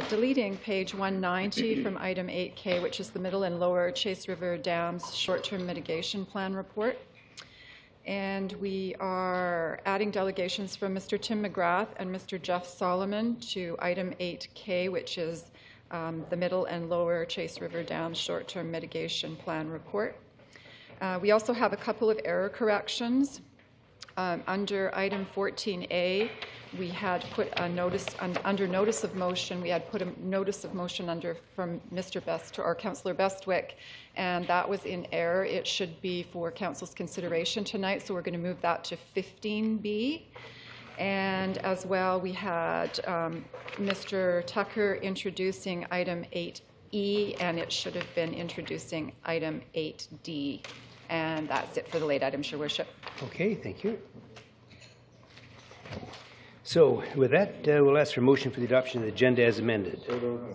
Deleting page 190 from item 8K, which is the Middle and Lower Chase River Dams Short-Term Mitigation Plan Report. And we are adding delegations from Mr. Tim McGrath and Mr. Jeff Solomon to item 8K, which is the Middle and Lower Chase River Dams Short-Term Mitigation Plan Report. We also have a couple of error corrections. Under item 14A, we had put a notice under notice of motion. We had put a notice of motion from Mr. Best or Councillor Bestwick, and that was in error. It should be for Council's consideration tonight, so we're going to move that to 15B. And as well, we had Mr. Tucker introducing item 8E, and it should have been introducing item 8D. And that's it for the late items, Your Worship. Okay, thank you. So with that, we'll ask for a motion for the adoption of the agenda as amended.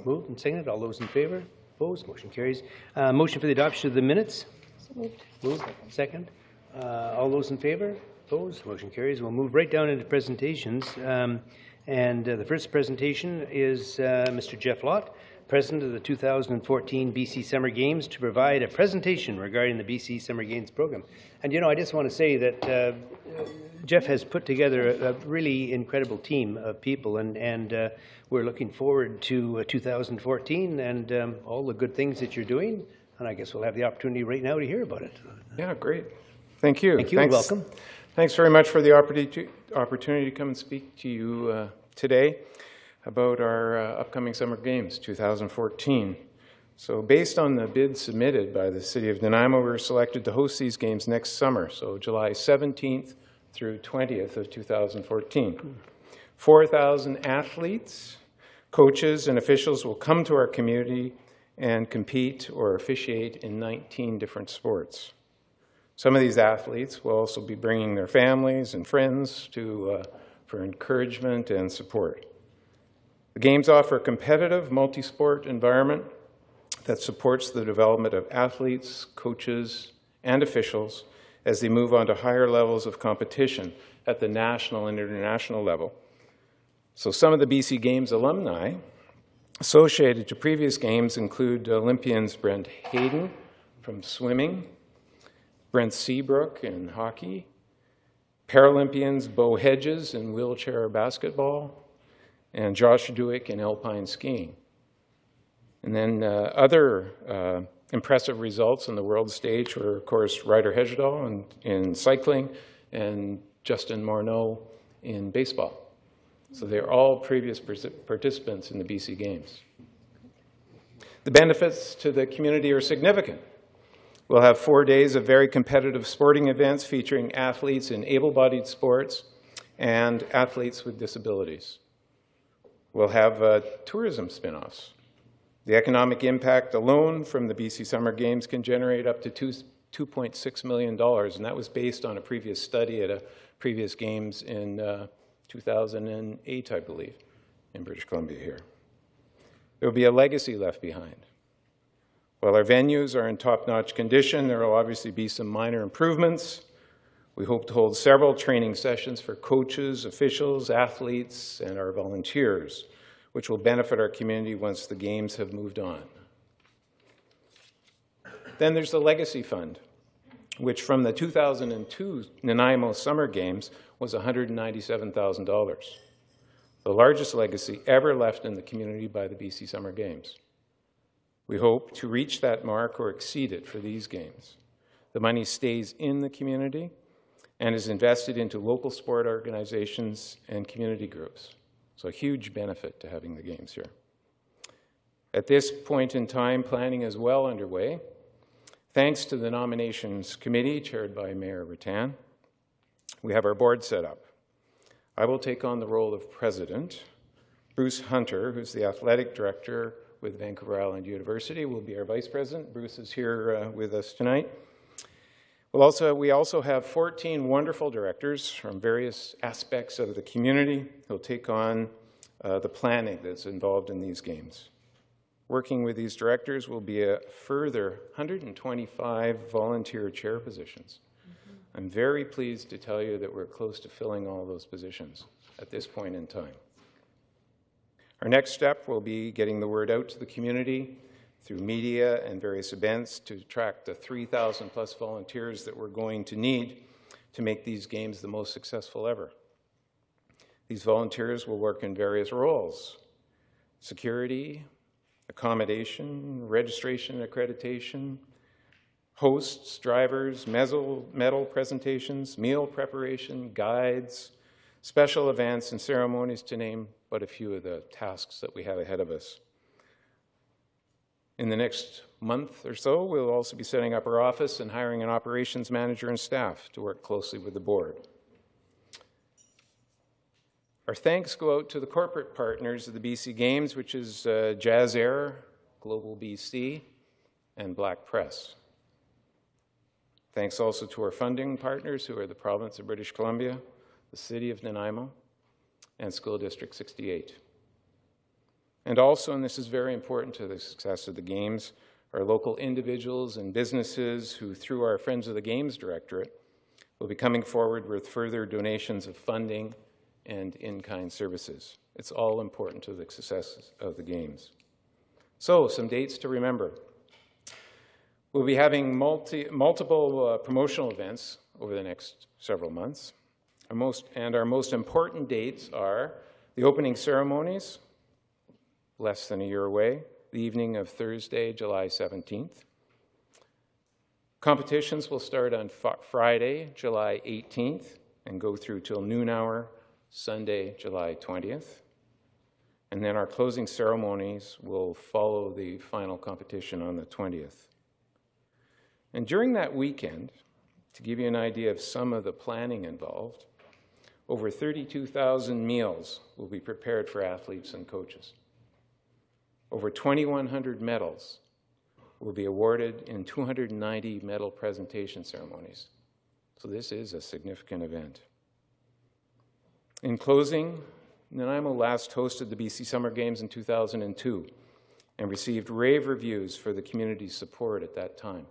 Moved and seconded. All those in favour? Opposed? Motion carries. Motion for the adoption of the minutes. Moved. Second. All those in favour? Opposed? Motion carries. We'll move right down into presentations. The first presentation is Mr. Jeff Lott, President of the 2014 BC Summer Games, to provide a presentation regarding the BC Summer Games program. And, you know, I just want to say that Jeff has put together a really incredible team of people, and we're looking forward to 2014 and all the good things that you're doing. And I guess we'll have the opportunity right now to hear about it. Yeah, great. Thank you. Thank you. Thanks. Welcome. Thanks very much for the opportunity to come and speak to you today about our upcoming Summer Games 2014. So based on the bid submitted by the City of Nanaimo, we were selected to host these games next summer, so July 17th through 20th of 2014. 4,000 athletes, coaches, and officials will come to our community and compete or officiate in 19 different sports. Some of these athletes will also be bringing their families and friends for encouragement and support. The Games offer a competitive, multi-sport environment that supports the development of athletes, coaches, and officials as they move on to higher levels of competition at the national and international level. So some of the BC Games alumni associated to previous games include Olympians Brent Hayden from swimming, Brent Seabrook in hockey, Paralympians Bo Hedges in wheelchair basketball, and Josh Duick in alpine skiing. And then other impressive results on the world stage were, of course, Ryder Hejdahl in cycling and Justin Morneau in baseball. So they're all previous participants in the BC Games. The benefits to the community are significant. We'll have 4 days of very competitive sporting events featuring athletes in able-bodied sports and athletes with disabilities. We'll have tourism spin-offs. The economic impact alone from the BC Summer Games can generate up to $2.6 million, and that was based on a previous study at a previous Games in 2008, I believe, in British Columbia here. There will be a legacy left behind. While our venues are in top-notch condition, there will obviously be some minor improvements. We hope to hold several training sessions for coaches, officials, athletes, and our volunteers, which will benefit our community once the Games have moved on. Then there's the Legacy Fund, which from the 2002 Nanaimo Summer Games was $197,000, the largest legacy ever left in the community by the BC Summer Games. We hope to reach that mark or exceed it for these games. The money stays in the community and is invested into local sport organizations and community groups. So a huge benefit to having the games here. At this point in time, planning is well underway. Thanks to the nominations committee chaired by Mayor Rattan, we have our board set up. I will take on the role of president. Bruce Hunter, who's the athletic director with Vancouver Island University, will be our vice president. Bruce is here with us tonight. We also have 14 wonderful directors from various aspects of the community who will take on the planning that's involved in these games. Working with these directors will be a further 125 volunteer chair positions. I'm very pleased to tell you that we're close to filling all those positions at this point in time. Our next step will be getting the word out to the community through media and various events to attract the 3,000 plus volunteers that we're going to need to make these games the most successful ever. These volunteers will work in various roles: security, accommodation, registration and accreditation, hosts, drivers, medal presentations, meal preparation, guides, special events and ceremonies, to name but a few of the tasks that we have ahead of us. In the next month or so, we'll also be setting up our office and hiring an operations manager and staff to work closely with the board. Our thanks go out to the corporate partners of the BC Games, which is Jazz Air, Global BC, and Black Press. Thanks also to our funding partners, who are the Province of British Columbia, the City of Nanaimo, and School District 68. And also, and this is very important to the success of the Games, our local individuals and businesses who, through our Friends of the Games Directorate, will be coming forward with further donations of funding and in-kind services. It's all important to the success of the Games. So, some dates to remember. We'll be having multiple promotional events over the next several months. Our most important dates are the opening ceremonies, less than a year away, the evening of Thursday, July 17th. Competitions will start on Friday, July 18th, and go through till noon hour, Sunday, July 20th. And then our closing ceremonies will follow the final competition on the 20th. And during that weekend, to give you an idea of some of the planning involved, over 32,000 meals will be prepared for athletes and coaches. Over 2,100 medals will be awarded in 290 medal presentation ceremonies. So this is a significant event. In closing, Nanaimo last hosted the BC Summer Games in 2002 and received rave reviews for the community's support at that time.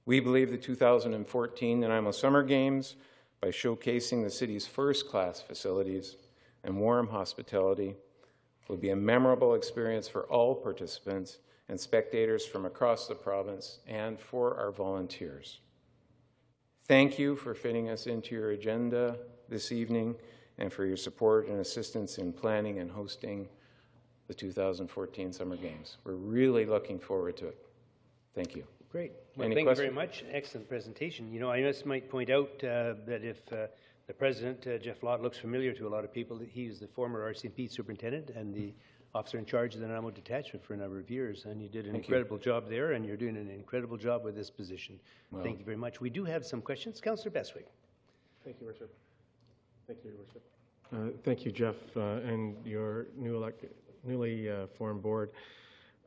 We believe the 2014 Nanaimo Summer Games, by showcasing the city's first-class facilities and warm hospitality, will be a memorable experience for all participants and spectators from across the province and for our volunteers. Thank you for fitting us into your agenda this evening and for your support and assistance in planning and hosting the 2014 Summer Games. We're really looking forward to it. Thank you. Great. Well, thank you very much. Excellent presentation. You know, I just might point out that if the president, Jeff Lott, looks familiar to a lot of people, that he's the former RCMP superintendent and the officer in charge of the Nanaimo detachment for a number of years, and you did an incredible job there, and you're doing an incredible job with this position. Well, thank you very much. We do have some questions. Councillor Bestwick. Thank you, Worship. Thank you, Worship. Thank you, Jeff, and your newly formed board.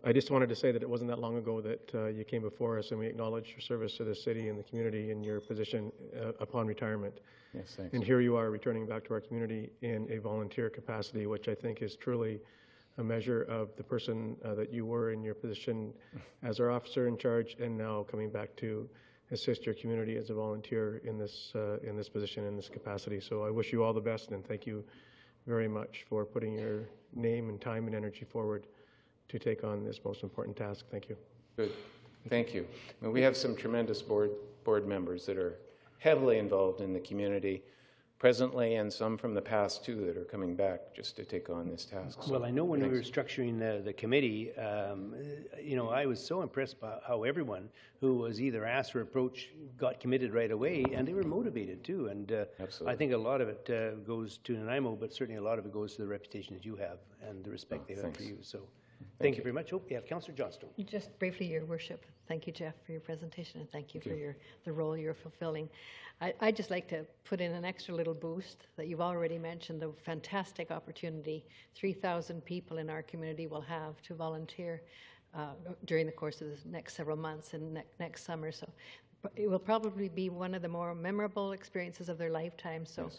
I just wanted to say that it wasn't that long ago that you came before us and we acknowledged your service to the city and the community in your position upon retirement. Yes, thanks. And here you are returning back to our community in a volunteer capacity, which I think is truly a measure of the person that you were in your position as our officer in charge, and now coming back to assist your community as a volunteer in this position, in this capacity. So I wish you all the best, and thank you very much for putting your name and time and energy forward to take on this most important task. Thank you. Good. Thank you. Well, we have some tremendous board members that are heavily involved in the community presently, and some from the past too that are coming back just to take on this task. So, well, I know when we were structuring the committee, you know, I was so impressed by how everyone who was either asked or approached got committed right away, and they were motivated too. And I think a lot of it goes to Nanaimo, but certainly a lot of it goes to the reputation that you have and the respect they have for you. So thank you very much. Oh, we have Councillor Johnstone. Just briefly, Your Worship. Thank you, Jeff, for your presentation, and thank you for the role you're fulfilling. I'd just like to put in an extra little boost that you've already mentioned, the fantastic opportunity 3,000 people in our community will have to volunteer during the course of the next several months and next summer. So it will probably be one of the more memorable experiences of their lifetime. So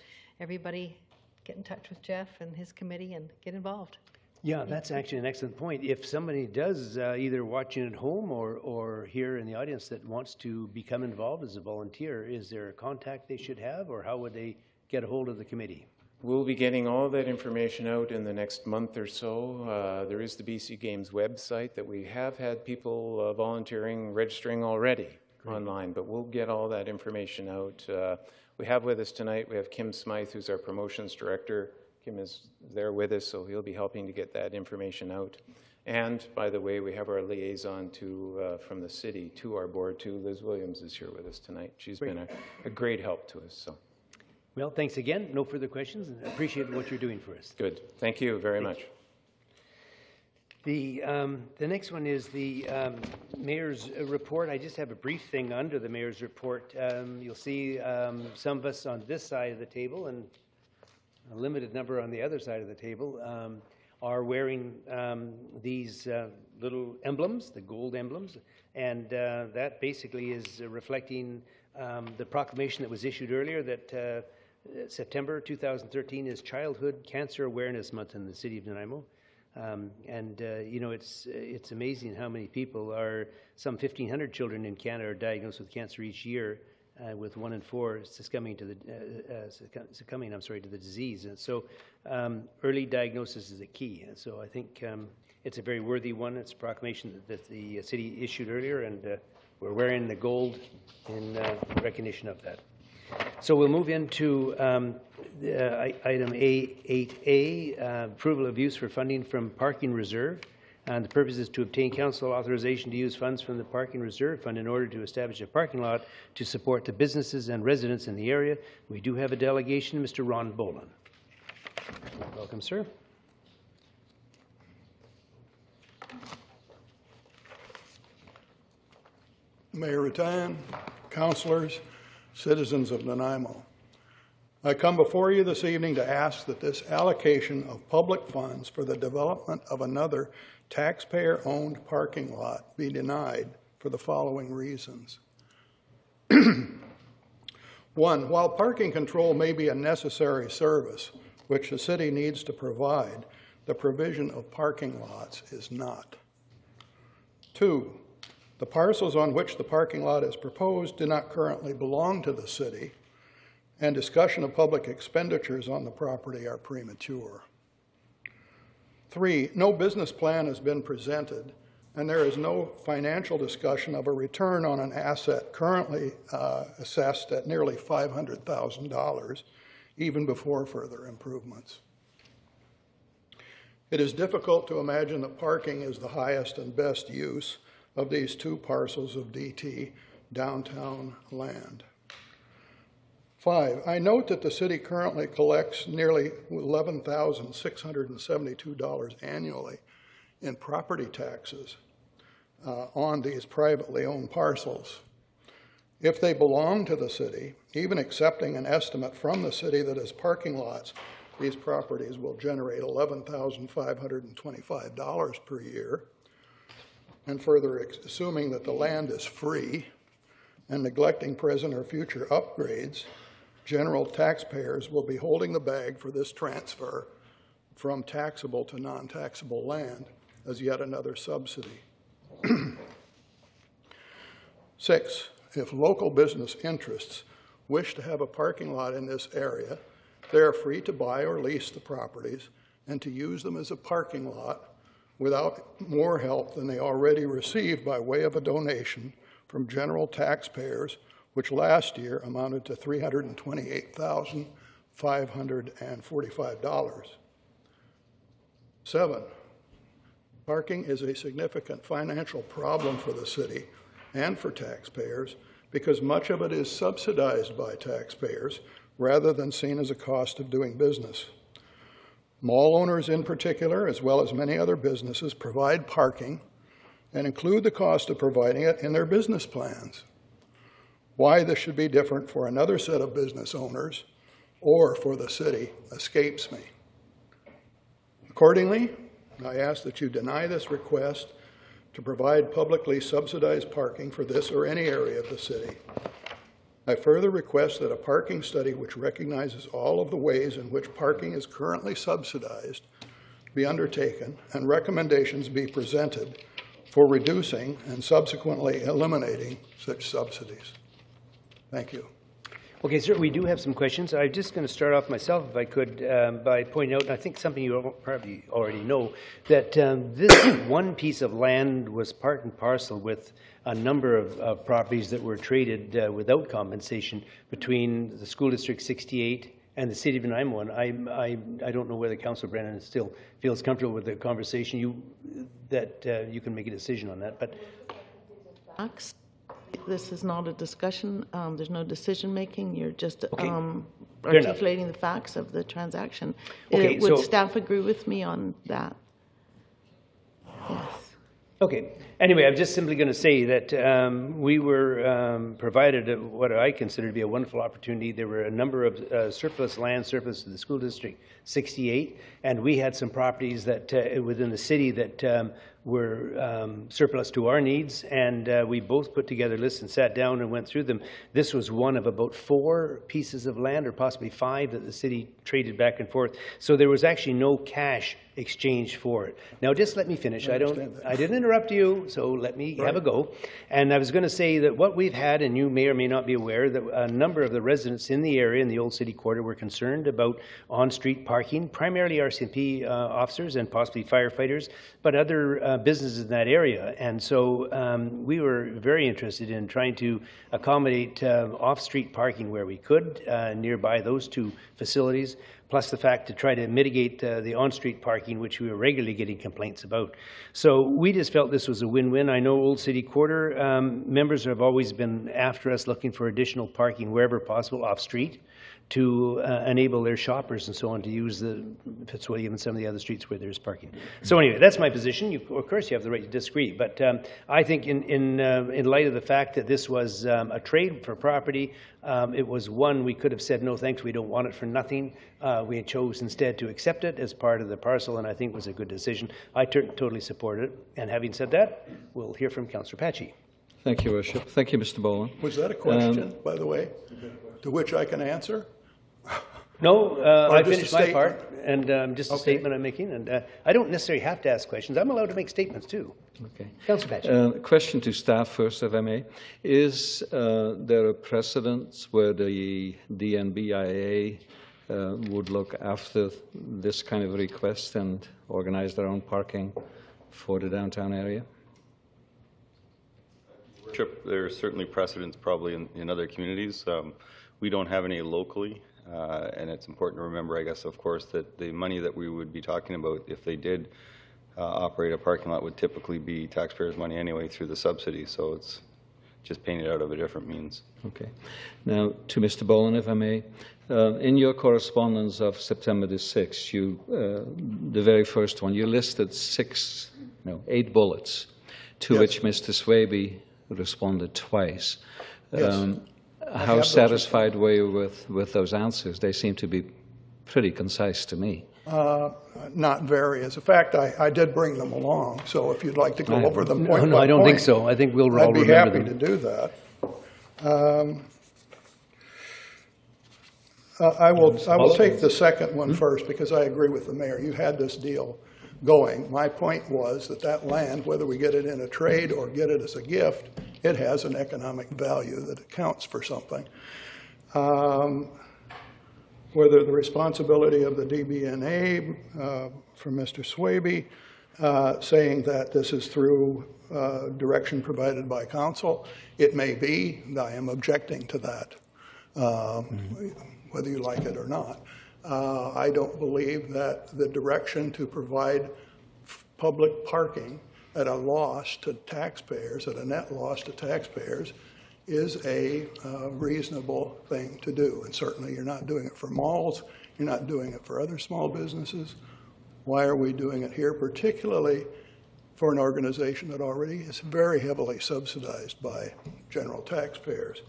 everybody get in touch with Jeff and his committee and get involved. Yeah, that's actually an excellent point. If somebody does, either watching at home or here in the audience, that wants to become involved as a volunteer, is there a contact they should have, or how would they get a hold of the committee? We'll be getting all that information out in the next month or so. There is the BC Games website that we have had people volunteering, registering already online, but we'll get all that information out. We have with us tonight, we have Kim Smythe, who's our promotions director. Kim is there with us, so he'll be helping to get that information out. And by the way, we have our liaison from the city to our board too. Liz Williams is here with us tonight. She's been a great help to us. So. Well, thanks again. No further questions. And appreciate what you're doing for us. Good. Thank you very much. The next one is the mayor's report. I just have a brief thing under the mayor's report. You'll see some of us on this side of the table and a limited number on the other side of the table are wearing these little emblems, the gold emblems, and that basically is reflecting the proclamation that was issued earlier that September 2013 is Childhood Cancer Awareness Month in the city of Nanaimo. You know, it's amazing how many people some 1,500 children in Canada are diagnosed with cancer each year, with 1 in 4 succumbing to the disease. And so early diagnosis is a key. And so I think it's a very worthy one. It's a proclamation that the city issued earlier, and we're wearing the gold in recognition of that. So we'll move into item A8A, approval of use for funding from parking reserve. And the purpose is to obtain council authorization to use funds from the Parking Reserve Fund in order to establish a parking lot to support the businesses and residents in the area. We do have a delegation, Mr. Ron Boland. Welcome, sir. Mayor Rattan, councillors, citizens of Nanaimo. I come before you this evening to ask that this allocation of public funds for the development of another taxpayer-owned parking lot be denied for the following reasons. 1, while parking control may be a necessary service which the city needs to provide, the provision of parking lots is not. 2, the parcels on which the parking lot is proposed do not currently belong to the city, and discussion of public expenditures on the property are premature. 3, no business plan has been presented, and there is no financial discussion of a return on an asset currently assessed at nearly $500,000, even before further improvements. It is difficult to imagine that parking is the highest and best use of these 2 parcels of DT downtown land. 5, I note that the city currently collects nearly $11,672 annually in property taxes on these privately owned parcels. If they belong to the city, even accepting an estimate from the city that as parking lots, these properties will generate $11,525 per year. And further, assuming that the land is free and neglecting present or future upgrades, general taxpayers will be holding the bag for this transfer from taxable to non-taxable land as yet another subsidy. 6, if local business interests wish to have a parking lot in this area, they are free to buy or lease the properties and to use them as a parking lot without more help than they already received by way of a donation from general taxpayers, which last year amounted to $328,545. 7, parking is a significant financial problem for the city and for taxpayers because much of it is subsidized by taxpayers rather than seen as a cost of doing business. Mall owners in particular, as well as many other businesses, provide parking and include the cost of providing it in their business plans. Why this should be different for another set of business owners or for the city escapes me. Accordingly, I ask that you deny this request to provide publicly subsidized parking for this or any area of the city. I further request that a parking study which recognizes all of the ways in which parking is currently subsidized be undertaken and recommendations be presented for reducing and subsequently eliminating such subsidies. Thank you. Okay, sir, we do have some questions. I'm just going to start off myself, if I could, by pointing out, I think something you probably already know, that this one piece of land was part and parcel with a number of properties that were traded without compensation between the School District 68 and the City of Nanaimo. And I don't know whether Councillor Brennan still feels comfortable with the conversation. You can make a decision on that, but... Facts. This is not a discussion. There's no decision-making. You're just articulating the facts of the transaction. Okay, Would so- staff agree with me on that? Yes. Okay. Anyway, I'm just simply going to say that we were provided what I consider to be a wonderful opportunity. There were a number of surplus to the School District 68, and we had some properties that within the city that were surplus to our needs, and we both put together lists and sat down and went through them. This was one of about 4 pieces of land, or possibly 5, that the city traded back and forth. So there was actually no cash exchange for it. Now, just let me finish. I didn't interrupt you, so let me have a go. And I was going to say that what we've had, and you may or may not be aware, that a number of the residents in the area, in the Old City Quarter, were concerned about on-street parking, primarily RCMP officers and possibly firefighters, but other businesses in that area. And so we were very interested in trying to accommodate off-street parking where we could, nearby those 2 facilities, plus the fact to try to mitigate the on-street parking, which we were regularly getting complaints about. So we just felt this was a win-win. I know Old City Quarter members have always been after us looking for additional parking wherever possible off-street to enable their shoppers and so on to use the Fitzwilliam and some of the other streets where there's parking. So anyway, that's my position. Of course, you have the right to disagree, but I think in light of the fact that this was a trade for property, it was one we could have said, no thanks, we don't want it for nothing. We chose instead to accept it as part of the parcel, and I think it was a good decision. I totally support it. And having said that, we'll hear from Councillor Patchy. Thank you, Worship. Thank you, Mr. Boland. Was that a question, by the way, to which I can answer? No, I just a finished my statement? part, and just a statement I'm making. And I don't necessarily have to ask questions. I'm allowed to make statements too. Okay. Councillor Patchy. Question to staff first, if I may. Is there a precedent where the DNBIA would look after this kind of request and organize their own parking for the downtown area? There are certainly precedents probably in other communities. We don't have any locally, and it's important to remember, I guess, of course, that the money that we would be talking about, if they did operate a parking lot, would typically be taxpayers' money anyway through the subsidy, so it's just paying it out of a different means. Okay. Now, to Mr. Boland, if I may. In your correspondence of September the 6th, the very first one, you listed 8 bullets, to which Mr. Swaby responded twice. Yes. How satisfied were you with those answers? They seem to be pretty concise to me. Not very. As a fact, I did bring them along, so if you'd like to go over them point by point. No, I don't think so. I think we'll all remember them. I'd be happy to do that. I will take the second one first, because I agree with the mayor. You had this deal going. My point was that land, whether we get it in a trade or get it as a gift, it has an economic value that accounts for something. Whether the responsibility of the DBNA from Mr. Swaby, saying that this is through direction provided by council, it may be. I am objecting to that, whether you like it or not. I don't believe that the direction to provide public parking at a loss to taxpayers, at a net loss to taxpayers, is a reasonable thing to do. And certainly you're not doing it for malls, you're not doing it for other small businesses. Why are we doing it here, particularly for an organization that already is very heavily subsidized by general taxpayers?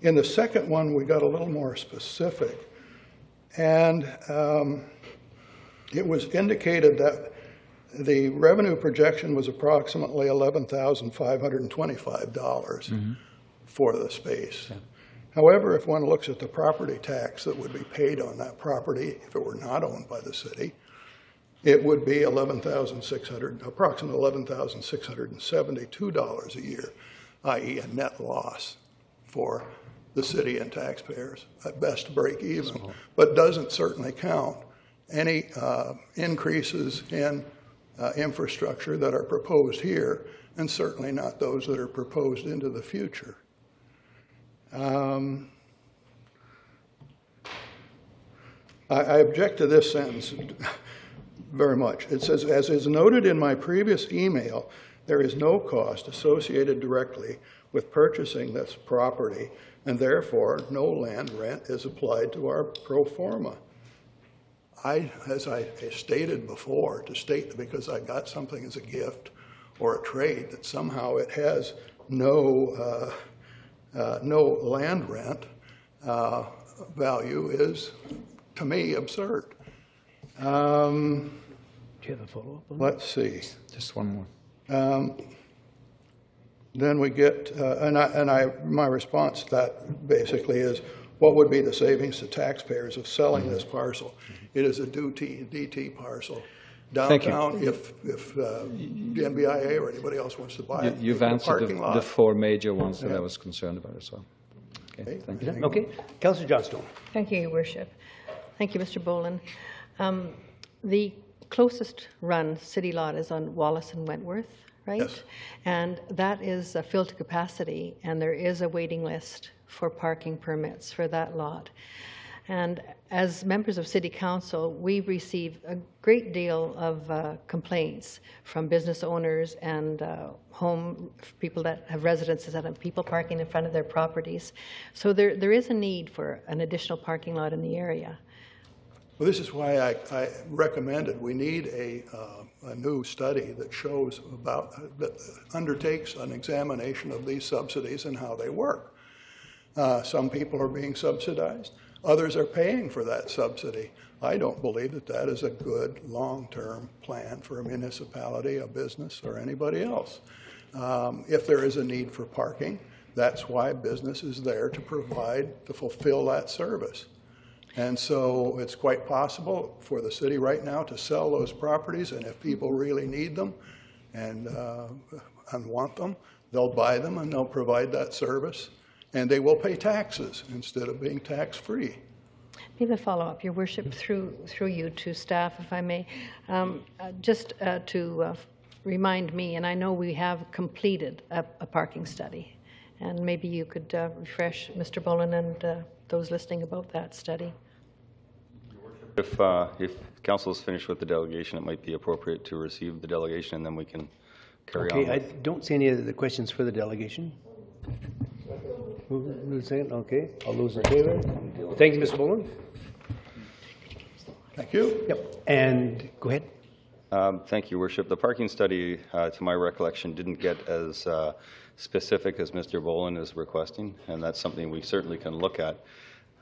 In the second one, we got a little more specific, and it was indicated that the revenue projection was approximately $11,525 for the space. Yeah. However, if one looks at the property tax that would be paid on that property if it were not owned by the city, it would be approximately $11,672 a year, i.e. a net loss for the city and taxpayers, at best to break even, but doesn't certainly count any increases in infrastructure that are proposed here, and certainly not those that are proposed into the future. I object to this sentence very much. It says, as is noted in my previous email, there is no cost associated directly with purchasing this property, and therefore no land rent is applied to our pro forma. As I stated before, to state that because I got something as a gift or a trade, that somehow it has no land rent value is, to me, absurd. Do you have a follow-up on that? Let's see. Just one more. Then we get, my response to that basically is, what would be the savings to taxpayers of selling this parcel? It is a DT parcel. Thank you. Downtown, if the NBIA or anybody else wants to buy it. You've answered the four major ones that I was concerned about as well. Okay, thank you. Okay. Councillor Johnstone. Thank you, Your Worship. Thank you, Mr. Boland. The closest run city lot is on Wallace and Wentworth, right? Yes. And that is filled to capacity, and there is a waiting list for parking permits for that lot. And as members of City Council, we receive a great deal of complaints from business owners and people that have residences and have people parking in front of their properties. So there is a need for an additional parking lot in the area. Well, this is why I recommended we need a new study that shows about, that undertakes an examination of these subsidies and how they work. Some people are being subsidized. Others are paying for that subsidy. I don't believe that that is a good long-term plan for a municipality, a business, or anybody else. If there is a need for parking, that's why business is there to provide, to fulfill that service. And so it's quite possible for the city right now to sell those properties, and if people really need them and want them, they'll buy them and they'll provide that service. And they will pay taxes instead of being tax-free. Maybe a follow-up, Your Worship, through you to staff, if I may. Just to remind me, and I know we have completed a parking study, and maybe you could refresh Mr. Boland and those listening about that study. If council is finished with the delegation, it might be appropriate to receive the delegation, and then we can carry on. Okay, I don't see any other questions for the delegation. Move a second. Okay. All those in favor? Thank you, Mr. Boland. Thank you. Yep. And go ahead. Thank you, Worship. The parking study, to my recollection, didn't get as specific as Mr. Boland is requesting, and that's something we certainly can look at.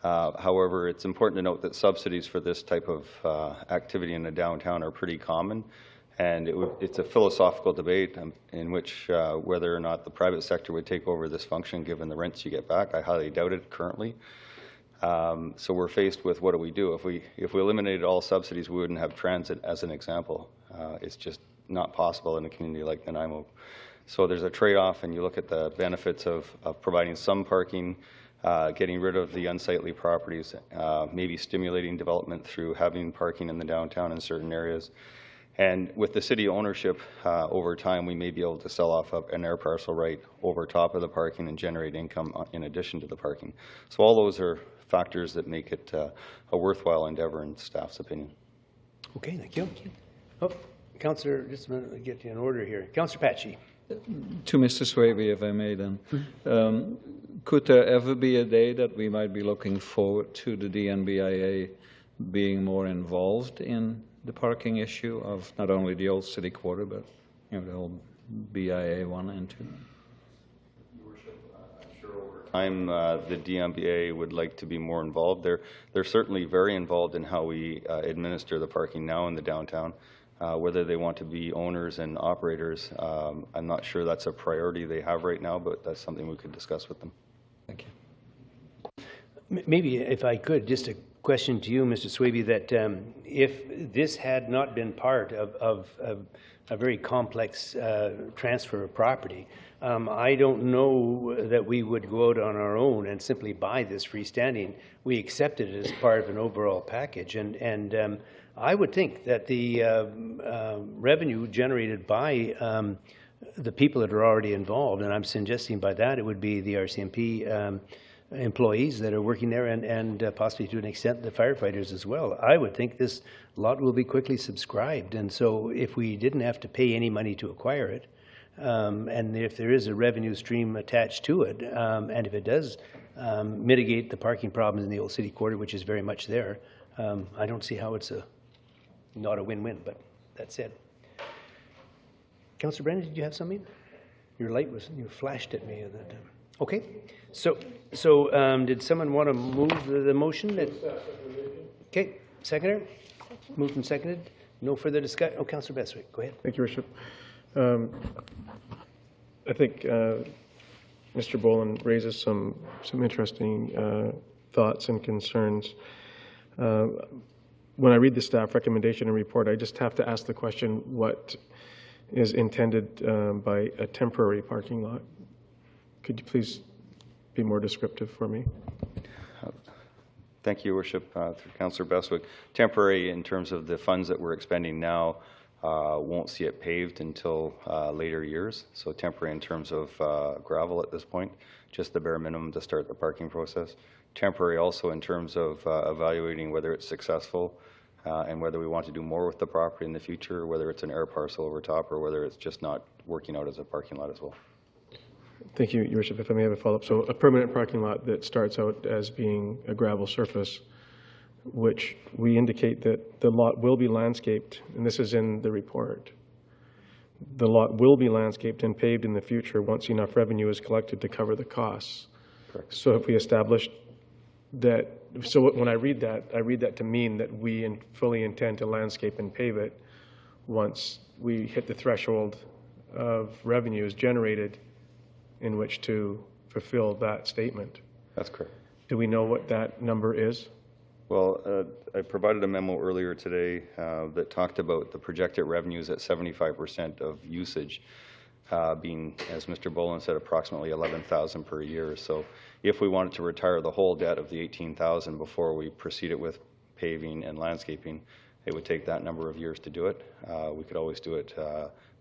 However, it's important to note that subsidies for this type of activity in the downtown are pretty common, and it's a philosophical debate in which whether or not the private sector would take over this function given the rents you get back. I highly doubt it currently. So we're faced with, what do we do? If we eliminated all subsidies, we wouldn't have transit, as an example. It's just not possible in a community like Nanaimo. So there's a trade-off, and you look at the benefits of providing some parking, getting rid of the unsightly properties, maybe stimulating development through having parking in the downtown in certain areas. And with the city ownership, over time, we may be able to sell off an air parcel right over top of the parking and generate income in addition to the parking. So all those are factors that make it a worthwhile endeavor in staff's opinion. Okay, thank you. Oh, Councillor, just a minute, I'll get you in order here. Councillor Patchy. To Mr. Swaby, if I may then. Could there ever be a day that we might be looking forward to the DNBIA being more involved in the parking issue of not only the old city quarter, but the whole BIA 1 and 2? The DMBA would like to be more involved. They're certainly very involved in how we administer the parking now in the downtown. Whether they want to be owners and operators, I'm not sure that's a priority they have right now, but that's something we could discuss with them. Thank you. Maybe if I could, just a question to you, Mr. Swaby, that if this had not been part of a very complex transfer of property, I don't know that we would go out on our own and simply buy this freestanding. We accepted it as part of an overall package, and I would think that the revenue generated by the people that are already involved, and I'm suggesting by that it would be the RCMP employees that are working there and possibly to an extent the firefighters as well. I would think this lot will be quickly subscribed, and so if we didn't have to pay any money to acquire it, and if there is a revenue stream attached to it, and if it does mitigate the parking problems in the old city quarter, which is very much there, I don't see how it's not a win-win, but that's it. Councillor Brennan, did you have something? Your light was, you flashed at me at that time. Okay, so did someone want to move the motion? Okay, seconder? Moved and seconded. No further discussion. Oh, Councillor Bestwick, go ahead. Thank you, Worship. I think Mr. Boland raises some interesting thoughts and concerns. When I read the staff recommendation and report, I just have to ask the question, what is intended by a temporary parking lot? Could you please be more descriptive for me? Thank you, Worship, through Councillor Bestwick. Temporary in terms of the funds that we're expending now won't see it paved until later years. So temporary in terms of gravel at this point, just the bare minimum to start the parking process. Temporary also in terms of evaluating whether it's successful and whether we want to do more with the property in the future, whether it's an air parcel over top or whether it's just not working out as a parking lot as well. Thank you, Your Worship. If I may have a follow-up. So a permanent parking lot that starts out as being a gravel surface, which we indicate that the lot will be landscaped, and this is in the report. The lot will be landscaped and paved in the future once enough revenue is collected to cover the costs. Correct. So if we established that, so when I read that to mean that we fully intend to landscape and pave it once we hit the threshold of revenues generated in which to fulfill that statement. That's correct. Do we know what that number is? Well, I provided a memo earlier today that talked about the projected revenues at 75% of usage being, as Mr. Boland said, approximately $11,000 per year. So if we wanted to retire the whole debt of the $18,000 before we proceeded with paving and landscaping, it would take that number of years to do it. We could always do it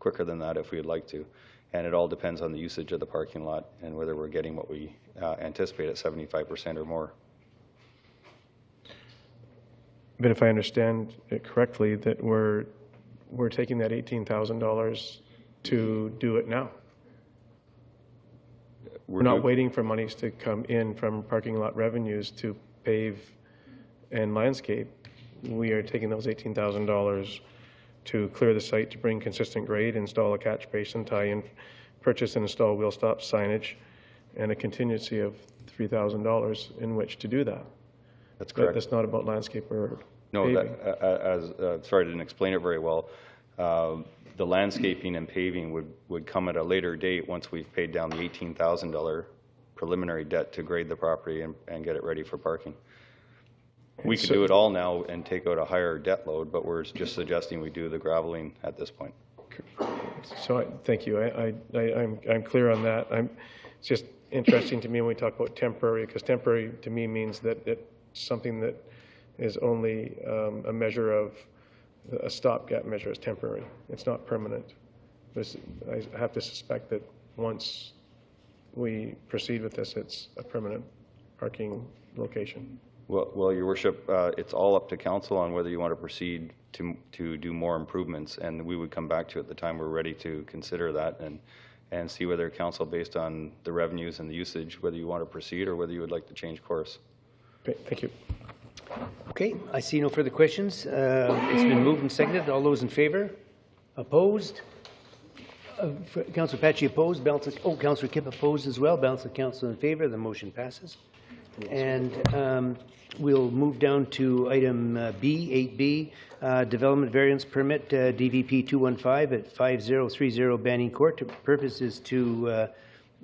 quicker than that if we'd like to. And it all depends on the usage of the parking lot and whether we're getting what we anticipate at 75% or more. But if I understand it correctly, that we're taking that $18,000 to do it now. We're not waiting for monies to come in from parking lot revenues to pave and landscape. We are taking those $18,000 to clear the site, to bring consistent grade, install a catch basin, tie in, purchase and install wheel stop signage, and a contingency of $3,000 in which to do that. That's correct. That's not about landscape or paving. No, sorry, I didn't explain it very well. The landscaping and paving would come at a later date once we've paid down the $18,000 preliminary debt to grade the property and get it ready for parking. We could do it all now and take out a higher debt load, but we're just suggesting we do the graveling at this point. So thank you. I'm clear on that. It's just interesting to me when we talk about temporary, because temporary to me means that it's something that is only a measure of a stopgap measure is temporary. It's not permanent. I have to suspect that once we proceed with this, it's a permanent parking location. Well, Your Worship, it's all up to council on whether you want to proceed to do more improvements, and we would come back to at the time we're ready to consider that and see whether council, based on the revenues and the usage, whether you want to proceed or whether you would like to change course. Okay, thank you. Okay, I see no further questions. It's been moved and seconded. All those in favor? Opposed? Councillor Pachi opposed. Councillor Kipp opposed as well. Balance of council in favor. The motion passes. And we'll move down to item B, 8B, Development Variance Permit, DVP 215 at 5030 Banning Court. The purpose is to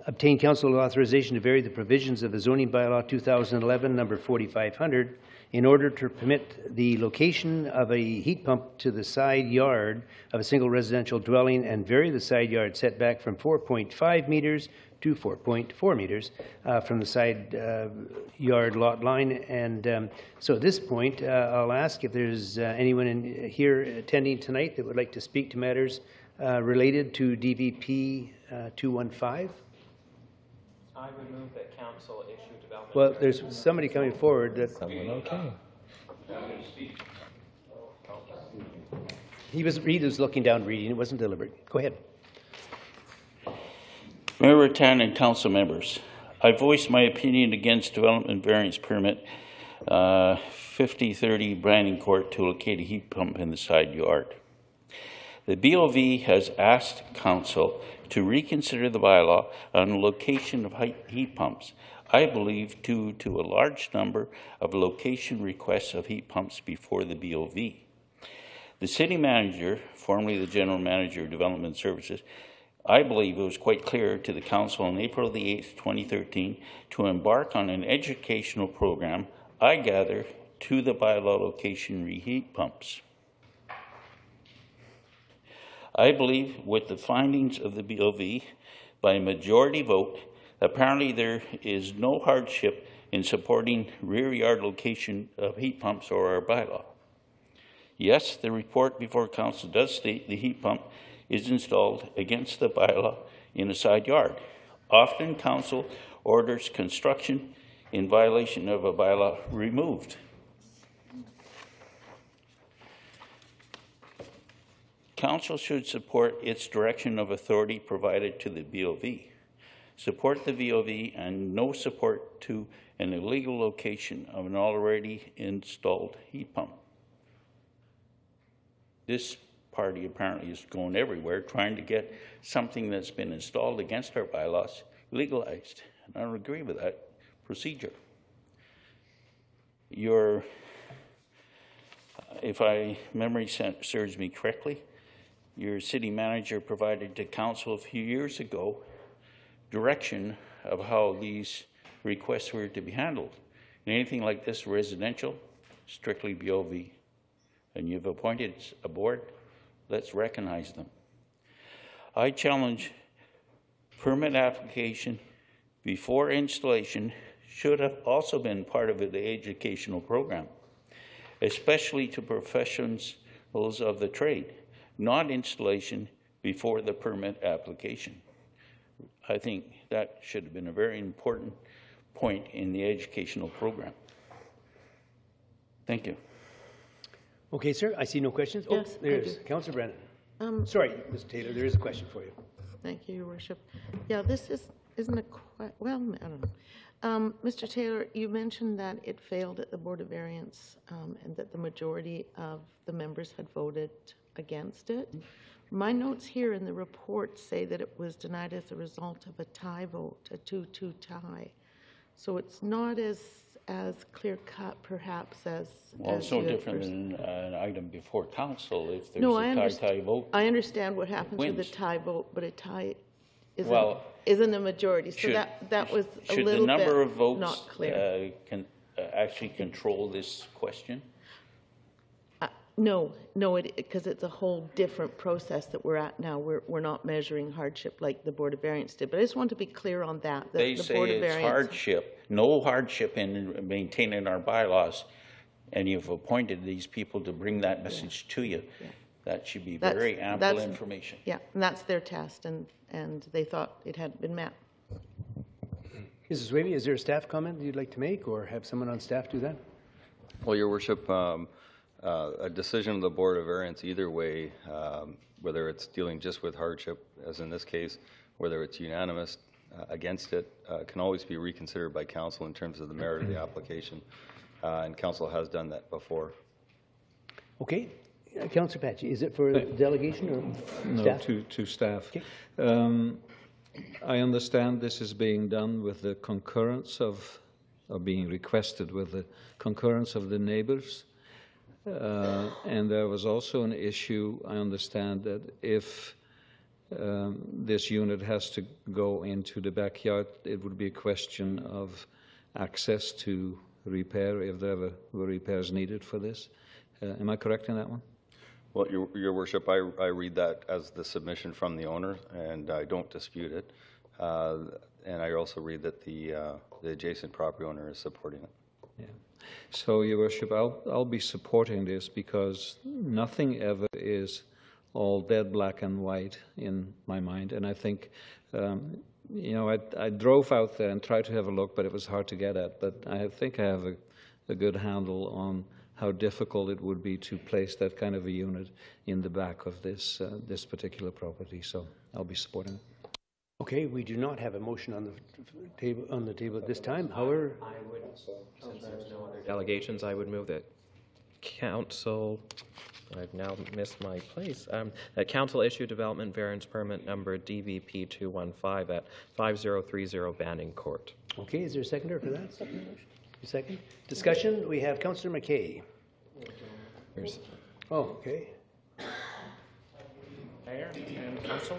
obtain council authorization to vary the provisions of the zoning bylaw 2011 number 4500 in order to permit the location of a heat pump to the side yard of a single residential dwelling and vary the side yard setback from 4.5 meters to 4.4 meters from the side yard lot line. And so at this point, I'll ask if there's anyone here attending tonight that would like to speak to matters related to DVP 215. I would move that council issue development. Well, there's somebody coming forward that. Okay. He was looking down reading. It wasn't deliberate. Go ahead. Mayor Rattan and council members, I voiced my opinion against development variance permit 5030 Brandon Court to locate a heat pump in the side yard. The BOV has asked council to reconsider the bylaw on the location of heat pumps, I believe due to a large number of location requests of heat pumps before the BOV. The city manager, formerly the general manager of development services, I believe it was quite clear to the council on April the 8th, 2013, to embark on an educational program, I gather, to the bylaw location reheat pumps. I believe with the findings of the BOV, by a majority vote, apparently there is no hardship in supporting rear yard location of heat pumps or our bylaw. Yes, the report before council does state the heat pump is installed against the bylaw in a side yard. Often council orders construction in violation of a bylaw removed. Council should support its direction of authority provided to the BOV. Support the BOV and no support to an illegal location of an already installed heat pump. This party apparently is going everywhere trying to get something that's been installed against our bylaws legalized. And I don't agree with that procedure. If memory serves me correctly, your city manager provided to council a few years ago direction of how these requests were to be handled. And anything like this residential, strictly BOV. And you've appointed a board, let's recognize them. I challenge permit application before installation should have also been part of the educational program, especially to professionals of the trade, not installation before the permit application. I think that should have been a very important point in the educational program. Thank you. Okay, sir. I see no questions. Yes, oh, there's Councillor Brennan. Sorry, Mr. Taylor. There is a question for you. Thank you, Your Worship. Yeah, this isn't a well, I don't know. Mr. Taylor, you mentioned that it failed at the Board of Variance and that the majority of the members had voted against it. My notes here in the report say that it was denied as a result of a tie vote, a 2-2 tie. So it's not as clear-cut, perhaps, as... Well, it's no different than an item before council if there's no, a tie vote. I understand what happens wins. with a tie vote, but a tie isn't a majority. So that was a little bit not clear. Should the number of votes can actually control this question? No, because it's a whole different process that we're at now. We're not measuring hardship like the Board of Variance did. But I just want to be clear on that. They say it's hardship, no hardship in maintaining our bylaws, and you've appointed these people to bring that message to you. Yeah. That should be very ample information. Yeah, and that's their test, and they thought it had been met. Mrs. Wavy, is there a staff comment you'd like to make, or have someone on staff do that? Well, Your Worship, a decision of the Board of Variance either way, whether it's dealing just with hardship, as in this case, whether it's unanimous against it, can always be reconsidered by council in terms of the merit of the application, and council has done that before. Okay. Councillor Patchy, is it for delegation or staff? No, to staff. Okay. I understand this is being done with the concurrence of, or being requested with the concurrence of the neighbors. And there was also an issue, I understand, that if this unit has to go into the backyard, it would be a question of access to repair if there were repairs needed for this. Am I correct in that one? Well, Your Worship, I read that as the submission from the owner, and I don't dispute it. And I also read that the adjacent property owner is supporting it. Yeah. So, Your Worship, I'll be supporting this because nothing ever is all dead black and white in my mind. And I think, you know, I drove out there and tried to have a look, but it was hard to get at. But I think I have a good handle on how difficult it would be to place that kind of a unit in the back of this this particular property. So I'll be supporting it. Okay, we do not have a motion on the table at this time. However, I would, since there's no other delegations, I would move that council, I've now missed my place, that council issue development variance permit number DVP 215 at 5030 Banning Court. okay, is there a seconder for that? Second. Discussion, we have Councillor McKay. Oh, okay. Mayor and Council,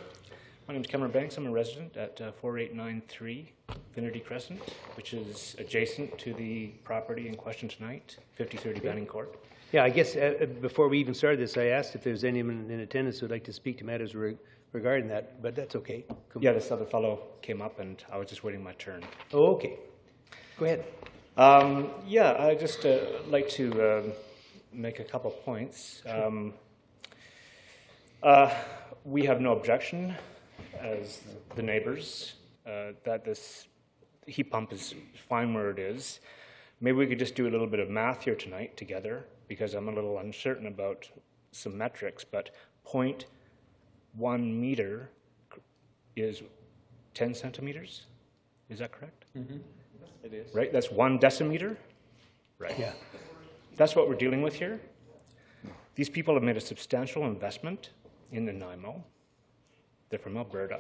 my name is Cameron Banks. I'm a resident at 4893 Finnerty Crescent, which is adjacent to the property in question tonight, 5030 Banning Court. Yeah, I guess before we even started this, I asked if there's anyone in attendance who would like to speak to matters regarding that, but that's okay. Yeah, this other fellow came up and I was just waiting my turn. Oh, okay. Go ahead. Yeah, I just like to make a couple points. We have no objection as the neighbors that this heat pump is fine where it is. Maybe we could just do a little bit of math here tonight together, because I'm a little uncertain about some metrics, but 0.1 meter is 10 centimeters. Is that correct? Mm-hmm. It is. Right, that's 1 decimeter? Right. Yeah. That's what we're dealing with here. These people have made a substantial investment in Nanaimo. They're from Alberta.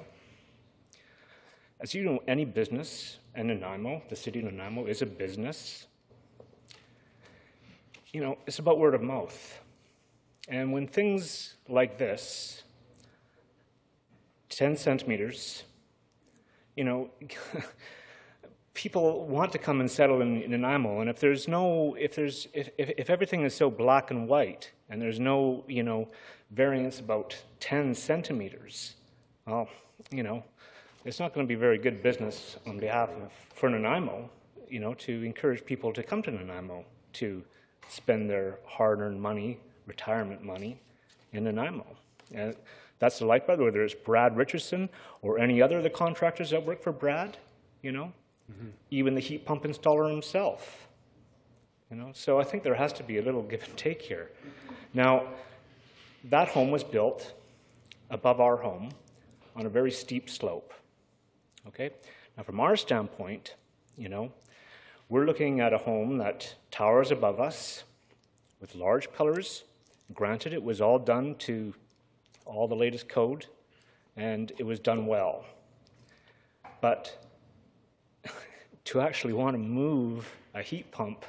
As you know, any business in Nanaimo, the city of Nanaimo, is a business. You know, it's about word of mouth. And when things like this, 10 centimeters, you know, people want to come and settle in Nanaimo, and if everything is so black and white, and there's no, you know, variance about 10 centimeters, well, you know, it's not going to be very good business on behalf of, for Nanaimo, you know, to encourage people to come to Nanaimo to spend their hard-earned money, retirement money, in Nanaimo. And that's the lifeblood, whether it's Brad Richardson or any other of the contractors that work for Brad, you know, even the heat pump installer himself, you know. So I think there has to be a little give and take here. Now, that home was built above our home on a very steep slope, okay? Now, from our standpoint, you know, we're looking at a home that towers above us with large pillars. Granted, it was all done to all the latest code, and it was done well. But to actually want to move a heat pump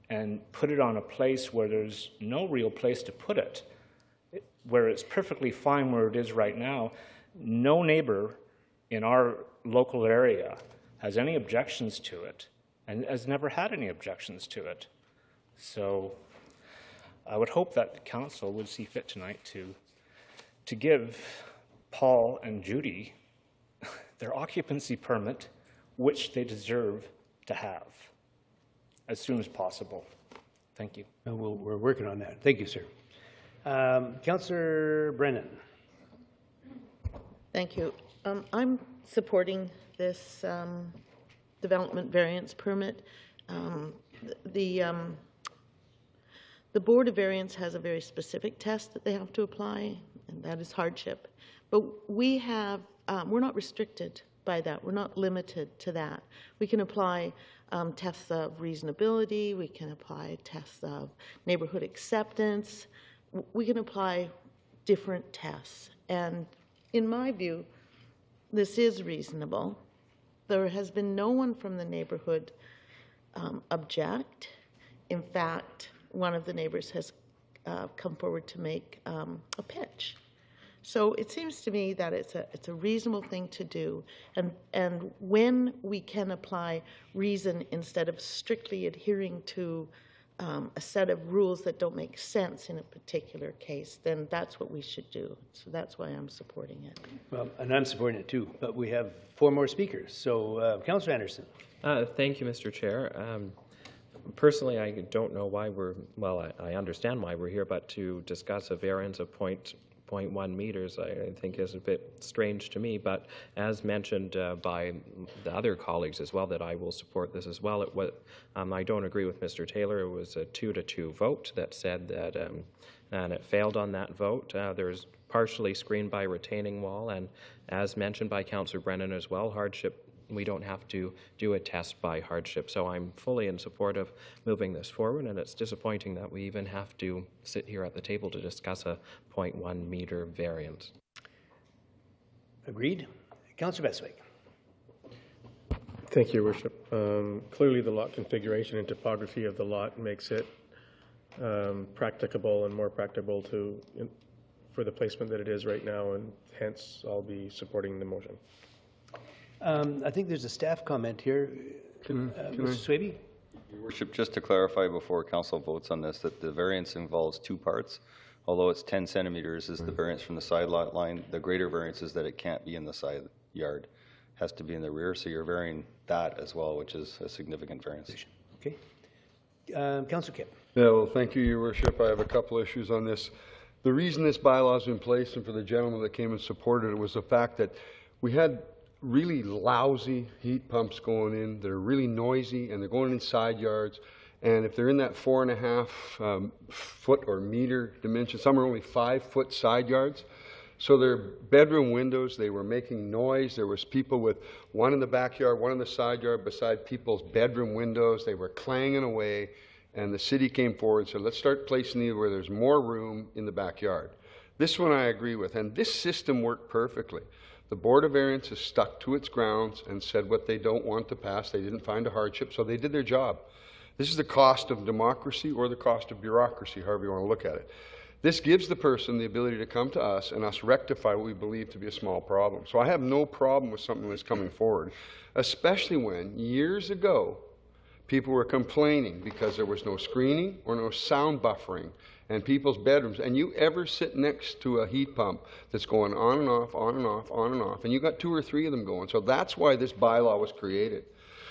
and put it on a place where there's no real place to put it, where it's perfectly fine where it is right now, no neighbor in our local area has any objections to it and has never had any objections to it. So I would hope that the council would see fit tonight to give Paul and Judy their occupancy permit, which they deserve to have, as soon as possible. Thank you. We're working on that. Thank you, sir. Councillor Brennan. Thank you. I'm supporting this development variance permit. The Board of Variance has a very specific test that they have to apply, and that is hardship. But we have, we're not restricted by that. We're not limited to that. We can apply tests of reasonability. We can apply tests of neighborhood acceptance. We can apply different tests. And in my view, this is reasonable. There has been no one from the neighborhood object. In fact, one of the neighbors has come forward to make a pitch. So it seems to me that it's a reasonable thing to do, and when we can apply reason instead of strictly adhering to a set of rules that don't make sense in a particular case, then that's what we should do. So that's why I'm supporting it. Well, and I'm supporting it too, but we have 4 more speakers. So, Councillor Anderson. Thank you, Mr. Chair. Personally, I don't know why I understand why we're here, but to discuss a variance of 0.1 meters, I think is a bit strange to me, but as mentioned by the other colleagues as well, that I will support this as well. I don't agree with Mr. Taylor. It was a 2-2 vote that said that, and it failed on that vote. There's partially screened by retaining wall, and as mentioned by Councillor Brennan as well, hardship, we don't have to do a test by hardship. So I'm fully in support of moving this forward, and it's disappointing that we even have to sit here at the table to discuss a 0.1 meter variance. Agreed. Councillor Bestwick. Thank you, Your Worship. Clearly, the lot configuration and topography of the lot makes it practicable and more practicable for the placement that it is right now, and hence I'll be supporting the motion. I think there's a staff comment here. Mr. Swaby? Your Worship, just to clarify before Council votes on this, that the variance involves 2 parts. Although it's 10 centimeters is the variance from the side lot line, the greater variance is that it can't be in the side yard. It has to be in the rear, so you're varying that as well, which is a significant variance. Okay. Councillor Kipp. Yeah, well, thank you, Your Worship. I have a couple issues on this. The reason this bylaw is in place, and for the gentleman that came and supported it, was the fact that we had really lousy heat pumps going in. They're really noisy, and they're going in side yards. And if they're in that 4.5 foot or meter dimension, some are only 5 foot side yards. So their bedroom windows, they were making noise. There was people with one in the backyard, one in the side yard beside people's bedroom windows. They were clanging away. And the city came forward and said, let's start placing these where there's more room in the backyard. This one I agree with. And this system worked perfectly. The Board of Variance has stuck to its grounds and said what they don't want to pass. They didn't find a hardship, so they did their job. This is the cost of democracy or the cost of bureaucracy, however you want to look at it. This gives the person the ability to come to us and us rectify what we believe to be a small problem. So I have no problem with something that's coming forward, especially when years ago people were complaining because there was no screening or no sound buffering and people's bedrooms. And you ever sit next to a heat pump that's going on and off, on and off, on and off, and you got 2 or 3 of them going. So that's why this bylaw was created.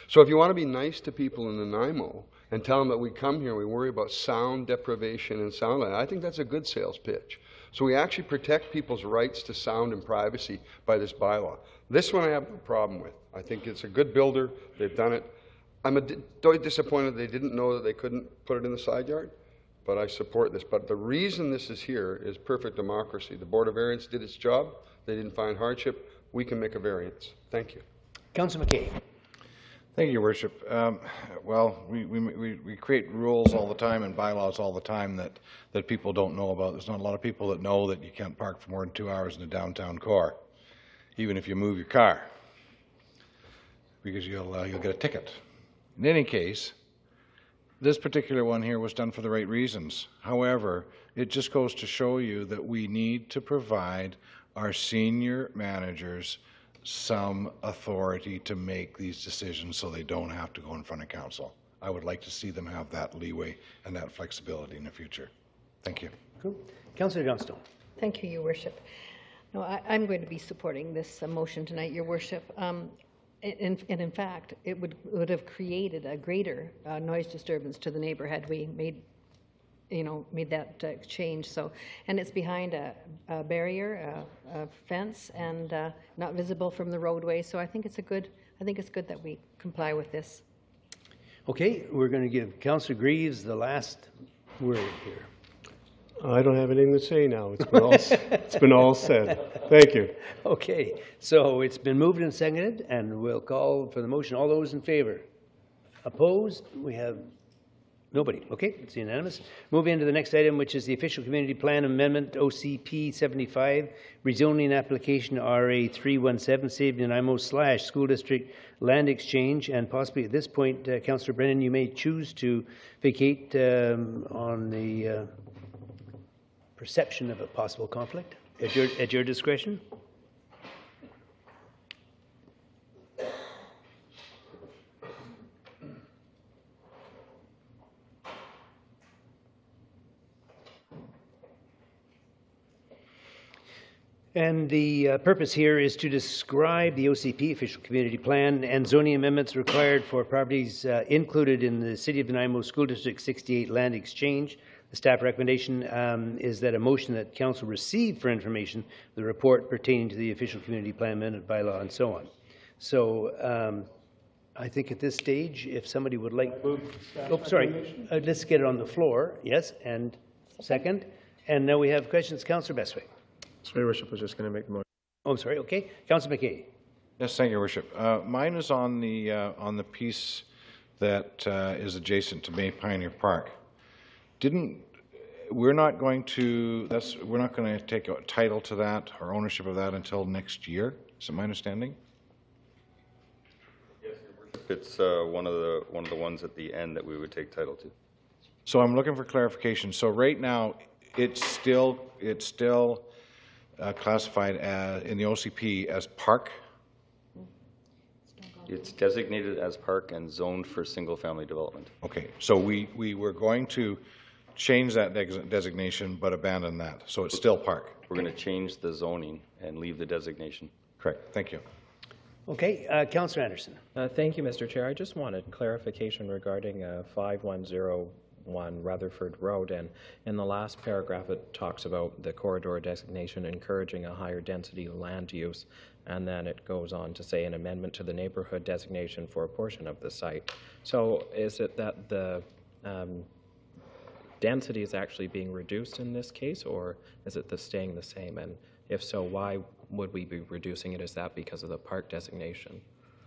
So if you want to be nice to people in Nanaimo and tell them that we come here and we worry about sound deprivation and sound, I think that's a good sales pitch. So we actually protect people's rights to sound and privacy by this bylaw. This one I have no problem with. I think it's a good builder. They've done it. I'm disappointed they didn't know that they couldn't put it in the side yard, but I support this. But the reason this is here is perfect democracy. The Board of Variance did its job. They didn't find hardship. We can make a variance. Thank you. Councillor McKay. Thank you, Your Worship. Well, we create rules all the time and bylaws all the time that people don't know about. There's not a lot of people that know that you can't park for more than 2 hours in a downtown core, even if you move your car, because you'll get a ticket. In any case, this particular one here was done for the right reasons. However, it just goes to show you that we need to provide our senior managers some authority to make these decisions so they don't have to go in front of council. I would like to see them have that leeway and that flexibility in the future. Thank you. Cool. Councillor Johnstone. Thank you, Your Worship. No, I'm going to be supporting this motion tonight, Your Worship. And in fact, it would have created a greater noise disturbance to the neighbor had we made that change. So, and it's behind a barrier, a fence, and not visible from the roadway. So I think it's good that we comply with this. Okay, we're going to give Councillor Greaves the last word here. I don't have anything to say now. It's been all said. Thank you. Okay, so it's been moved and seconded, and we'll call for the motion. All those in favor? Opposed? We have nobody. Okay, it's unanimous. Move into the next item, which is the Official Community Plan Amendment, OCP 75, rezoning application RA 317, Save Nanaimo / School District Land Exchange, and possibly at this point, Councillor Brennan, you may choose to vacate on the perception of a possible conflict. At your discretion. And the purpose here is to describe the OCP, Official Community Plan, and zoning amendments required for properties included in the City of Nanaimo School District 68 land exchange. The staff recommendation is that a motion that Council receive for information the report pertaining to the Official Community Plan amendment bylaw and so on. So I think at this stage, if somebody would like... Oh, sorry. Let's get it on the floor. Yes, and second. And now we have questions. Councillor Bestwick. So, Your Worship, was just going to make the motion. Oh, I'm sorry. Okay, Councillor McKay. Yes, thank you, Your Worship. Mine is on the piece that is adjacent to May Pioneer Park. We're not going to take a title to that or ownership of that until next year. Is that my understanding? Yes, Your Worship. It's one of the ones at the end that we would take title to. So I'm looking for clarification. So right now, it's still classified in the OCP as park? It's designated as park and zoned for single-family development. Okay, so we were going to change that designation but abandon that, so it's still park? We're going to change the zoning and leave the designation. Correct, thank you. Okay, Councillor Anderson. Thank you, Mr. Chair. I just wanted clarification regarding 5101 Rutherford Road, and in the last paragraph it talks about the corridor designation encouraging a higher density land use, and then it goes on to say an amendment to the neighborhood designation for a portion of the site. So is it that the density is actually being reduced in this case, or is it staying the same? And if so, why would we be reducing it? Is that because of the park designation?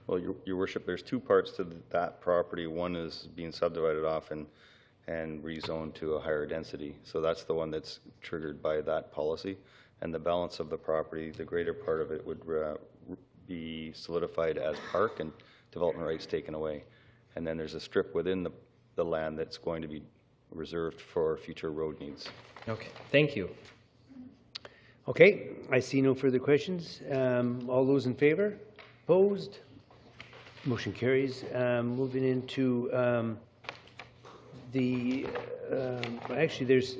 Well, Your Worship, there's two parts to that property. One is being subdivided off and rezoned to a higher density. So that's the one that's triggered by that policy. And the balance of the property, the greater part of it would be solidified as park and development rights taken away. And then there's a strip within the land that's going to be reserved for future road needs. Okay, thank you. Okay, I see no further questions. All those in favor? Opposed? Motion carries. Moving into actually there's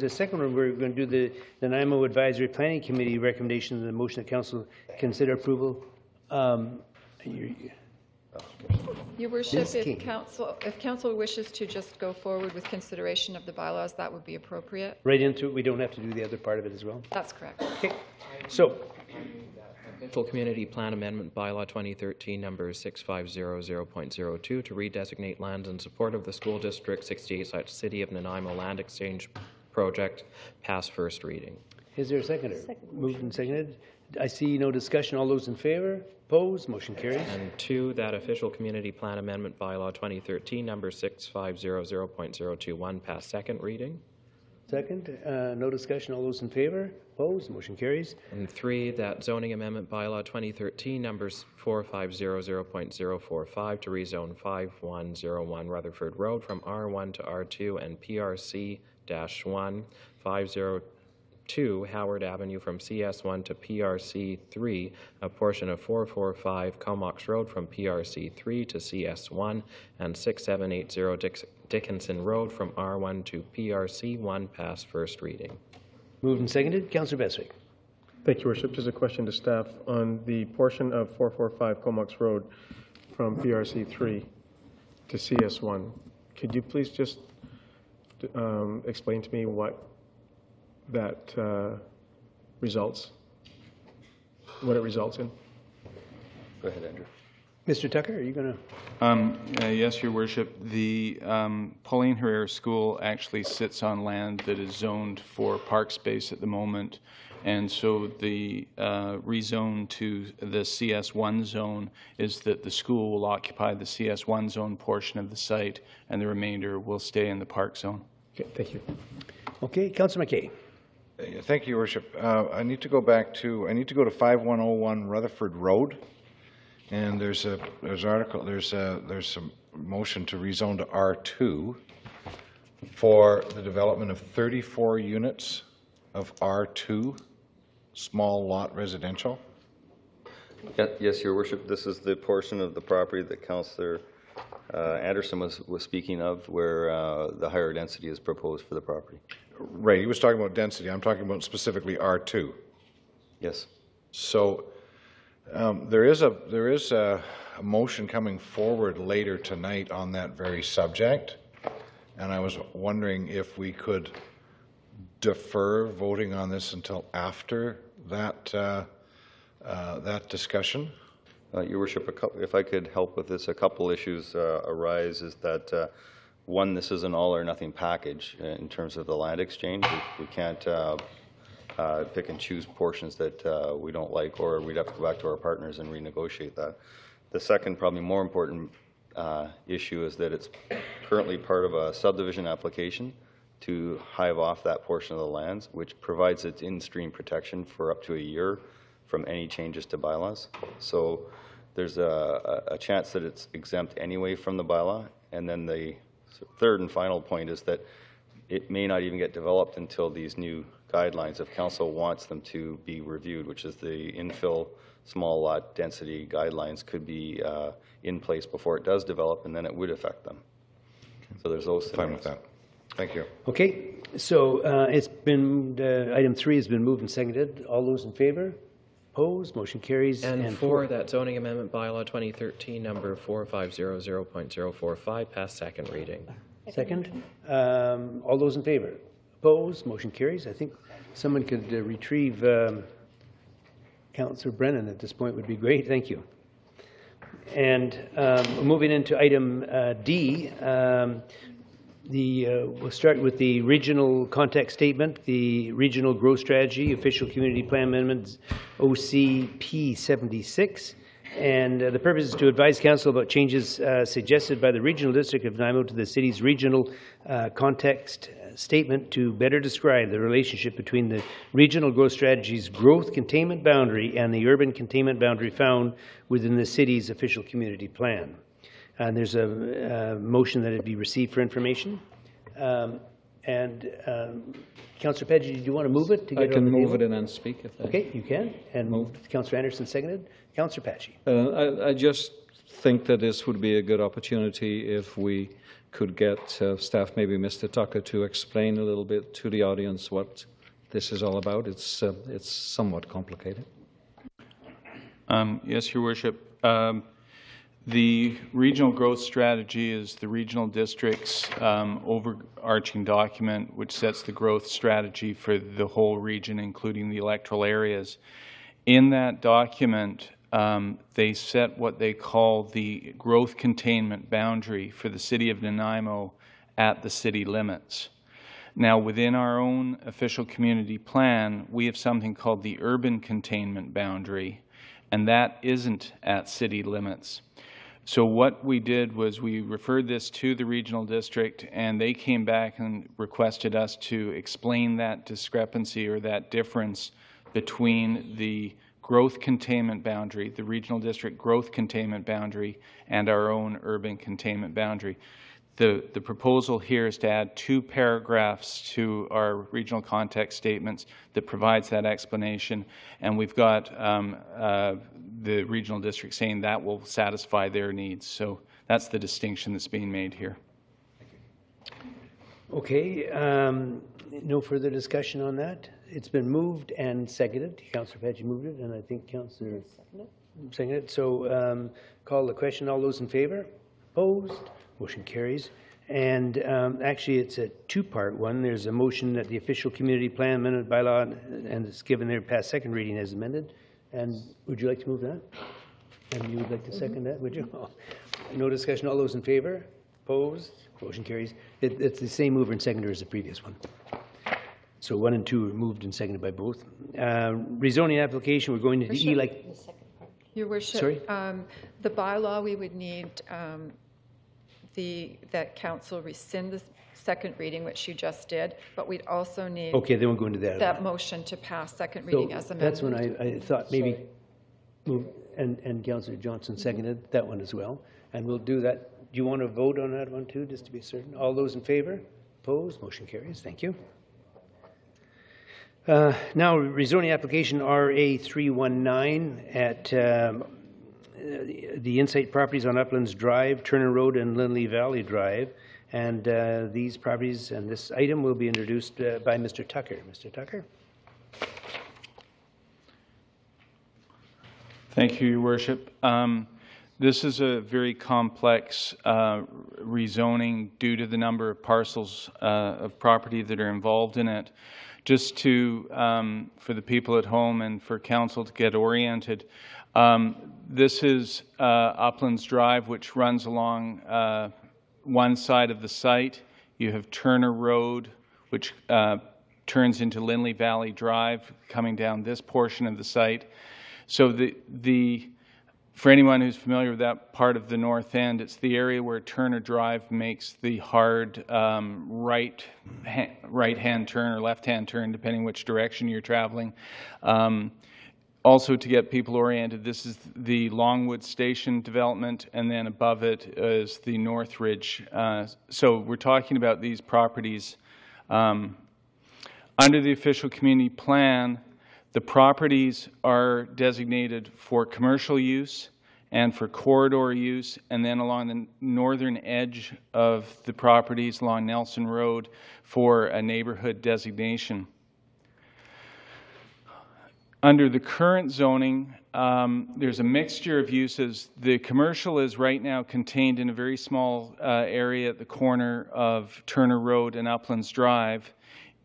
a second one. We're going to do the Nanaimo Advisory Planning Committee recommendation and the motion that council consider approval. Your Worship, if council wishes to just go forward with consideration of the bylaws, that would be appropriate. Right into it. We don't have to do the other part of it as well. That's correct. Okay. So. Official Community Plan Amendment Bylaw 2013 number 6500.02 to redesignate lands in support of the School District 68 City of Nanaimo Land Exchange Project pass first reading. Is there a seconder? Moved and seconded. I see no discussion. All those in favor? Opposed? Motion carries. And two, that Official Community Plan Amendment Bylaw 2013 number 6500.021 pass second reading. Second. No discussion. All those in favor? Opposed? Motion carries. And three, that Zoning Amendment Bylaw 2013 numbers 4500.045 to rezone 5101 Rutherford Road from R1 to R2 and PRC-1 502 Howard Avenue from CS1 to PRC3, a portion of 445 Comox Road from PRC3 to CS1, and 6780 Dickinson Road from R1 to PRC1 pass first reading. Moved and seconded. Councillor Bestwick. Thank you, Worship. Just a question to staff on the portion of 445 Comox Road from PRC3 to CS1. Could you please just explain to me what that results in? Go ahead, Andrew. Mr. Tucker, are you going to? Yes, Your Worship. The Pauline Herrera School actually sits on land that is zoned for park space at the moment, and so the rezone to the CS1 zone is that the school will occupy the CS1 zone portion of the site, and the remainder will stay in the park zone. Okay, thank you. Okay, Councillor McKay. Thank you, Your Worship. I need to go to 5101 Rutherford Road. And there's a motion to rezone to R2 for the development of 34 units of R2, small lot residential? Yes, Your Worship, this is the portion of the property that Councillor Anderson was speaking of, where the higher density is proposed for the property. Right, he was talking about density. I'm talking about specifically R2. Yes. So there is a motion coming forward later tonight on that very subject, and I was wondering if we could defer voting on this until after that that discussion. Your Worship, if I could help with this, a couple issues arise. Is that one, this is an all or nothing package in terms of the land exchange. We can't pick and choose portions that we don't like, or we'd have to go back to our partners and renegotiate that. The second, probably more important issue is that it's currently part of a subdivision application to hive off that portion of the lands, which provides its in-stream protection for up to a year from any changes to bylaws. So there's a chance that it's exempt anyway from the bylaw. And then the third and final point is that it may not even get developed until these new guidelines, if council wants them to be reviewed, which is the infill small lot density guidelines, could be in place before it does develop, and then it would affect them. So there's those things. Fine with that. Thank you. Okay, so it's been, item 3 has been moved and seconded. All those in favor? Opposed? Motion carries. And for that zoning amendment bylaw 2013 number 4500.045 pass second reading. Second. All those in favor? Opposed? Motion carries. I think someone could retrieve Councillor Brennan at this point would be great. Thank you. And moving into item D, we'll start with the regional context statement, the regional growth strategy, official community plan amendment OCP 76. And the purpose is to advise council about changes suggested by the regional district of Nanaimo to the city's regional context statement to better describe the relationship between the regional growth strategy's growth containment boundary and the urban containment boundary found within the city's official community plan. And there's a motion that it be received for information. Councillor Pedgie, do you want to move it? I can move it and then speak if I... Okay, you can. And moved. Councillor Anderson seconded. Councillor Pedgie. I just think that this would be a good opportunity if we could get staff, maybe Mr. Tucker, to explain a little bit to the audience what this is all about. It's somewhat complicated. Yes, Your Worship. The regional growth strategy is the regional district's overarching document which sets the growth strategy for the whole region, including the electoral areas. In that document, they set what they call the growth containment boundary for the city of Nanaimo at the city limits. Now, within our own official community plan, we have something called the urban containment boundary, and that isn't at city limits. So what we did was we referred this to the regional district, and they came back and requested us to explain that discrepancy or that difference between the growth containment boundary, the regional district growth containment boundary, and our own urban containment boundary. The proposal here is to add 2 paragraphs to our regional context statements that provides that explanation, and we've got the regional district saying that will satisfy their needs. So that's the distinction that's being made here. Okay, no further discussion on that. It's been moved and seconded. Councillor Pedgie moved it, and I think Councillor seconded it. So call the question. All those in favor? Opposed? Motion carries. And actually, it's a 2-part one. There's a motion that the official community plan amendment bylaw, and it's given their past second reading as amended. And would you like to move that? And you would like to second that, would you? No discussion. All those in favor? Opposed? Motion carries. It's the same mover and seconder as the previous one. So 1 and 2 are moved and seconded by both. Rezoning application, we're going to the E-like. Your Worship, Sorry? The bylaw, we would need that council rescind the second reading, which you just did, but we'd also need Okay, then we'll go into that. that motion to pass second reading as amended. That's when I thought maybe move, and Councillor Johnson seconded that one as well. And we'll do that. Do you want to vote on that one too, just to be certain? All those in favor? Opposed? Motion carries. Thank you. Now, rezoning application RA319 at the Insight Properties on Uplands Drive, Turner Road, and Lindley Valley Drive. And these properties and this item will be introduced by Mr. Tucker. Mr. Tucker? Thank you, Your Worship. This is a very complex rezoning due to the number of parcels of property that are involved in it. Just to, for the people at home and for council to get oriented, this is Uplands Drive, which runs along one side of the site. You have Turner Road, which turns into Lindley Valley Drive, coming down this portion of the site. So for anyone who's familiar with that part of the north end, it's the area where Turner Drive makes the hard right-hand turn or left-hand turn, depending which direction you're traveling. Also, to get people oriented, this is the Longwood Station development, and then above it is the Northridge. So we're talking about these properties. Under the official community plan, the properties are designated for commercial use and for corridor use, and then along the northern edge of the properties along Nelson Road for a neighborhood designation. Under the current zoning, there's a mixture of uses. The commercial is right now contained in a very small area at the corner of Turner Road and Uplands Drive.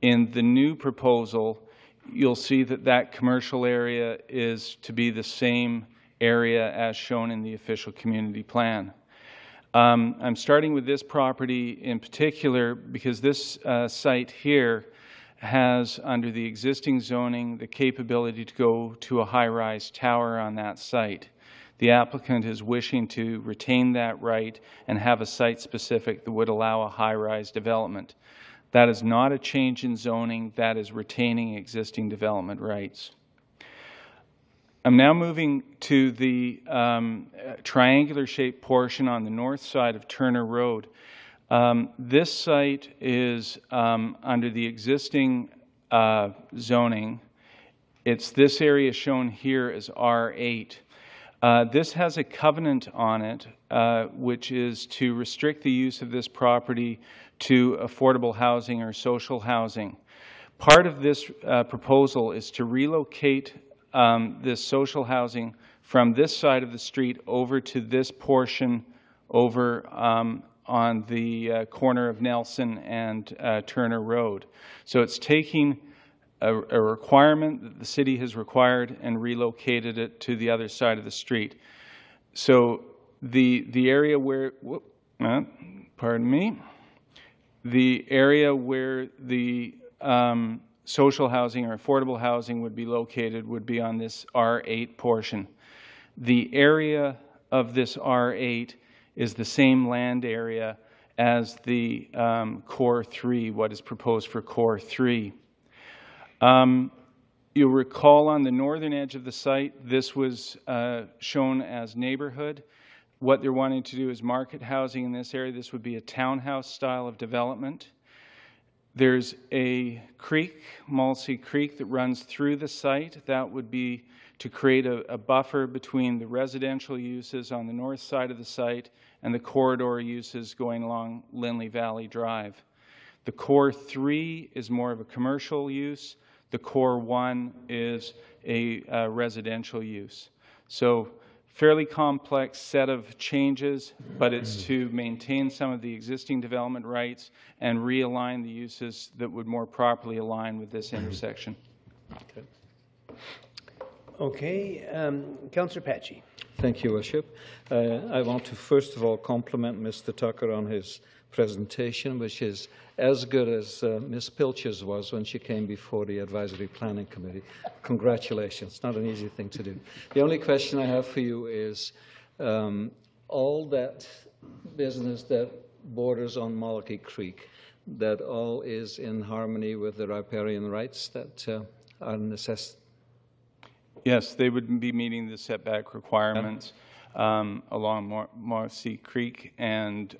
In the new proposal, you'll see that that commercial area is to be the same area as shown in the official community plan. I'm starting with this property in particular because this site here has, under the existing zoning, the capability to go to a high-rise tower on that site. The applicant is wishing to retain that right and have a site-specific that would allow a high-rise development. That is not a change in zoning, that is retaining existing development rights. I'm now moving to the triangular-shaped portion on the north side of Turner Road. This site is under the existing zoning. It's this area shown here as R8. This has a covenant on it, which is to restrict the use of this property to affordable housing or social housing. Part of this proposal is to relocate this social housing from this side of the street over to this portion over on the corner of Nelson and Turner Road. So it's taking a requirement that the city has required and relocated it to the other side of the street. So the area where, pardon me, the area where the social housing or affordable housing would be located would be on this R8 portion. The area of this R8 is the same land area as the Core 3, what is proposed for Core 3. You'll recall on the northern edge of the site, this was shown as neighborhood. What they're wanting to do is market housing in this area. This would be a townhouse style of development. There's a creek, Malsey Creek, that runs through the site. That would be to create a buffer between the residential uses on the north side of the site and the corridor uses going along Lindley Valley Drive. The Core 3 is more of a commercial use. The Core 1 is a residential use. So fairly complex set of changes, but it's to maintain some of the existing development rights and realign the uses that would more properly align with this intersection. Okay, Councillor Patchy. Thank you, Worship. I want to first of all compliment Mr. Tucker on his presentation, which is as good as Ms. Pilcher's was when she came before the Advisory Planning Committee. Congratulations. Not an easy thing to do. The only question I have for you is all that business that borders on Malachy Creek, that all is in harmony with the riparian rights that are necessary? Yes, they would be meeting the setback requirements along Marcy Creek, and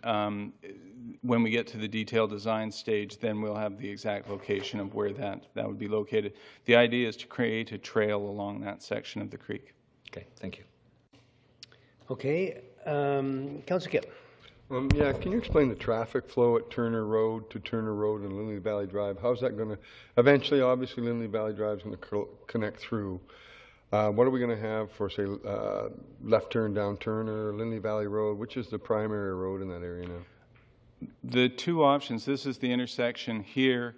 when we get to the detailed design stage, then we'll have the exact location of where that would be located. The idea is to create a trail along that section of the creek. Okay, thank you. Okay, Councillor Kipp. Yeah, can you explain the traffic flow at Turner Road to Turner Road and Lindley Valley Drive? How's that going to, eventually, obviously, Lindley Valley Drive is going to connect through. What are we going to have for, say, left turn down Turner, Lindley Valley Road? Which is the primary road in that area now? The two options, this is the intersection here.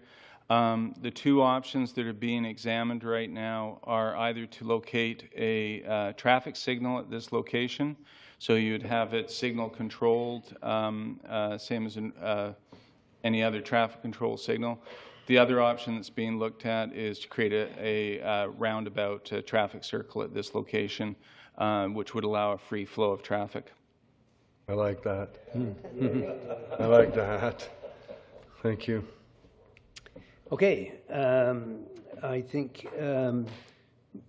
The two options that are being examined right now are either to locate a traffic signal at this location, so you'd have it signal controlled, same as any other traffic control signal. The other option that's being looked at is to create a roundabout traffic circle at this location, which would allow a free flow of traffic. I like that. I like that. Thank you. Okay, I think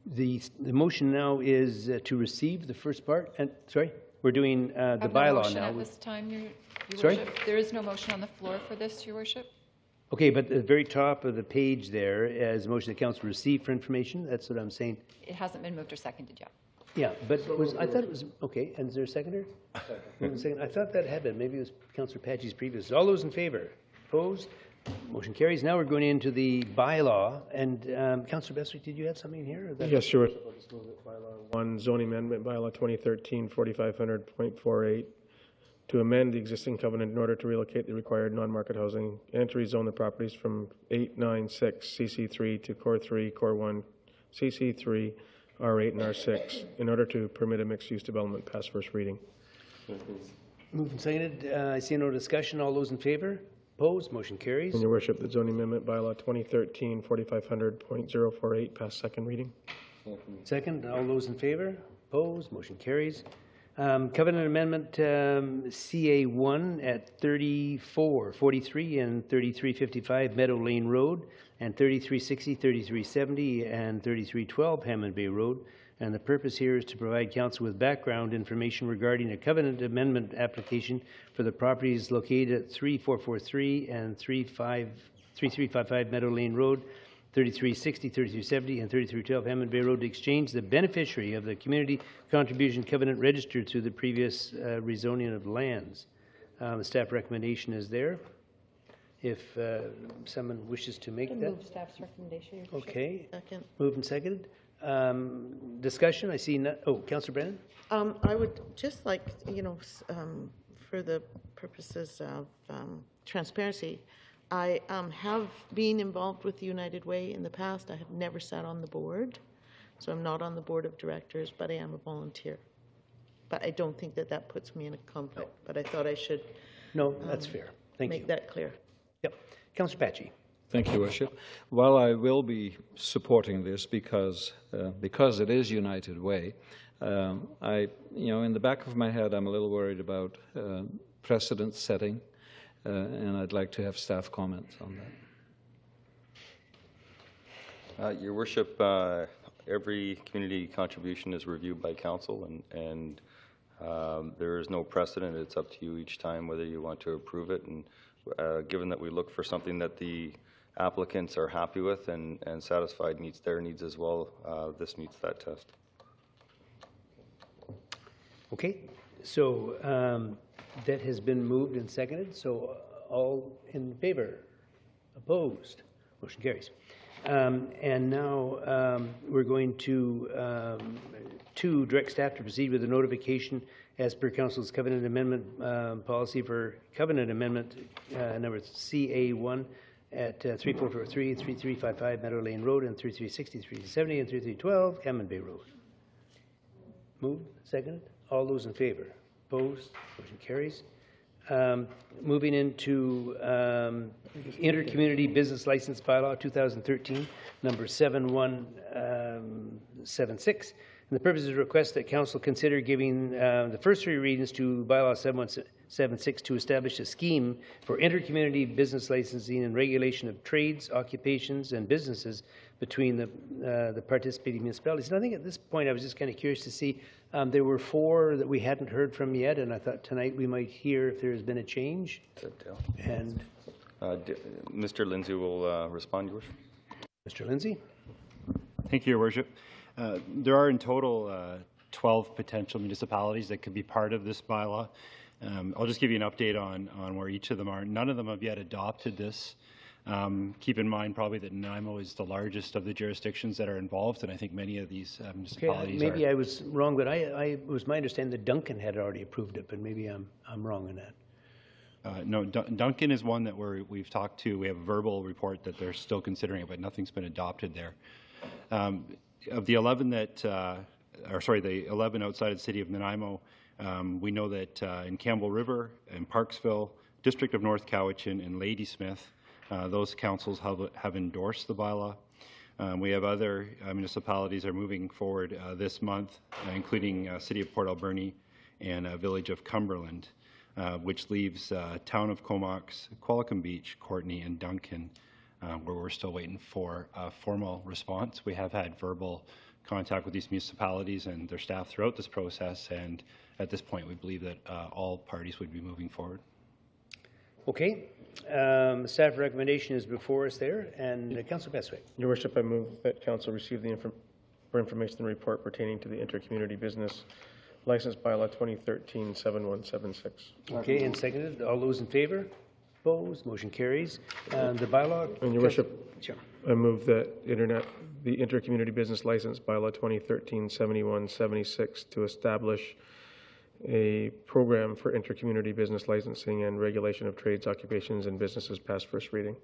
the motion now is to receive the first part. And sorry, we're doing the bylaw now. At this time, Your Sorry? Worship. There is no motion on the floor for this, Your Worship. Okay, but at the very top of the page there, as motion the council receive for information, that's what I'm saying. It hasn't been moved or seconded yet. Yeah, but I thought it was, okay, and is there a seconder? Second. I thought that had been, maybe it was Councillor Patchy's previous. All those in favor? Opposed? Motion carries. Now we're going into the bylaw, and Councillor Bestwick, did you have something here? Or Yes, Your Worship. I'll just move it. Bylaw 1, zoning amendment, bylaw 2013-4500.48, to amend the existing covenant in order to relocate the required non-market housing and to rezone the properties from 896 CC3 to Core 3, Core 1, CC3, R8, and R6 in order to permit a mixed-use development pass first reading. Moved and seconded. I see no discussion. All those in favor? Opposed? Motion carries. And Your Worship, the zoning amendment bylaw 2013-4500.048 pass second reading. Second. All those in favor? Opposed? Motion carries. Covenant Amendment CA1 at 3443 and 3355 Meadow Lane Road, and 3360, 3370, and 3312 Hammond Bay Road. And the purpose here is to provide council with background information regarding a covenant amendment application for the properties located at 3443 and 3355 Meadow Lane Road, 3360, 3370, and 3312 Hammond Bay Road to exchange the beneficiary of the community contribution covenant registered through the previous rezoning of lands. The staff recommendation is there. If someone wishes to make that. Move staff's recommendation. Okay. Second. Moved and seconded. Discussion. I see. Councillor Brennan. I would just like, for the purposes of transparency, I have been involved with the United Way in the past. I have never sat on the board, so I'm not on the board of directors, but I am a volunteer. But I don't think that puts me in a conflict, but I thought I should No, that's fair. Thank you. make that clear. Yep. Councillor Patchy. Thank you, Worship. While I will be supporting this because it is United Way, in the back of my head, I'm a little worried about precedent setting, and I'd like to have staff comments on that. Your Worship, every community contribution is reviewed by council, and there is no precedent. It's up to you each time whether you want to approve it. And given that we look for something that the applicants are happy with and satisfied meets their needs as well, this meets that test. Okay. So that has been moved and seconded. So all in favor? Opposed? Motion carries. And now we're going to direct staff to proceed with the notification as per Council's Covenant Amendment policy for Covenant Amendment number CA1 at 3443, 3355 Meadow Lane Road, and 3360, 3370, and 3312 Hammond Bay Road. Moved, seconded. All those in favor? Opposed? Motion carries. Moving into Intercommunity Business License Bylaw 2013, number 7176. And the purpose is to request that council consider giving the first three readings to bylaw 7176 to establish a scheme for inter-community business licensing and regulation of trades, occupations, and businesses between the participating municipalities. And I think at this point, I was just kind of curious to see, there were 4 that we hadn't heard from yet, and I thought tonight we might hear if there has been a change. And Mr. Lindsay will respond, Your Worship. Mr. Lindsay. Thank you, Your Worship. There are in total 12 potential municipalities that could be part of this bylaw. I'll just give you an update on where each of them are. None of them have yet adopted this. Keep in mind probably that Nanaimo is the largest of the jurisdictions that are involved, and I think many of these municipalities maybe I was wrong, but it was my understanding that Duncan had already approved it, but maybe I'm wrong on that. No, Duncan is one that we've talked to. We have a verbal report that they're still considering it, but nothing's been adopted there. Of the 11 the 11 outside of the city of Nanaimo, we know that in Campbell River and Parksville, District of North Cowichan, and Ladysmith, those councils have endorsed the bylaw. We have other municipalities that are moving forward this month, including City of Port Alberni and Village of Cumberland, which leaves Town of Comox, Qualicum Beach, Courtenay, and Duncan, where we're still waiting for a formal response. We have had verbal contact with these municipalities and their staff throughout this process, and at this point we believe that all parties would be moving forward. Okay. Staff recommendation is before us there, and Councillor Bestwick. Your Worship, I move that council receive the information report pertaining to the intercommunity business license bylaw 2013-7176. Okay, and seconded. All those in favor? Opposed? Motion carries. The bylaw. And Your Worship, sure. I move that the intercommunity business license bylaw 2013-7176 to establish a program for intercommunity business licensing and regulation of trades, occupations, and businesses pass first reading.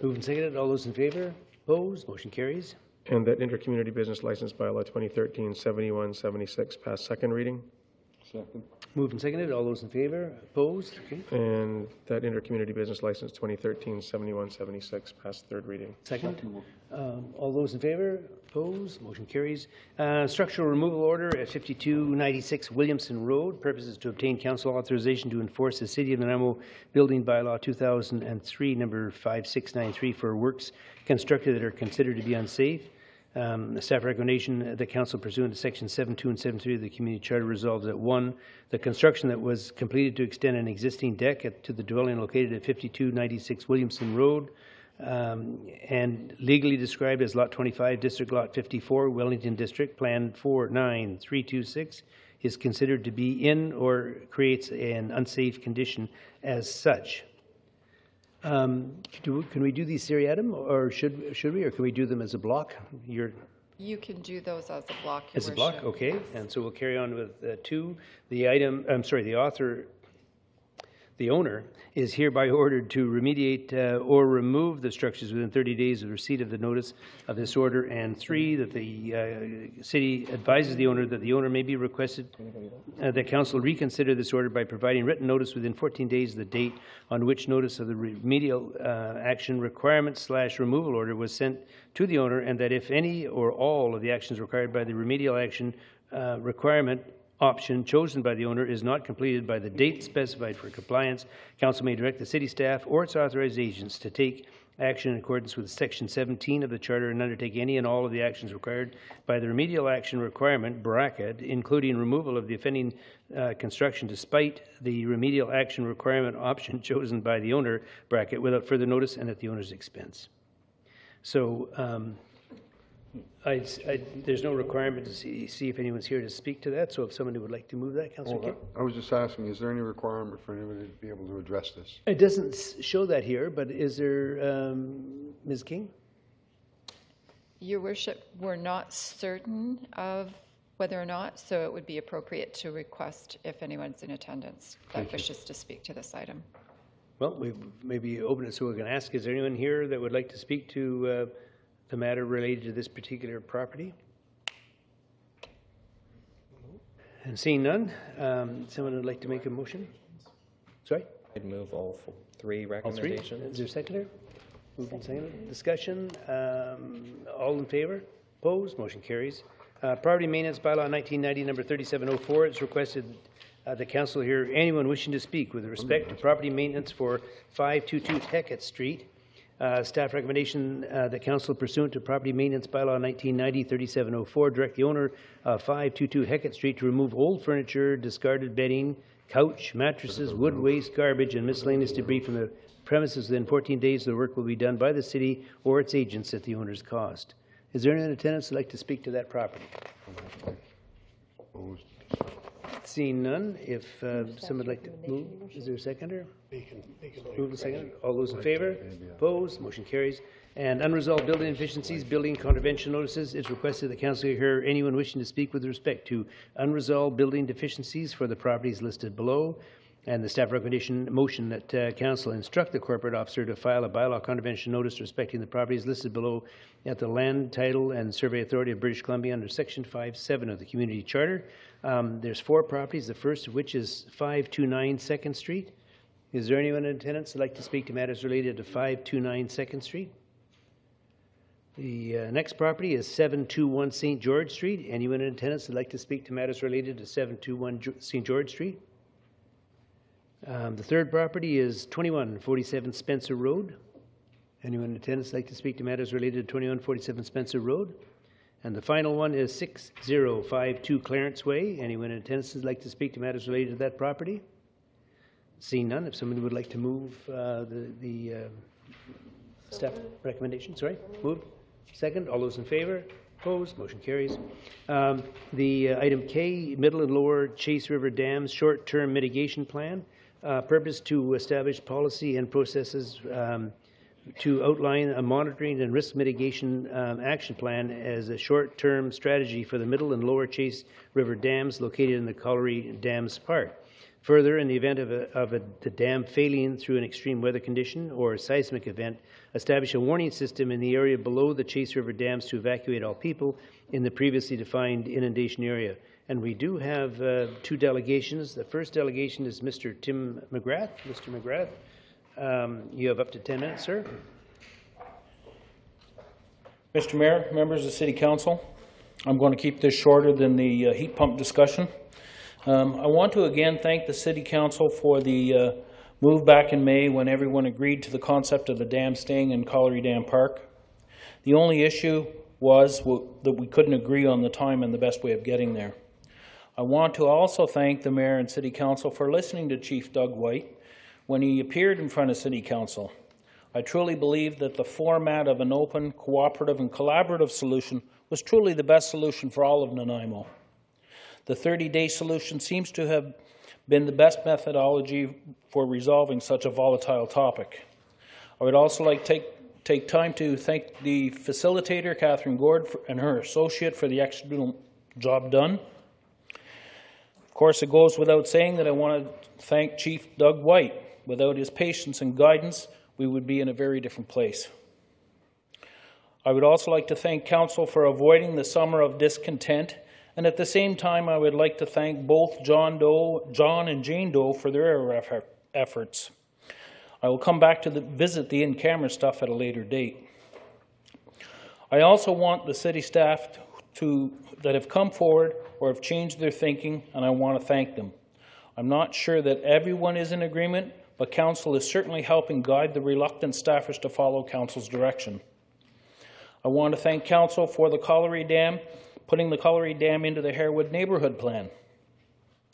Moved and seconded. All those in favor? Opposed? Motion carries. And that intercommunity business license bylaw 2013-7176 pass second reading. Second. Moved and seconded. All those in favor? Opposed? Okay. And that intercommunity business license 2013-7176 pass third reading. Second. All those in favor? Opposed? Motion carries. Structural removal order at 5296 Williamson Road. Purpose is to obtain council authorization to enforce the City of Nanaimo Building Bylaw 2003, number 5693, for works constructed that are considered to be unsafe. The staff recommendation, the council pursuant to section 7.2 and 7.3 of the community charter resolves that 1, the construction that was completed to extend an existing deck to the dwelling located at 5296 Williamson Road and legally described as Lot 25, District Lot 54, Wellington District, Plan 49326, is considered to be in or creates an unsafe condition as such. Can we do these seriatim, or should we, or can we do them as a block? You can do those as a block, Your As a block, Worship. okay. And so we'll carry on with 2. The owner is hereby ordered to remediate or remove the structures within 30 days of receipt of the notice of this order. And 3, that the city advises the owner that the owner may be requested that council reconsider this order by providing written notice within 14 days of the date on which notice of the remedial action requirement / removal order was sent to the owner, and that if any or all of the actions required by the remedial action requirement option chosen by the owner is not completed by the date specified for compliance, council may direct the city staff or its authorized agents to take action in accordance with section 17 of the charter and undertake any and all of the actions required by the remedial action requirement bracket, including removal of the offending construction despite the remedial action requirement option chosen by the owner bracket without further notice and at the owner's expense. So there's no requirement to see if anyone's here to speak to that. So if somebody would like to move that, Councillor King. I was just asking, is there any requirement for anybody to be able to address this? It doesn't show that here, but is there, Ms. King? Your Worship, we're not certain of whether or not, so it would be appropriate to request if anyone's in attendance that wishes to speak to this item. Well, we maybe open it so we can ask, is there anyone here that would like to speak to the matter related to this particular property? And seeing none, someone would like to make a motion? Sorry? I'd move all 3 All 3? recommendations. Is there a seconder? Moved and seconded. Discussion. All in favor? Opposed? Motion carries. Property Maintenance Bylaw 1990, number 3704. It's requested the council hear anyone wishing to speak with respect to property maintenance for 522 Hecate Street. Staff recommendation, the council pursuant to Property Maintenance Bylaw 1990, 3704, direct the owner of 522 Hecate Street to remove old furniture, discarded bedding, couch, mattresses, wood waste, garbage, and miscellaneous debris from the premises within 14 days. The work will be done by the city or its agents at the owner's cost. Is there anyone in attendance who would like to speak to that property? Seeing none, if someone would like to move, is there a seconder? Move and second. All those in favor? Opposed? Motion carries. And unresolved building deficiencies, building contravention notices. It's requested that council hear anyone wishing to speak with respect to unresolved building deficiencies for the properties listed below. And the staff recommendation motion that council instruct the corporate officer to file a bylaw contravention notice respecting the properties listed below at the Land, Title, and Survey Authority of British Columbia under Section 5.7 of the Community Charter. There's 4 properties, the first of which is 529 2nd Street. Is there anyone in attendance who'd like to speak to matters related to 529 2nd Street? The next property is 721 St. George Street. Anyone in attendance who'd like to speak to matters related to 721 St. George Street? The third property is 2147 Spencer Road. Anyone in attendance who'd like to speak to matters related to 2147 Spencer Road? And the final one is 6052 Clarence Way. Anyone in attendance who'd like to speak to matters related to that property? Seeing none, if somebody would like to move the staff recommendation. Sorry, moved. Second. All those in favor? Opposed? Motion carries. The item K, Middle and Lower Chase River Dams Short-Term Mitigation Plan. Purpose to establish policy and processes to outline a monitoring and risk mitigation action plan as a short-term strategy for the Middle and Lower Chase River Dams located in the Colliery Dams Park. Further, in the event of the dam failing through an extreme weather condition or a seismic event, establish a warning system in the area below the Chase River Dams to evacuate all people in the previously defined inundation area. And we do have 2 delegations. The first delegation is Mr. Tim McGrath. Mr. McGrath, you have up to 10 minutes, sir. Mr. Mayor, members of the City Council, I'm going to keep this shorter than the heat pump discussion. I want to again thank the City Council for the move back in May when everyone agreed to the concept of the dam staying in Colliery Dam Park. The only issue was that we couldn't agree on the time and the best way of getting there. I want to also thank the Mayor and City Council for listening to Chief Doug White when he appeared in front of City Council. I truly believe that the format of an open, cooperative, and collaborative solution was truly the best solution for all of Nanaimo. The 30-day solution seems to have been the best methodology for resolving such a volatile topic. I would also like to take time to thank the facilitator, Catherine Gord, and her associate for the excellent job done. Of course, it goes without saying that I want to thank Chief Doug White. Without his patience and guidance, we would be in a very different place. I would also like to thank Council for avoiding the summer of discontent, and at the same time, I would like to thank both John and Jane Doe for their efforts. I will come back to visit the in-camera stuff at a later date. I also want the city staff that have come forward or have changed their thinking, and I want to thank them. I'm not sure that everyone is in agreement, but Council is certainly helping guide the reluctant staffers to follow Council's direction. I want to thank Council for the Colliery Dam, putting the Colliery Dam into the Harewood Neighbourhood Plan.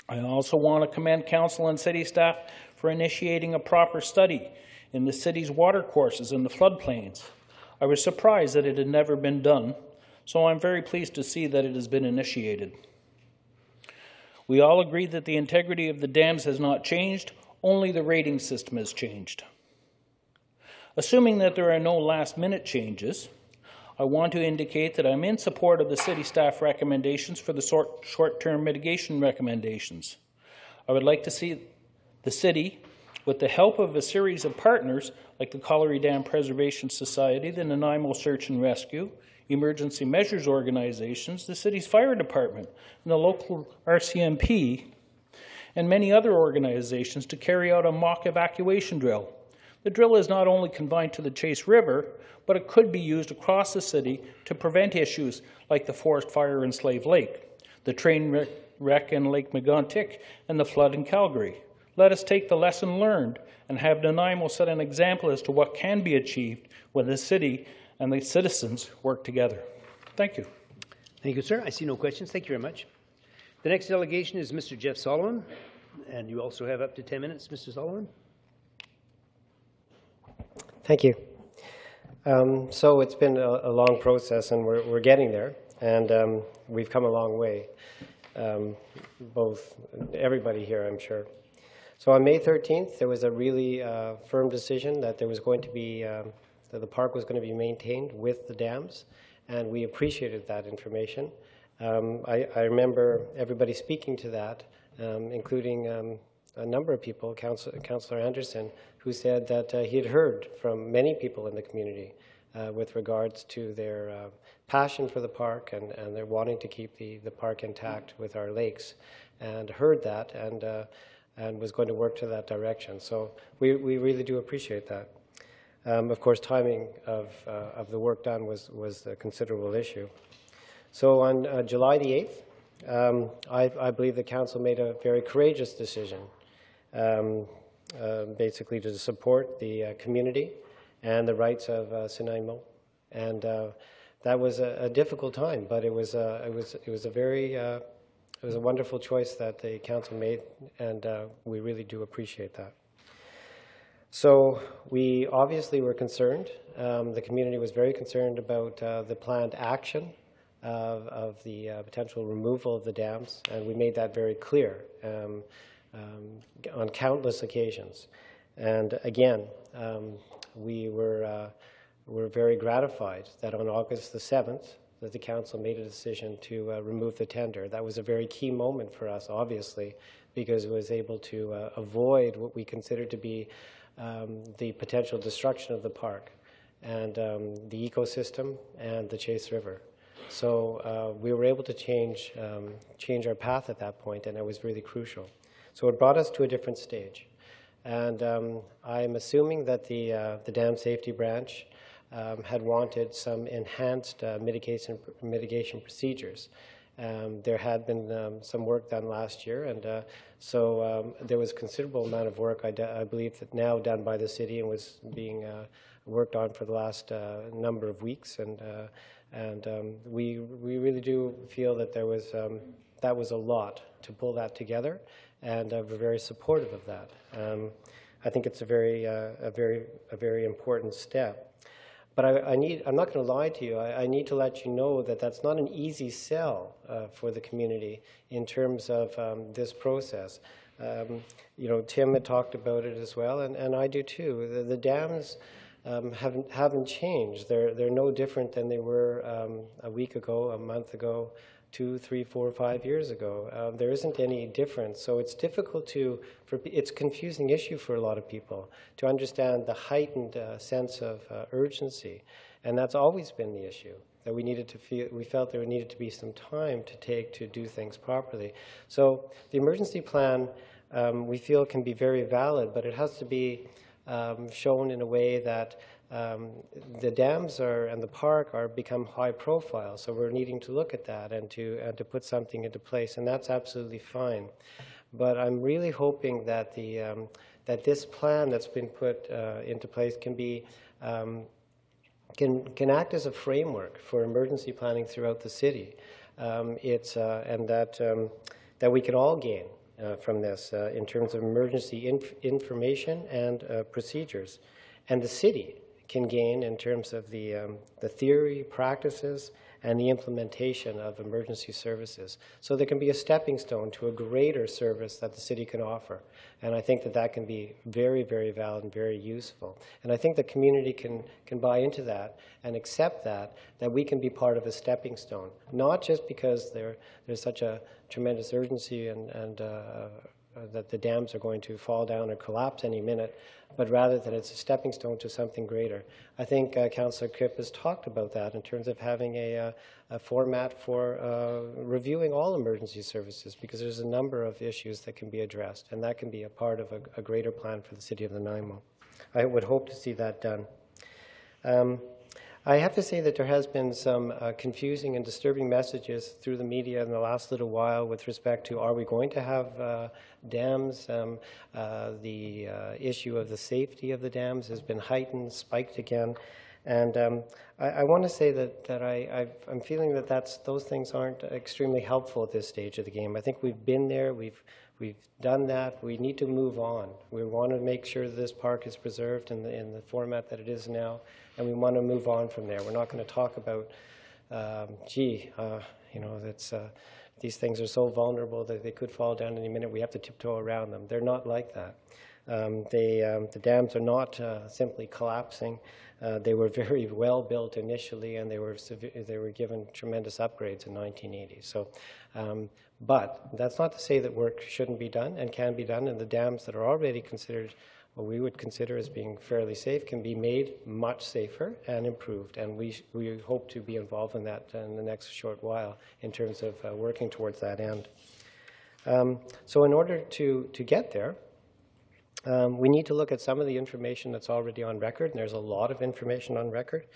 I also want to commend Council and City staff for initiating a proper study in the city's water courses in the floodplains. I was surprised that it had never been done, so I'm very pleased to see that it has been initiated. We all agree that the integrity of the dams has not changed, only the rating system has changed. Assuming that there are no last-minute changes, I want to indicate that I'm in support of the city staff recommendations for the short-term mitigation recommendations. I would like to see the city, with the help of a series of partners like the Colliery Dam Preservation Society, the Nanaimo Search and Rescue, emergency measures organizations, the city's fire department, and the local RCMP, and many other organizations to carry out a mock evacuation drill. The drill is not only confined to the Chase River, but it could be used across the city to prevent issues like the forest fire in Slave Lake, the train wreck in Lake Megantic, and the flood in Calgary. Let us take the lesson learned and have Nanaimo set an example as to what can be achieved when the city and the citizens work together. Thank you. Thank you, sir. I see no questions. Thank you very much. The next delegation is Mr. Jeff Solomon, and you also have up to 10 minutes, Mr. Solomon. Thank you. So it's been a long process, and we're getting there, and we've come a long way, both everybody here, I'm sure. So on May 13th, there was a really firm decision that there was going to be, that the park was going to be maintained with the dams, and we appreciated that information. I remember everybody speaking to that, including a number of people, Councillor Anderson, who said that he had heard from many people in the community with regards to their passion for the park and their wanting to keep the park intact with our lakes, and heard that and was going to work to that direction. So we really do appreciate that. Of course, timing of the work done was a considerable issue. So on July the 8th, I believe the council made a very courageous decision, basically to support the community and the rights of Nanaimo, and that was a difficult time, but it was a wonderful choice that the council made, and we really do appreciate that. So we obviously were concerned. The community was very concerned about the planned action of the potential removal of the dams, and we made that very clear on countless occasions. And again, we were very gratified that on August the 7th, that the council made a decision to remove the tender. That was a very key moment for us, obviously, because it was able to avoid what we considered to be the potential destruction of the park and the ecosystem and the Chase River. So we were able to change our path at that point, and it was really crucial. So it brought us to a different stage. And I'm assuming that the Dam Safety Branch had wanted some enhanced mitigation procedures. There had been some work done last year, and so there was a considerable amount of work, I believe, that now done by the city and was being worked on for the last number of weeks. And we really do feel that that was a lot to pull that together, and we're very supportive of that. I think it's a very important step. But I'm not going to lie to you. I need to let you know that that's not an easy sell for the community in terms of this process. You know, Tim had talked about it as well, and I do too. The dams haven't changed. They're no different than they were a week ago, a month ago, 2, 3, 4, 5 years ago. There isn't any difference. So it's difficult it's a confusing issue for a lot of people to understand the heightened sense of urgency. And that's always been the issue, that we felt there needed to be some time to take to do things properly. So the emergency plan, we feel, can be very valid, but it has to be shown in a way that the dams and the park become high profile, so we're needing to look at that and to put something into place, and that's absolutely fine. But I'm really hoping that that this plan that's been put into place can act as a framework for emergency planning throughout the city. And that we can all gain from this in terms of emergency information and procedures, and the city can gain in terms of the theory, practices, and the implementation of emergency services. So there can be a stepping stone to a greater service that the city can offer. And I think that can be very, very valid and very useful. And I think the community can buy into that and accept that we can be part of a stepping stone, not just because there's such a tremendous urgency and that the dams are going to fall down or collapse any minute, but rather that it's a stepping stone to something greater. I think Councillor Kipp has talked about that in terms of having a format for reviewing all emergency services, because there's a number of issues that can be addressed, and that can be a part of a greater plan for the City of Nanaimo. I would hope to see that done. I have to say that there has been some confusing and disturbing messages through the media in the last little while with respect to, are we going to have dams? The issue of the safety of the dams has been heightened, spiked again. And I want to say that I'm feeling that those things aren't extremely helpful at this stage of the game. I think we've been there, we've done that. We need to move on. We want to make sure that this park is preserved in the format that it is now, and we want to move on from there. We're not going to talk about, these things are so vulnerable that they could fall down any minute. We have to tiptoe around them. They're not like that. The dams are not simply collapsing. They were very well built initially, and they were given tremendous upgrades in 1980. So, but that's not to say that work shouldn't be done and can be done, and the dams that are already considered what we would consider as being fairly safe can be made much safer and improved, and we hope to be involved in that in the next short while in terms of working towards that end. So in order to get there, we need to look at some of the information that's already on record, and there's a lot of information on record,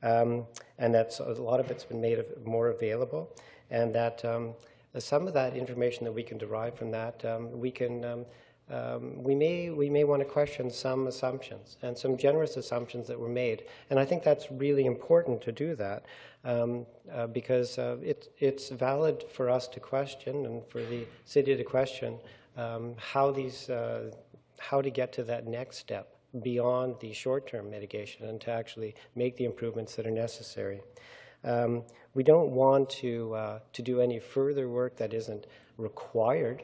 and a lot of it's been made more available, and that some of that information that we can derive from that, we may want to question some assumptions and some generous assumptions that were made, and I think that's really important to do that because it's valid for us to question and for the city to question how to get to that next step beyond the short-term mitigation and to actually make the improvements that are necessary. We don't want to do any further work that isn't required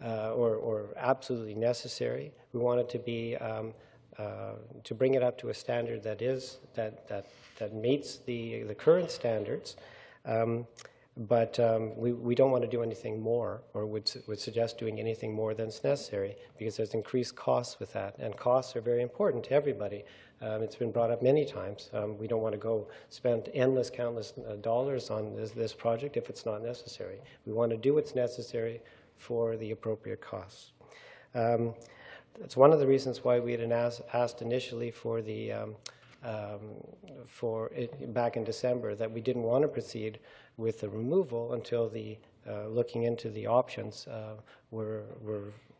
or absolutely necessary. We want it to be to bring it up to a standard that meets the current standards. But we don't want to do anything more, or would suggest doing anything more than is necessary, because there's increased costs with that, and costs are very important to everybody. It's been brought up many times. We don't want to go spend countless dollars on this project if it's not necessary. We want to do what's necessary for the appropriate costs. That's one of the reasons why we had asked initially for back in December that we didn't want to proceed with the removal until the looking into the options were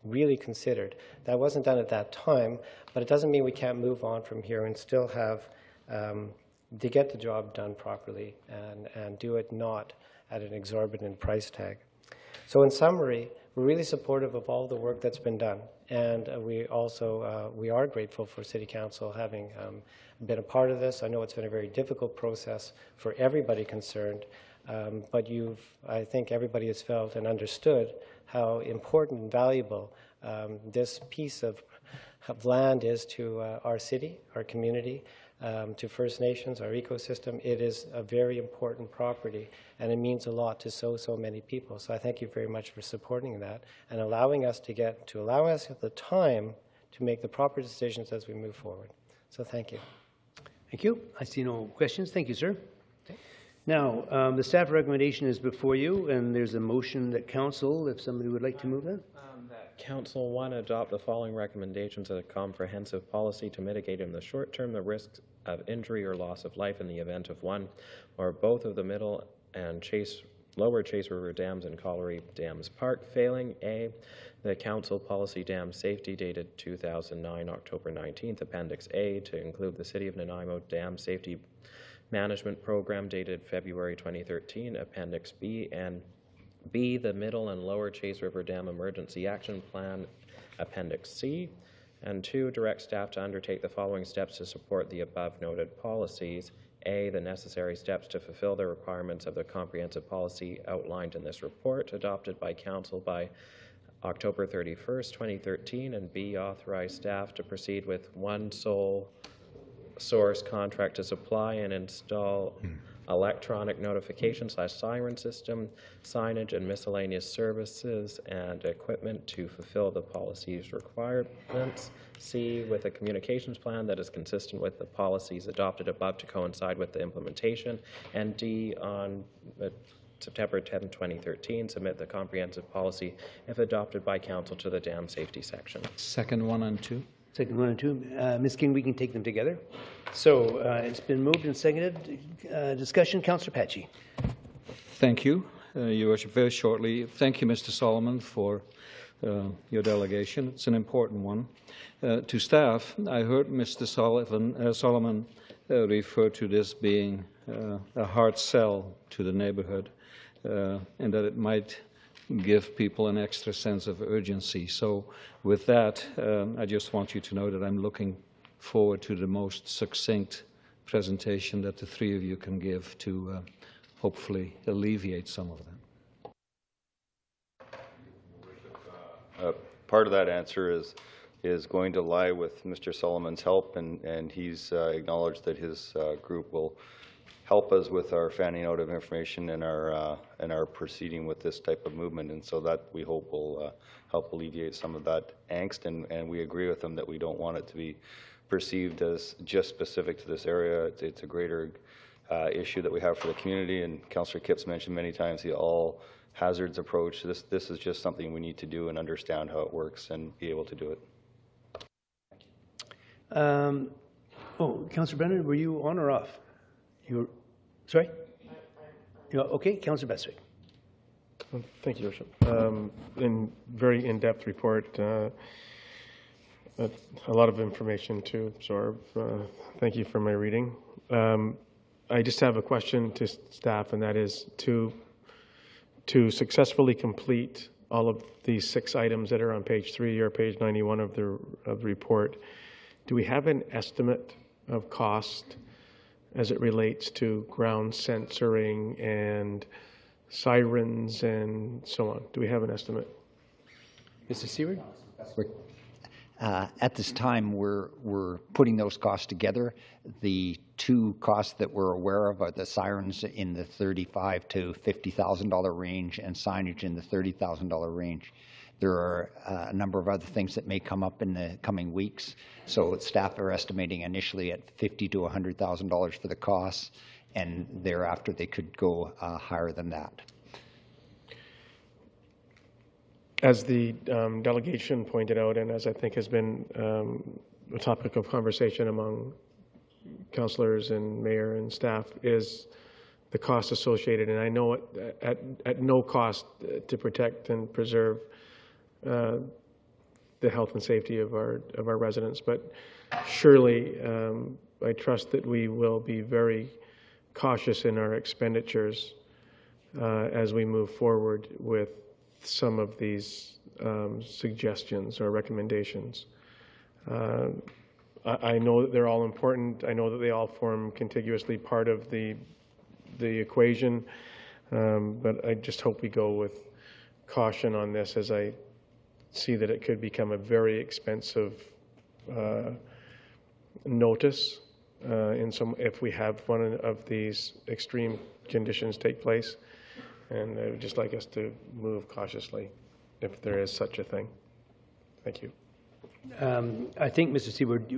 really considered. That wasn't done at that time, but it doesn't mean we can't move on from here and still have to get the job done properly and do it not at an exorbitant price tag. So in summary, we're really supportive of all the work that's been done, and we also we are grateful for City Council having been a part of this. I know it's been a very difficult process for everybody concerned, but I think everybody has felt and understood how important and valuable this piece of land is to our city, our community, to First Nations, our ecosystem. It is a very important property, and it means a lot to so many people. So I thank you very much for supporting that and allowing us the time to make the proper decisions as we move forward. So thank you. Thank you. I see no questions. Thank you, sir. Now, the staff recommendation is before you, and there's a motion that council, if somebody would like to move that. Council 1, adopt the following recommendations as a comprehensive policy to mitigate in the short term the risks of injury or loss of life in the event of one or both of the Middle and Lower Chase River dams and Colliery Dams Park failing. A, the Council Policy Dam Safety dated 2009, October 19th, Appendix A, to include the City of Nanaimo Dam Safety Management Program dated February 2013, Appendix B, and B, the Middle and Lower Chase River Dam Emergency Action Plan, Appendix C, and 2, direct staff to undertake the following steps to support the above noted policies. A, the necessary steps to fulfill the requirements of the comprehensive policy outlined in this report adopted by Council by October 31st, 2013, and B, authorize staff to proceed with one sole source contract to supply and install electronic notification/siren system, signage, and miscellaneous services and equipment to fulfill the policy's requirements. C, with a communications plan that is consistent with the policies adopted above to coincide with the implementation. And D, on September 10, 2013, submit the comprehensive policy if adopted by Council to the Dam Safety Section. Second 1 and 2. Second 1 and 2. Ms. King, we can take them together. So it's been moved and seconded. Discussion, Councillor Patchy. Thank you, Your Worship. Very shortly, thank you, Mr. Solomon, for your delegation. It's an important one. To staff, I heard Mr. Solomon refer to this being a hard sell to the neighborhood, and that it might give people an extra sense of urgency. So with that, I just want you to know that I'm looking forward to the most succinct presentation that the three of you can give to hopefully alleviate some of them. Part of that answer is going to lie with Mr. Solomon's help, and he's acknowledged that his group will help us with our fanning out of information and our proceeding with this type of movement, and so that we hope will help alleviate some of that angst, and we agree with them that we don't want it to be perceived as just specific to this area. It's a greater issue that we have for the community, and Councillor Kipps mentioned many times the all hazards approach. This is just something we need to do and understand how it works and be able to do it. Councillor Brennan, were you on or off? You sorry? Okay, Councillor Bestwick. Thank you, Worship. Very in-depth report. A lot of information to absorb. Thank you for my reading. I just have a question to staff, and that is to successfully complete all of these 6 items that are on page 3 or page 91 of the report. Do we have an estimate of cost as it relates to ground censoring and sirens and so on? Do we have an estimate? Mr. Seward? At this time, we're putting those costs together. The 2 costs that we're aware of are the sirens in the $35,000 to $50,000 range and signage in the $30,000 range. There are a number of other things that may come up in the coming weeks. So staff are estimating initially at $50,000 to $100,000 for the costs, and thereafter they could go higher than that. As the delegation pointed out, and as I think has been a topic of conversation among councillors and mayor and staff, is the cost associated. And I know at no cost to protect and preserve the health and safety of our residents, but surely I trust that we will be very cautious in our expenditures as we move forward with some of these suggestions or recommendations. I know that they're all important. I know that they all form contiguously part of the equation, but I just hope we go with caution on this, as I see that it could become a very expensive notice if we have one of these extreme conditions take place. And I would just like us to move cautiously if there is such a thing. Thank you. I think, Mr. Seward,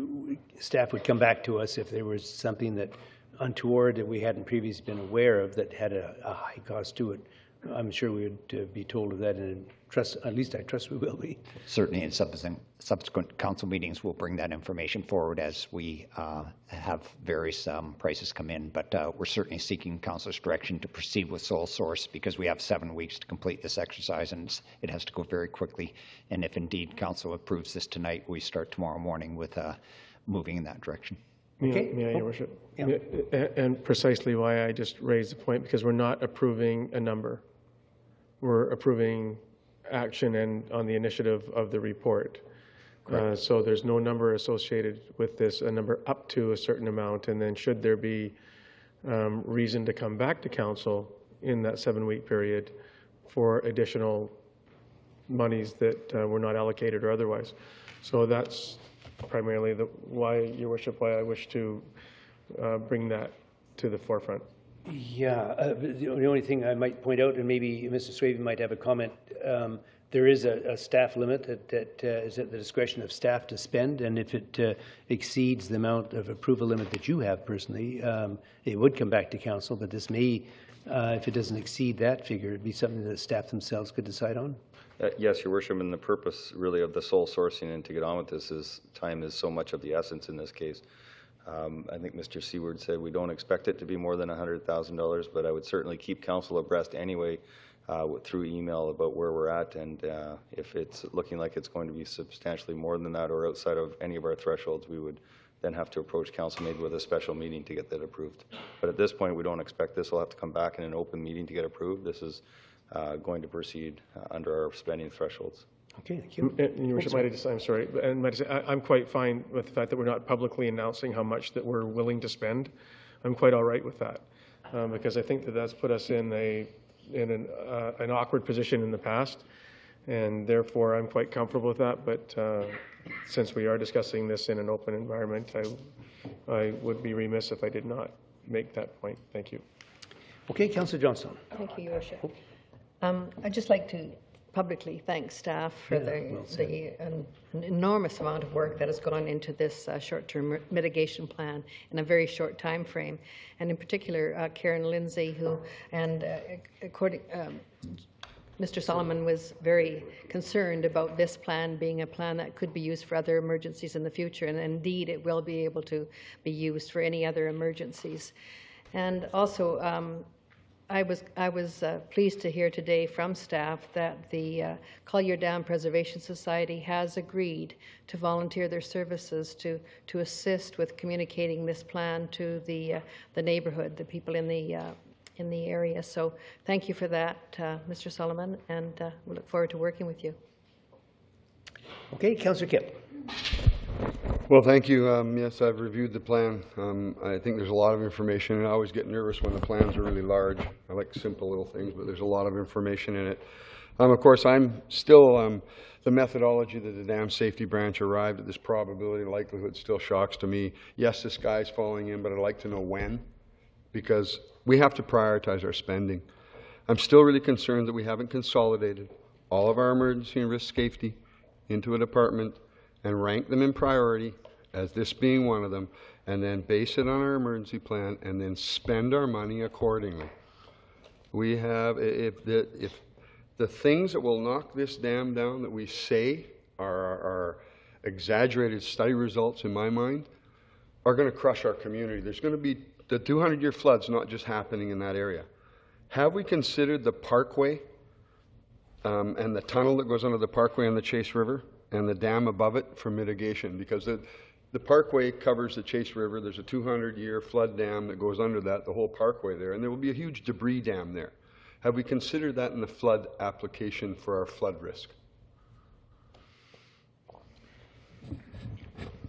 staff would come back to us if there was something that untoward that we hadn't previously been aware of that had a high cost to it. I'm sure we would be told of that, and at least I trust we will be. Certainly in subsequent council meetings, we'll bring that information forward as we have various prices come in. But we're certainly seeking council's direction to proceed with sole source, because we have 7 weeks to complete this exercise, and it has to go very quickly. And if indeed council approves this tonight, we start tomorrow morning with moving in that direction. Okay. May I, Your Worship? Yeah. And precisely why I just raised the point, because we're not approving a number. We're approving action and on the initiative of the report. So there's no number associated with this, a number up to a certain amount, and then should there be reason to come back to council in that 7-week period for additional monies that were not allocated or otherwise. So that's primarily why, Your Worship, why I wish to bring that to the forefront. Yeah, the only thing I might point out, and maybe Mr. Swaby might have a comment, there is a staff limit that is at the discretion of staff to spend, and if it exceeds the amount of approval limit that you have personally, it would come back to council, but this may if it doesn't exceed that figure, it'd be something that staff themselves could decide on? Yes, Your Worship, and the purpose really of the sole sourcing and to get on with this is time is so much of the essence in this case. I think Mr. Seward said we don't expect it to be more than $100,000, but I would certainly keep council abreast anyway through email about where we're at, and if it's looking like it's going to be substantially more than that or outside of any of our thresholds, we would then have to approach council maybe with a special meeting to get that approved. But at this point, we don't expect this. We'll have to come back in an open meeting to get approved. This is going to proceed under our spending thresholds. Okay, thank you. And Your Worship, I'm sorry, and might I say, I'm quite fine with the fact that we're not publicly announcing how much that we're willing to spend. I'm quite all right with that, because I think that that's put us in an awkward position in the past, and therefore I'm quite comfortable with that. But since we are discussing this in an open environment, I would be remiss if I did not make that point. Thank you. Okay, Councillor Johnson. Thank you, Your Worship. I'd just like to publicly thank staff for an enormous amount of work that has gone into this short-term mitigation plan in a very short time frame, and in particular Karen Lindsay, who Mr. Solomon was very concerned about this plan being a plan that could be used for other emergencies in the future, and indeed it will be able to be used for any other emergencies. And also, I was pleased to hear today from staff that the Collier Dam Preservation Society has agreed to volunteer their services to assist with communicating this plan to the neighborhood, the people in the area. So thank you for that, Mr. Solomon, and we look forward to working with you. Okay, Councillor Kipp. Well, thank you. Yes, I've reviewed the plan. I think there's a lot of information, and I always get nervous when the plans are really large. I like simple little things, but there's a lot of information in it. Of course, I'm still, the methodology that the Dam Safety Branch arrived at this probability and likelihood still shocks to me. Yes, the sky's falling in, but I'd like to know when, because we have to prioritize our spending. I'm still really concerned that we haven't consolidated all of our emergency and risk safety into a department and rank them in priority as this being one of them, and then base it on our emergency plan and then spend our money accordingly. We have, if the things that will knock this dam down that we say are exaggerated study results in my mind are going to crush our community. There's going to be the 200-year flood's not just happening in that area. Have we considered the parkway and the tunnel that goes under the parkway on the Chase River and the dam above it for mitigation? Because the parkway covers the Chase River. There's a 200-year flood dam that goes under that, the whole parkway there, and there will be a huge debris dam there. Have we considered that in the flood application for our flood risk?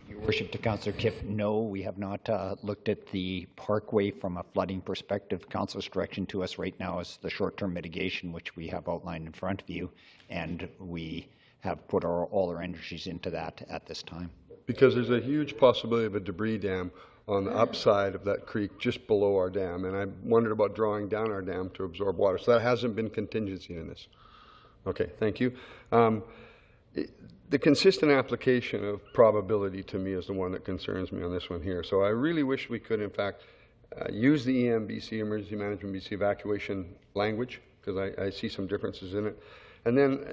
Your Worship, to Councillor Kipp, no, we have not looked at the parkway from a flooding perspective. Council's direction to us right now is the short-term mitigation, which we have outlined in front of you, and we have put all our energies into that at this time. Because there's a huge possibility of a debris dam on the upside of that creek just below our dam, and I wondered about drawing down our dam to absorb water. So that hasn't been contingency in this. Okay, thank you. The consistent application of probability to me is the one that concerns me on this one here. So I really wish we could, in fact, use the EMBC, Emergency Management BC evacuation language, because I see some differences in it. And then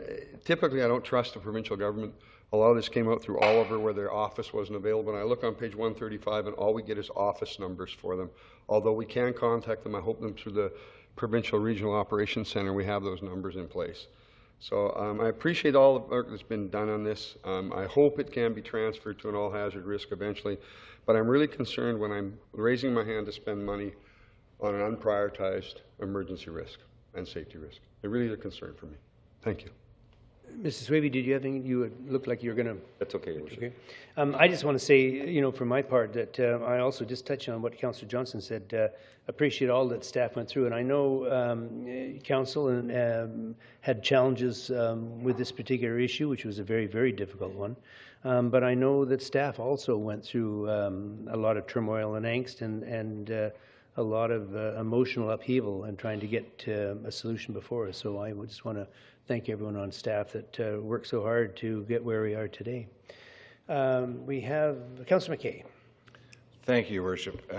typically I don't trust the provincial government. A lot of this came out through Oliver where their office wasn't available. And I look on page 135 and all we get is office numbers for them. Although we can contact them, I hope them through the Provincial Regional Operations Center, we have those numbers in place. So I appreciate all the work that's been done on this. I hope it can be transferred to an all-hazard risk eventually. But I'm really concerned when I'm raising my hand to spend money on an unprioritized emergency risk and safety risk. It really is a concern for me. Thank you. Mrs. Swaby, did you have anything? You looked like you were going to. That's okay. Okay. I just want to say, you know, for my part, that I also just touch on what Councillor Johnson said. Appreciate all that staff went through, and I know Council had challenges with this particular issue, which was a very, very difficult one. But I know that staff also went through a lot of turmoil and angst and a lot of emotional upheaval and trying to get a solution before us. So I would just want to thank everyone on staff that worked so hard to get where we are today. We have Councillor McKay. Thank you, Your Worship.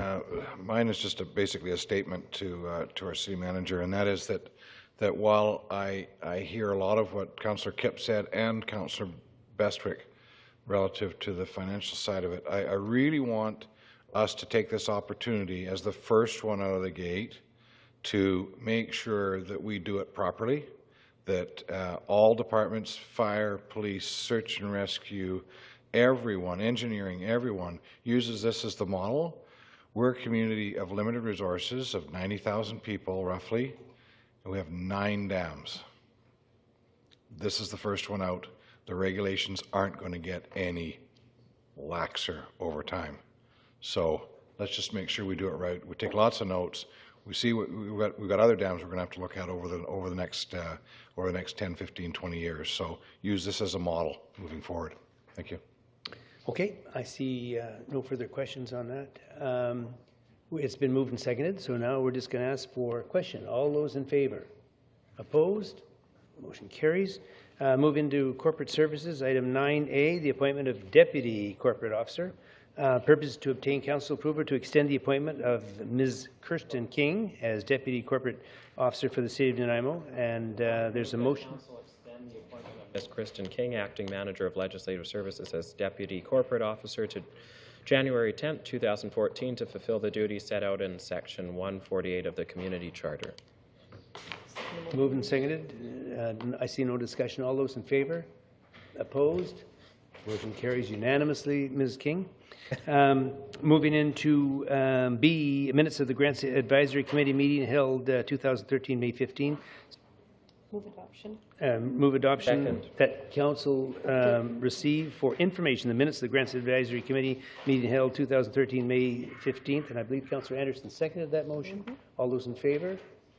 Mine is just basically a statement to our city manager, and that is that while I hear a lot of what Councillor Kipp said and Councillor Bestwick relative to the financial side of it, I really want us to take this opportunity as the first one out of the gate to make sure that we do it properly, that all departments, fire, police, search and rescue, everyone, engineering, everyone uses this as the model. We're a community of limited resources of 90,000 people roughly, and we have 9 dams. This is the first one out. The regulations aren't going to get any laxer over time. So let's just make sure we do it right. We take lots of notes. We see what we've got other dams we're going to have to look at over the next 10, 15, 20 years. So use this as a model moving forward. Thank you. Okay, I see no further questions on that. It's been moved and seconded, so now we're just going to ask for a question. All those in favor? Opposed? Motion carries. Move into corporate services. Item 9A, the appointment of Deputy Corporate Officer. Purpose is to obtain council approval to extend the appointment of Ms. Kirsten King as Deputy Corporate Officer for the City of Nanaimo, and there's a motion. Ms. Kristen King, Acting Manager of Legislative Services as Deputy Corporate Officer to January 10, 2014 to fulfill the duties set out in Section 148 of the Community Charter. Moved and seconded. I see no discussion. All those in favor? Opposed? Motion carries unanimously, Ms. King. Moving into B, minutes of the Grants Advisory Committee meeting held 2013, May 15. Move adoption. Move adoption. Second. That council receive for information the minutes of the Grants Advisory Committee meeting held 2013, May 15th, and I believe Councillor Anderson seconded that motion. All those in favor?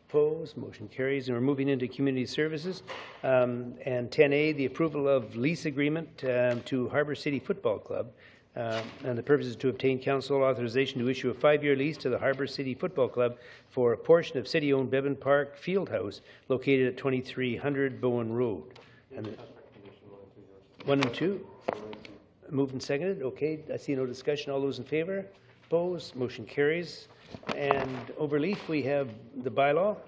Opposed? Motion carries. And we're moving into community services. And 10A, the approval of lease agreement to Harbour City Football Club. And the purpose is to obtain council authorization to issue a 5-year lease to the Harbour City Football Club for a portion of city-owned Bevan Park Fieldhouse located at 2300 Bowen Road. And 1 and 2? Moved and seconded. Okay, I see no discussion. All those in favor? Opposed? Motion carries. And over leaf, we have the bylaw.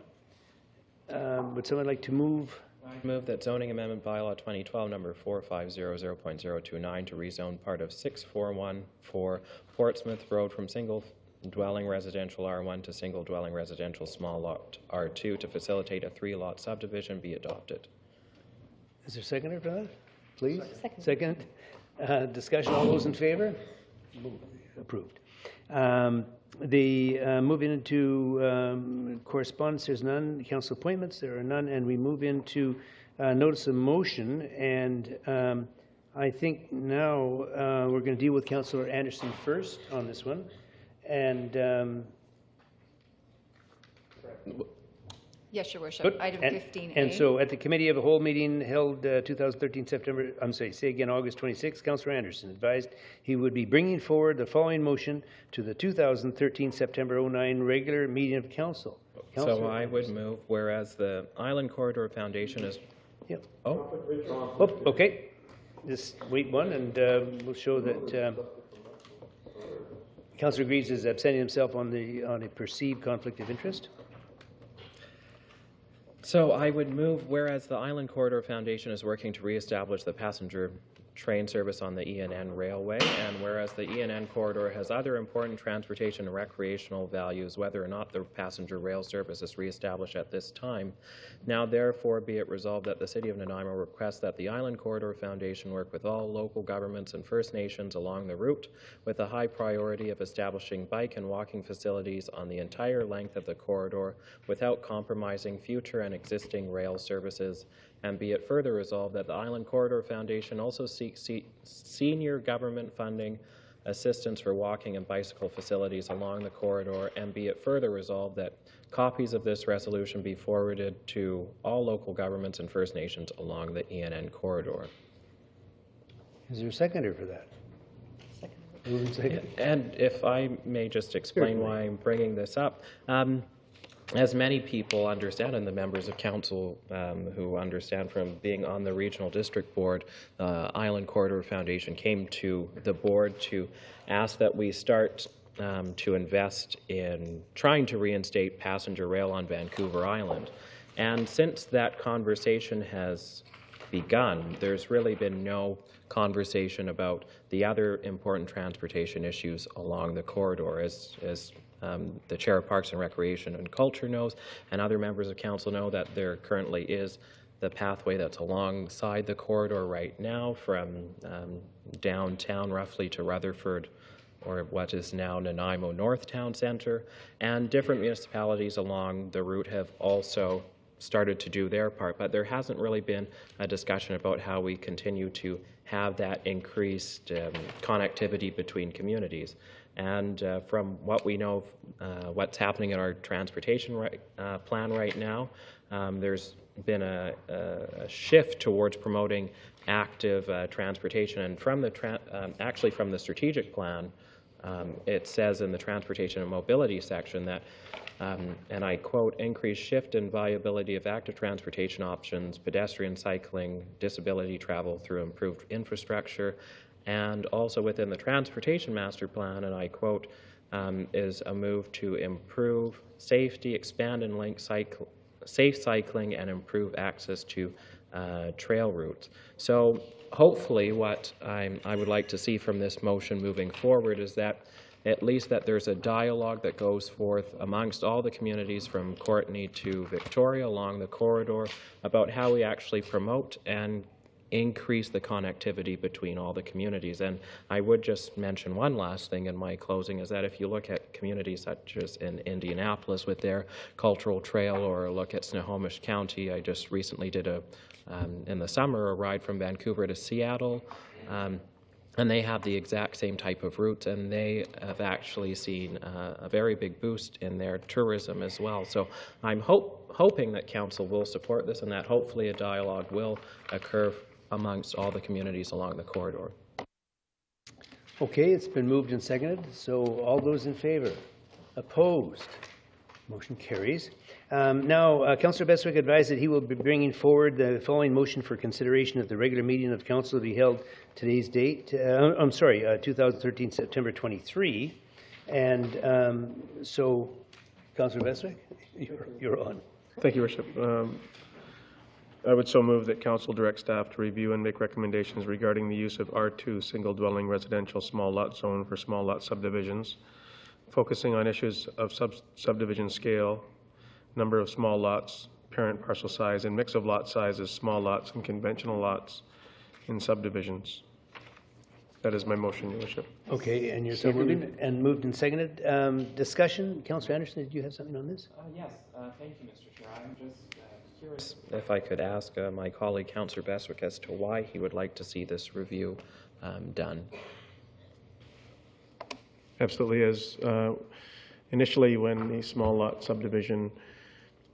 Would someone like to move? I move that zoning amendment bylaw 2012 number 4500.029 to rezone part of 6414 Portsmouth Road from single dwelling residential R1 to single dwelling residential small lot R2 to facilitate a 3-lot subdivision be adopted. Is there a seconder for that? Please. Second. Discussion. All those in favor? Approved. Moving into correspondence, there's none. Council appointments, there are none. And we move into notice of motion. And I think now we're going to deal with Councillor Anderson first on this one. And Yes, Your Worship. good. Item 15A. And so at the Committee of the Whole meeting held 2013 September, August 26, Councillor Anderson advised he would be bringing forward the following motion to the 2013 September 09 regular meeting of council. So I would move, whereas the Island Corridor Foundation is... Yep. Oh, okay. Just wait one, and we'll show that Councillor Greaves is absenting himself on a perceived conflict of interest. So I would move, whereas the Island Corridor Foundation is working to reestablish the passenger train service on the ENN Railway, and whereas the ENN corridor has other important transportation and recreational values, whether or not the passenger rail service is reestablished at this time, now therefore be it resolved that the City of Nanaimo requests that the Island Corridor Foundation work with all local governments and First Nations along the route with a high priority of establishing bike and walking facilities on the entire length of the corridor without compromising future and existing rail services. And be it further resolved that the Island Corridor Foundation also seeks senior government funding assistance for walking and bicycle facilities along the corridor, and be it further resolved that copies of this resolution be forwarded to all local governments and First Nations along the ENN corridor. Is there a seconder for that? Second. And if I may just explain why I'm bringing this up. As many people understand, and the members of council who understand from being on the Regional District Board, Island Corridor Foundation came to the board to ask that we start to invest in trying to reinstate passenger rail on Vancouver Island. And since that conversation has begun, there's really been no conversation about the other important transportation issues along the corridor. As the Chair of Parks and Recreation and Culture knows, and other members of Council know, that there currently is the pathway that's alongside the corridor right now from downtown roughly to Rutherford, or what is now Nanaimo North Town Centre, and different municipalities along the route have also started to do their part, but there hasn't really been a discussion about how we continue to have that increased connectivity between communities. And from what we know, what's happening in our transportation plan right now, there's been a shift towards promoting active transportation. And from the actually from the strategic plan, it says in the transportation and mobility section that, and I quote, increased shift in viability of active transportation options, pedestrian, cycling, disability travel through improved infrastructure, and also within the transportation master plan, and I quote, is a move to improve safety, expand and link safe cycling, and improve access to trail routes. So hopefully what I would like to see from this motion moving forward is that at least that there's a dialogue that goes forth amongst all the communities from Courtenay to Victoria along the corridor about how we actually promote and increase the connectivity between all the communities. And I would just mention one last thing in my closing, is that if you look at communities such as in Indianapolis with their cultural trail, or look at Snohomish County, I just recently did in the summer a ride from Vancouver to Seattle, and they have the exact same type of routes, and they have actually seen a very big boost in their tourism as well. So I'm hoping that Council will support this, and that hopefully a dialogue will occur amongst all the communities along the corridor. Okay, it's been moved and seconded. So all those in favor? Opposed? Motion carries. Now, Councillor Bestwick advised that he will be bringing forward the following motion for consideration at the regular meeting of the Council to be held today's date. 2013, September 23. And so, Councillor Bestwick, you're on. Thank you, Worship. I would so move that Council direct staff to review and make recommendations regarding the use of R2 single dwelling residential small lot zone for small lot subdivisions, focusing on issues of subdivision scale, number of small lots, parent parcel size, and mix of lot sizes, small lots and conventional lots in subdivisions. That is my motion, Your Worship. Okay, and you're so moving and moved and seconded. Discussion. Councillor Anderson, did you have something on this? Yes, thank you, Mr. Chair. I'm just curious if I could ask my colleague, Councillor Bestwick, as to why he would like to see this review done. Absolutely. As initially, when the small lot subdivision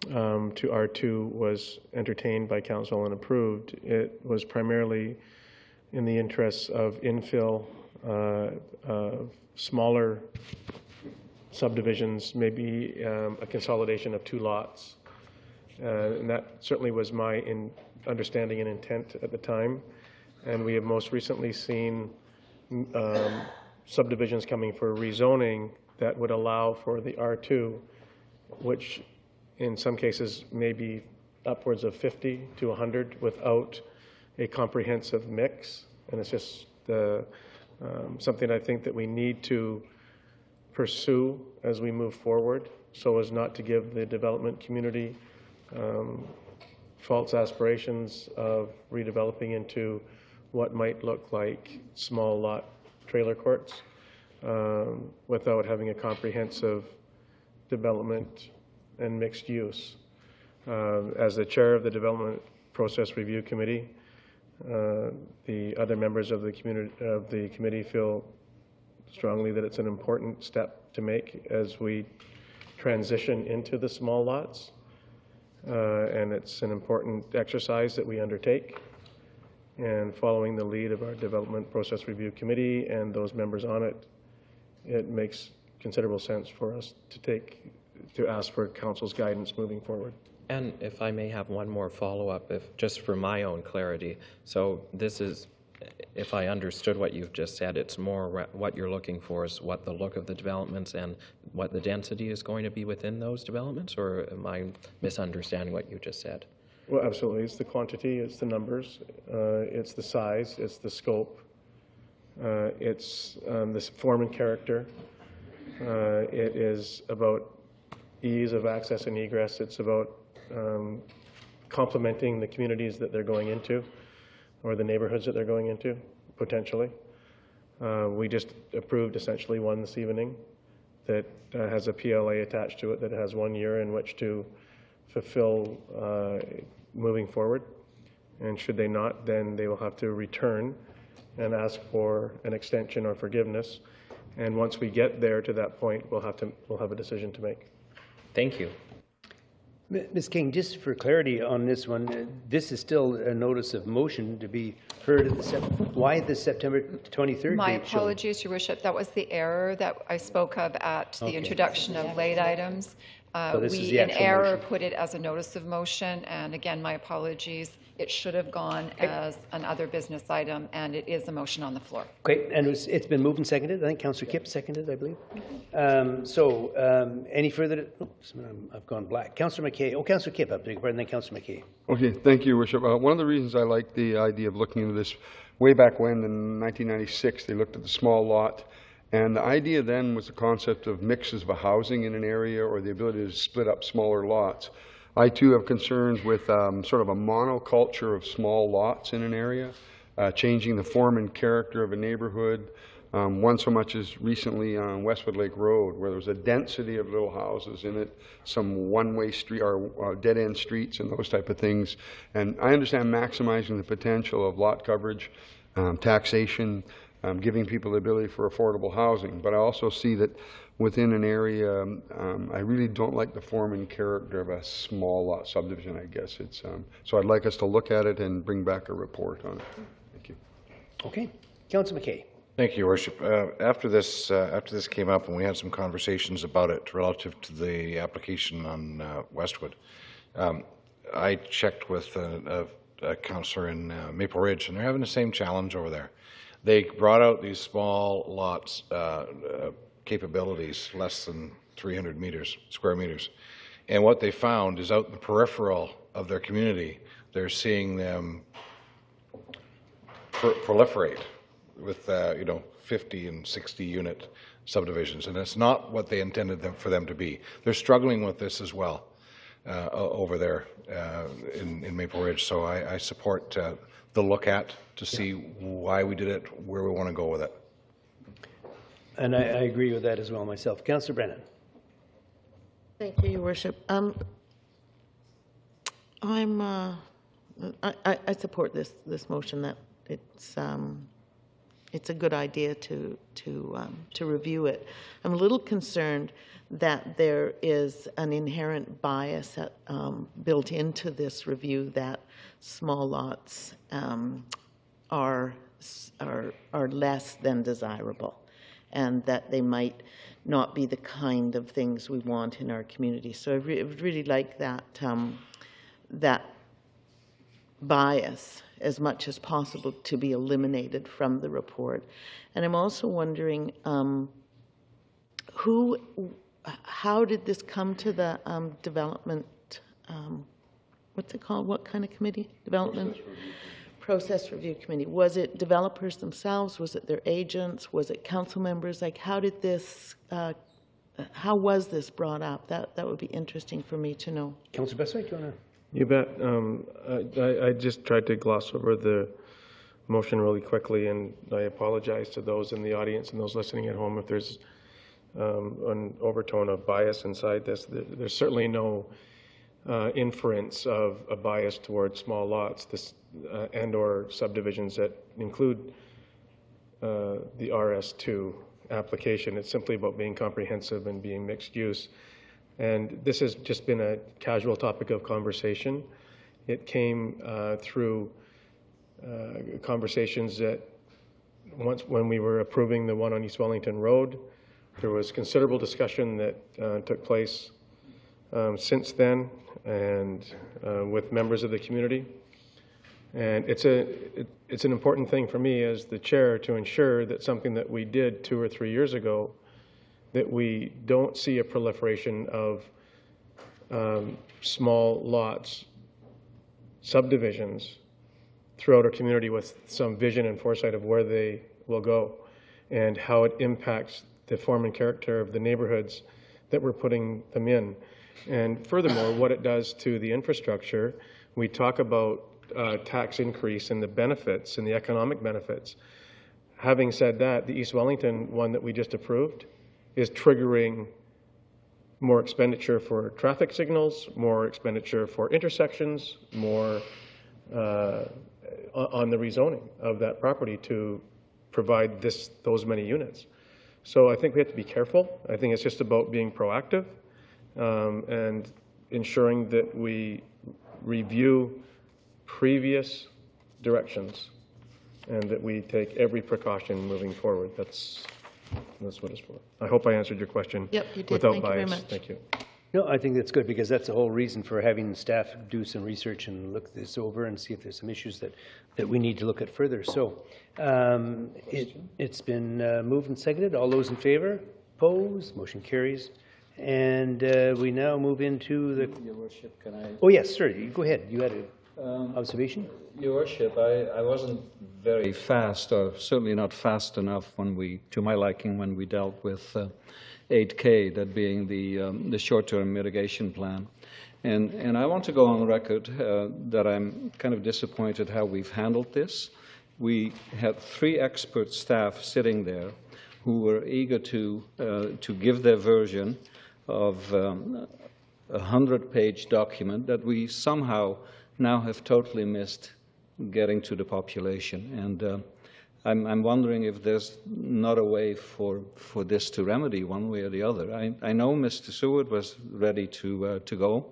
to R2 was entertained by Council and approved, it was primarily in the interests of infill, smaller subdivisions, maybe a consolidation of two lots. And that certainly was my understanding and intent at the time. And we have most recently seen subdivisions coming for rezoning that would allow for the R2, which in some cases may be upwards of 50 to 100 without a comprehensive mix. And it's just something I think that we need to pursue as we move forward, so as not to give the development community false aspirations of redeveloping into what might look like small lot trailer courts without having a comprehensive development and mixed use. As the chair of the Development Process Review Committee, the other members of the committee feel strongly that it's an important step to make as we transition into the small lots. And it's an important exercise that we undertake. And following the lead of our Development Process Review Committee and those members on it, it makes considerable sense for us to ask for Council's guidance moving forward. And if I may have one more follow-up, just for my own clarity. So this is if I understood what you've just said, it's more what you're looking for is what the look of the developments and what the density is going to be within those developments, or am I misunderstanding what you just said? Well, absolutely. It's the quantity, it's the numbers, it's the size, it's the scope, it's the form and character. It is about ease of access and egress. It's about complementing the communities that they're going into, or the neighborhoods that they're going into, potentially. We just approved essentially one this evening that has a PLA attached to it that has 1 year in which to fulfill moving forward. And should they not, then they will have to return and ask for an extension or forgiveness. And once we get there to that point, we'll have a decision to make. Thank you. Ms. King, just for clarity on this one, this is still a notice of motion to be heard at the why the September 23rd My date shown? apologies, Your Worship. That was the error that I spoke of at the introduction of late items. So this is We, the in actual error, motion. put it as a notice of motion, and again, my apologies. It should have gone as an other business item, and it is a motion on the floor. Okay, and it's been moved and seconded. I think Councillor Kipp seconded, I believe. Any further? Oops, I've gone black. Councillor McKay. Oh, Councillor Kipp, I beg your pardon, then Councillor McKay. Okay, thank you, Your Worship. One of the reasons I like the idea of looking into this, way back when in 1996, they looked at the small lot, and the idea then was the concept of mixes of housing in an area or the ability to split up smaller lots. I too have concerns with sort of a monoculture of small lots in an area, changing the form and character of a neighborhood. One so much as recently on Westwood Lake Road, where there was a density of little houses in it, some one-way street or dead-end streets and those type of things. And I understand maximizing the potential of lot coverage, taxation, giving people the ability for affordable housing. But I also see that within an area, I really don't like the form and character of a small lot subdivision, I guess. So I'd like us to look at it and bring back a report on it. Thank you. Okay. Councillor McKay. Thank you, Your Worship. After this came up and we had some conversations about it relative to the application on Westwood, I checked with a councillor in Maple Ridge, and they're having the same challenge over there. They brought out these small lots capabilities, less than 300 square meters. And what they found is out in the peripheral of their community, they're seeing them proliferate with 50 and 60 unit subdivisions, and it's not what they intended for them to be. They're struggling with this as well over there in Maple Ridge. So I support the look at to see why we did it, where we want to go with it. And I agree with that as well myself. Councillor Brennan. Thank you, Your Worship. I support this motion that it's a good idea to review it. I'm a little concerned that there is an inherent bias built into this review that small lots are less than desirable, and that they might not be the kind of things we want in our community. So I would really like that that bias as much as possible to be eliminated from the report. And I'm also wondering how did this come to the development, what's it called? What kind of committee? Development? Process Review Committee. Was it developers themselves? Was it their agents? Was it council members? Like, how did this, how was this brought up? That would be interesting for me to know. Councillor Bestwick, do you want to? You bet. I just tried to gloss over the motion really quickly, and I apologize to those in the audience and those listening at home if there's an overtone of bias inside this. There's certainly no inference of a bias towards small lots and/or subdivisions that include the RS2 application. It's simply about being comprehensive and being mixed use. And this has just been a casual topic of conversation. It came through conversations that when we were approving the one on East Wellington Road, there was considerable discussion that took place since then, and with members of the community. And it's an important thing for me as the chair to ensure that something that we did 2 or 3 years ago, that we don't see a proliferation of small lots, subdivisions throughout our community with some vision and foresight of where they will go and how it impacts the form and character of the neighborhoods that we're putting them in. And furthermore, what it does to the infrastructure. We talk about tax increase and the benefits and the economic benefits. Having said that, the East Wellington one that we just approved is triggering more expenditure for traffic signals, more expenditure for intersections, more on the rezoning of that property to provide those many units. So I think we have to be careful. I think it's just about being proactive and ensuring that we review previous directions and that we take every precaution moving forward. That's what it's for. I hope I answered your question. Yep, you did. Without Thank you bias. very much. Thank you. No, I think that's good because that's the whole reason for having the staff do some research and look this over and see if there's some issues that we need to look at further. So it's been moved and seconded. All those in favor? Opposed? Motion carries. And we now move into the... Your Worship, can I... Oh, yes, sir. Go ahead. You had an observation? Your Worship, I wasn't very fast, or certainly not fast enough to my liking, when we dealt with 8K, that being the short-term mitigation plan. And I want to go on record that I'm kind of disappointed how we've handled this. We had 3 expert staff sitting there who were eager to give their version of a 100-page document that we somehow now have totally missed getting to the population. And I'm wondering if there's not a way for this to remedy one way or the other. I know Mr. Seward was ready to go.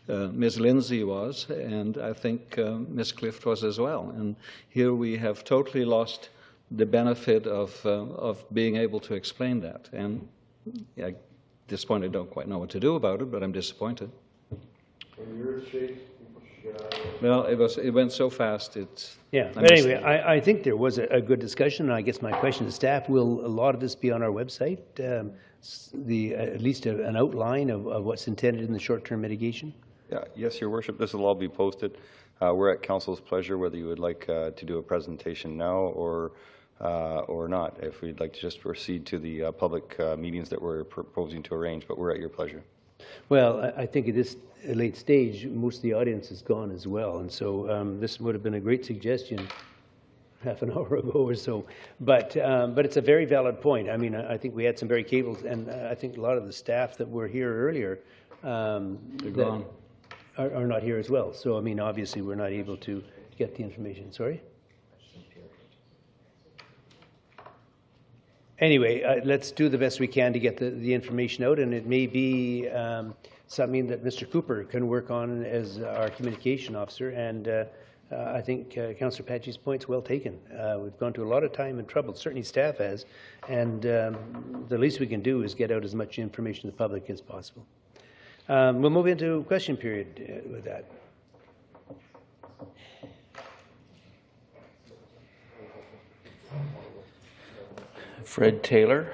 Ms. Lindsay was, and I think Ms. Clift was as well. And here we have totally lost the benefit of being able to explain that. And at this point, I don't quite know what to do about it, but I'm disappointed. Well, it went so fast. Yeah, but anyway, I think there was a good discussion. And I guess my question to staff: will a lot of this be on our website? At least an outline of what's intended in the short-term mitigation. Yeah, yes, Your Worship. This will all be posted. We're at Council's pleasure whether you would like to do a presentation now or not. If we'd like to just proceed to the public meetings that we're proposing to arrange, but we're at your pleasure. Well, I think at this late stage, most of the audience is gone as well, and so this would have been a great suggestion half an hour ago or so. But it's a very valid point. I mean, I think we had some very capable, and I think a lot of the staff that were here earlier gone. Are not here as well. So I mean, obviously, we're not able to get the information. Sorry. Anyway, let's do the best we can to get the information out, and it may be something that Mr. Cooper can work on as our communication officer. And I think Councillor Patchy's point's well taken. We've gone to a lot of time and trouble, certainly staff has, and the least we can do is get out as much information to the public as possible. We'll move into question period with that. Fred Taylor.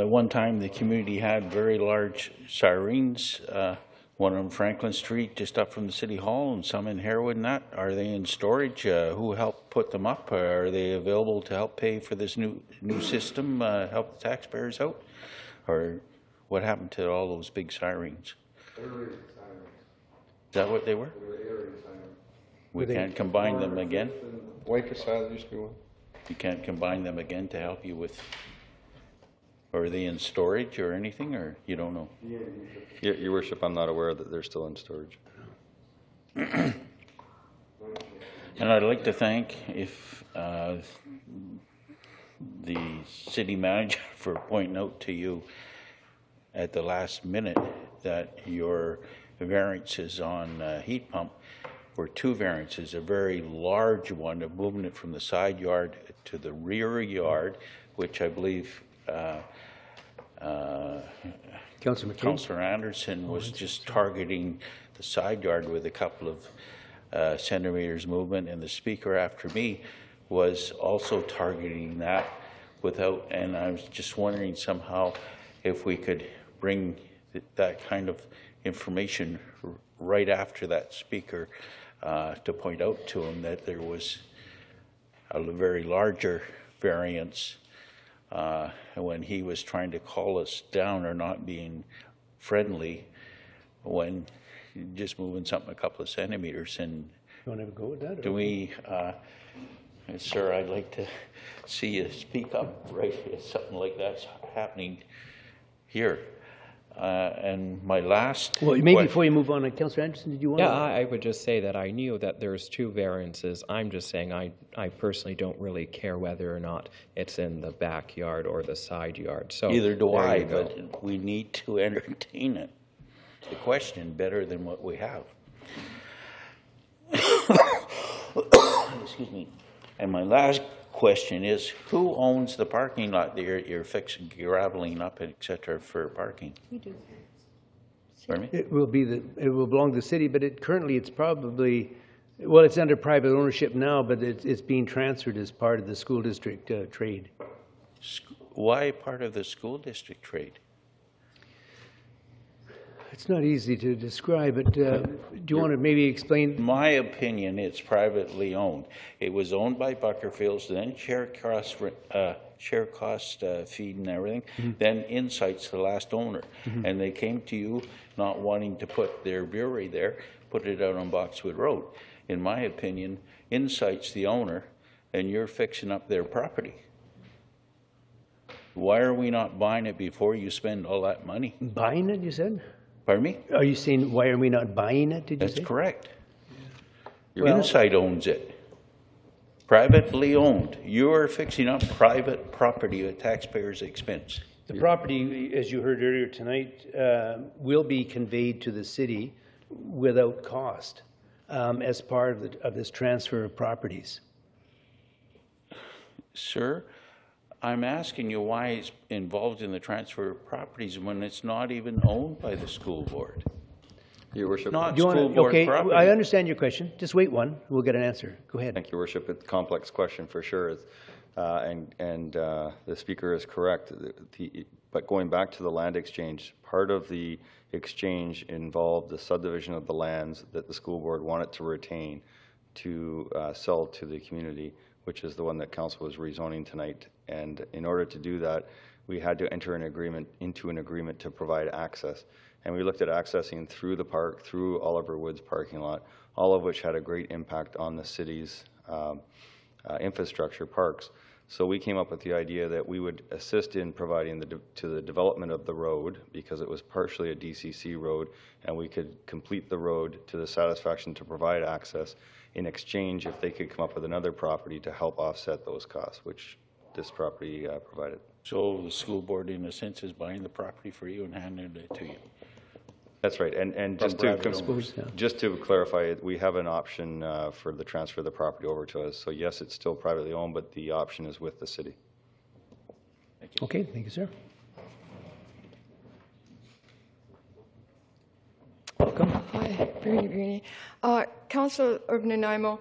One time the community had very large sirens, one on Franklin Street just up from the City Hall and some in Harewood and that. Are they in storage? Who helped put them up? Are they available to help pay for this new system, help the taxpayers out? Or what happened to all those big sirens? Is that what they were? We can't combine them again? Wakerside used to be one. You can't combine them again to help you with, are they in storage or anything, or you don't know? Your Worship, I'm not aware that they're still in storage. And I'd like to thank the city manager for pointing out to you at the last minute that your variances on heat pump were 2 variances, a very large one of moving it from the side yard to the rear yard, which I believe Councillor Anderson was just targeting the side yard with a couple of centimeters movement, and the speaker after me was also targeting that without, and I was just wondering somehow if we could bring that kind of information right after that speaker to point out to him that there was a very larger variance when he was trying to call us down or not being friendly when just moving something a couple of centimeters. And you want to go with that? Do we, sir, I'd like to see you speak up right if something like that's happening here. And my last... Well, maybe before you move on, Councillor Anderson, did you want Yeah, to... I would just say that I knew that there's 2 variances. I'm just saying I personally don't really care whether or not it's in the backyard or the side yard. So Either do there I, you go. but we need to entertain it, the question, better than what we have. Excuse me. And my last question is, who owns the parking lot that you're fixing, graveling up, et cetera, for parking? We do. Pardon me? It will belong to the city, but currently it's probably, well, it's under private ownership now, but it's being transferred as part of the school district trade. Why part of the school district trade? It's not easy to describe, but do you want to maybe explain? In my opinion, it's privately owned. It was owned by Buckerfields, then share cost feed and everything, then Insights, the last owner. And they came to you not wanting to put their brewery there, put it out on Boxwood Road. In my opinion, Insights, the owner, and you're fixing up their property. Why are we not buying it before you spend all that money? Buying it, you said? Pardon me? Are you saying, why are we not buying it, did you say? That's correct. Well- Insight owns it. Privately owned. You're fixing up private property at taxpayers' expense. The property, as you heard earlier tonight, will be conveyed to the city without cost as part of this transfer of properties. Sir, I'm asking you why it's involved in the transfer of properties when it's not even owned by the school board. Your Worship. Not Do you school want to, board okay, property. I understand your question. Just wait one. We'll get an answer. Go ahead. Thank you, Your Worship. It's a complex question for sure, the Speaker is correct. But going back to the land exchange, part of the exchange involved the subdivision of the lands that the school board wanted to retain to sell to the community, which is the one that Council was rezoning tonight. And in order to do that, we had to enter into an agreement to provide access. And we looked at accessing through the park, through Oliver Woods parking lot, all of which had a great impact on the city's infrastructure parks. So we came up with the idea that we would assist in providing to the development of the road, because it was partially a DCC road, and we could complete the road to the satisfaction to provide access in exchange if they could come up with another property to help offset those costs, which this property provided. So the school board, in a sense, is buying the property for you and handing it to you. That's right. And From just private owners. just to clarify, we have an option for the transfer of the property over to us. So yes, it's still privately owned, but the option is with the city. Okay, thank you, sir. Hi, Bruni. Council of Nanaimo,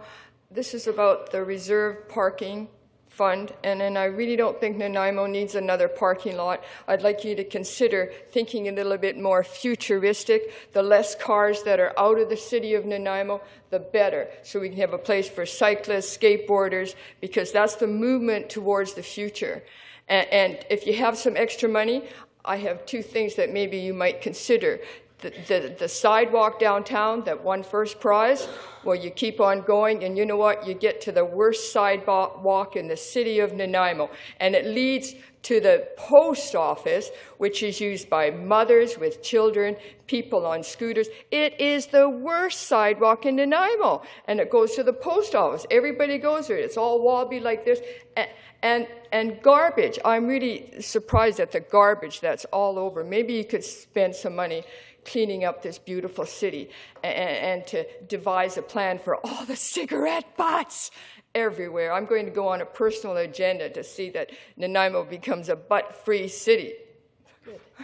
this is about the reserve parking fund, and I really don't think Nanaimo needs another parking lot. I'd like you to consider thinking a little bit more futuristic. The less cars that are out of the city of Nanaimo, the better, so we can have a place for cyclists, skateboarders, because that's the movement towards the future. And if you have some extra money, I have 2 things that maybe you might consider. The sidewalk downtown that won first prize, well, you keep on going, and you know what? You get to the worst sidewalk in the city of Nanaimo, and it leads to the post office, which is used by mothers with children, people on scooters. It is the worst sidewalk in Nanaimo, and it goes to the post office. Everybody goes there. It's all wobbly like this. And garbage. I'm really surprised at the garbage that's all over. Maybe you could spend some money cleaning up this beautiful city and to devise a plan for all the cigarette butts everywhere. I'm going to go on a personal agenda to see that Nanaimo becomes a butt-free city.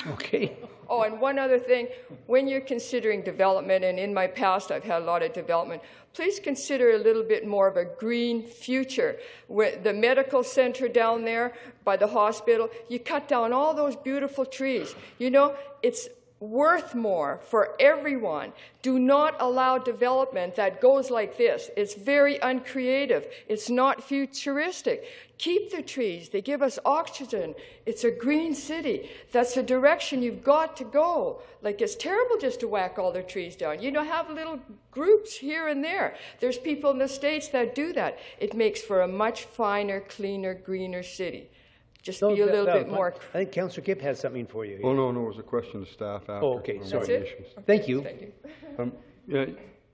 Okay. Oh, and one other thing, when you're considering development, and in my past I've had a lot of development, please consider a little bit more of a green future. With the medical center down there by the hospital, you cut down all those beautiful trees. You know, it's worth more for everyone. Do not allow development that goes like this. It's very uncreative. It's not futuristic. Keep the trees. They give us oxygen. It's a green city. That's the direction you've got to go. Like, it's terrible just to whack all the trees down. You know, have little groups here and there. There's people in the States that do that. It makes for a much finer, cleaner, greener city. Just be a little bit more. I think Councillor Kipp has something for you. Oh, no, it was a question to staff after. Oh, okay, sorry. That's it? Thank you. Thank you. Yeah,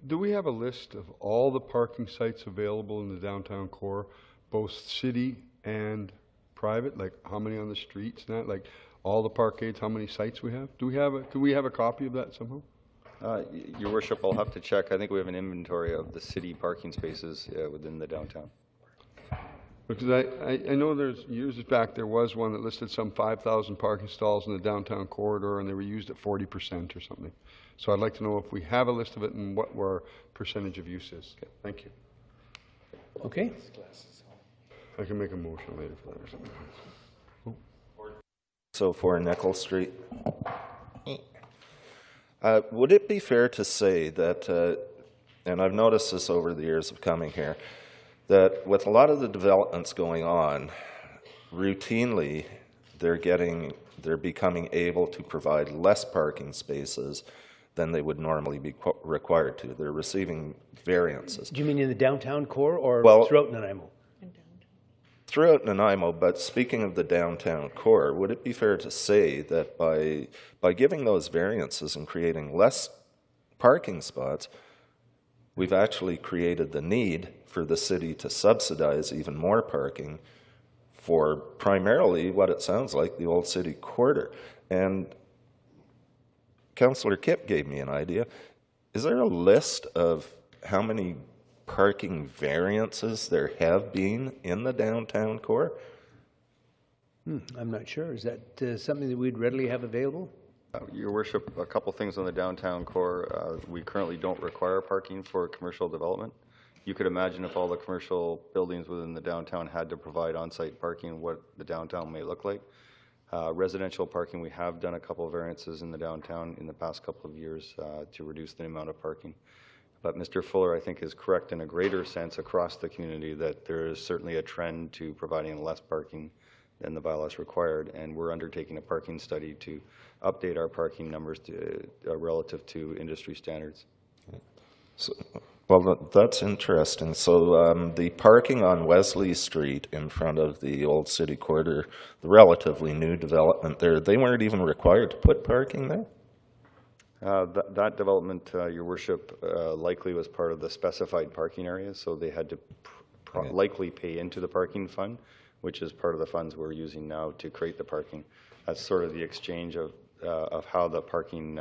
do we have a list of all the parking sites available in the downtown core, both city and private? Like how many on the streets and that? Like all the parkades, how many sites we have? Do we have a copy of that somehow? Your Worship, I'll have to check. I think we have an inventory of the city parking spaces within the downtown. Because I know there's years back there was one that listed some 5,000 parking stalls in the downtown corridor and they were used at 40% or something. So I'd like to know if we have a list of it and what our percentage of use is. Okay. Thank you. Okay. I can make a motion later for that or something. So for Nickel Street, would it be fair to say that, and I've noticed this over the years of coming here, that with a lot of the developments going on, routinely they're becoming able to provide less parking spaces than they would normally be required to. They're receiving variances. Do you mean in the downtown core or throughout Nanaimo? Throughout Nanaimo, but speaking of the downtown core, would it be fair to say that by giving those variances and creating less parking spots, we've actually created the need for the city to subsidize even more parking for primarily what it sounds like the old city quarter? And Councillor Kipp gave me an idea. Is there a list of how many parking variances there have been in the downtown core? I'm not sure. Is that something that we'd readily have available? Your Worship, a couple things on the downtown core. We currently don't require parking for commercial development. You could imagine if all the commercial buildings within the downtown had to provide on-site parking, what the downtown may look like. Residential parking, we have done a couple of variances in the downtown in the past couple of years to reduce the amount of parking. But Mr. Fuller, I think, is correct in a greater sense across the community that there is certainly a trend to providing less parking than the bylaws required, and we're undertaking a parking study to update our parking numbers to, relative to industry standards. So, well, that's interesting. So the parking on Wesley Street in front of the old city quarter, the relatively new development there, they weren't even required to put parking there? That development, Your Worship, likely was part of the specified parking areas, so they had to likely pay into the parking fund, which is part of the funds we're using now to create the parking. That's sort of the exchange of how the parking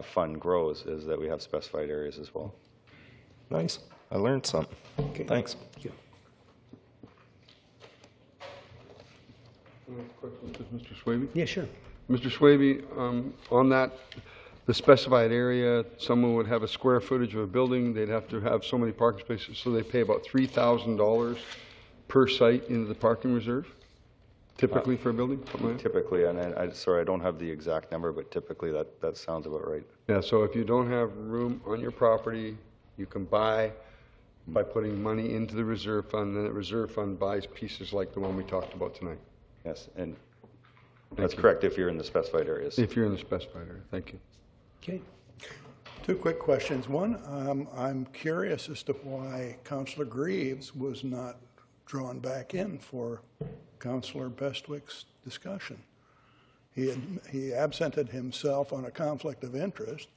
fund grows, is that we have specified areas as well. Nice. I learned something. Okay. Thanks. Thank you. Mr. Swaby? Yeah, sure. Mr. Swaby, on that, the specified area, someone would have a square footage of a building, they'd have to have so many parking spaces, so they pay about $3,000 per site into the parking reserve, typically for a building? Typically, and sorry, I don't have the exact number, but typically that sounds about right. Yeah, so if you don't have room on your property, you can buy by putting money into the reserve fund, and the reserve fund buys pieces like the one we talked about tonight. Yes, and that's correct if you're in the specified areas. If you're in the specified area. Thank you. Okay. Two quick questions. One, I'm curious as to why Councillor Greaves was not drawn back in for Councillor Bestwick's discussion. He absented himself on a conflict of interest,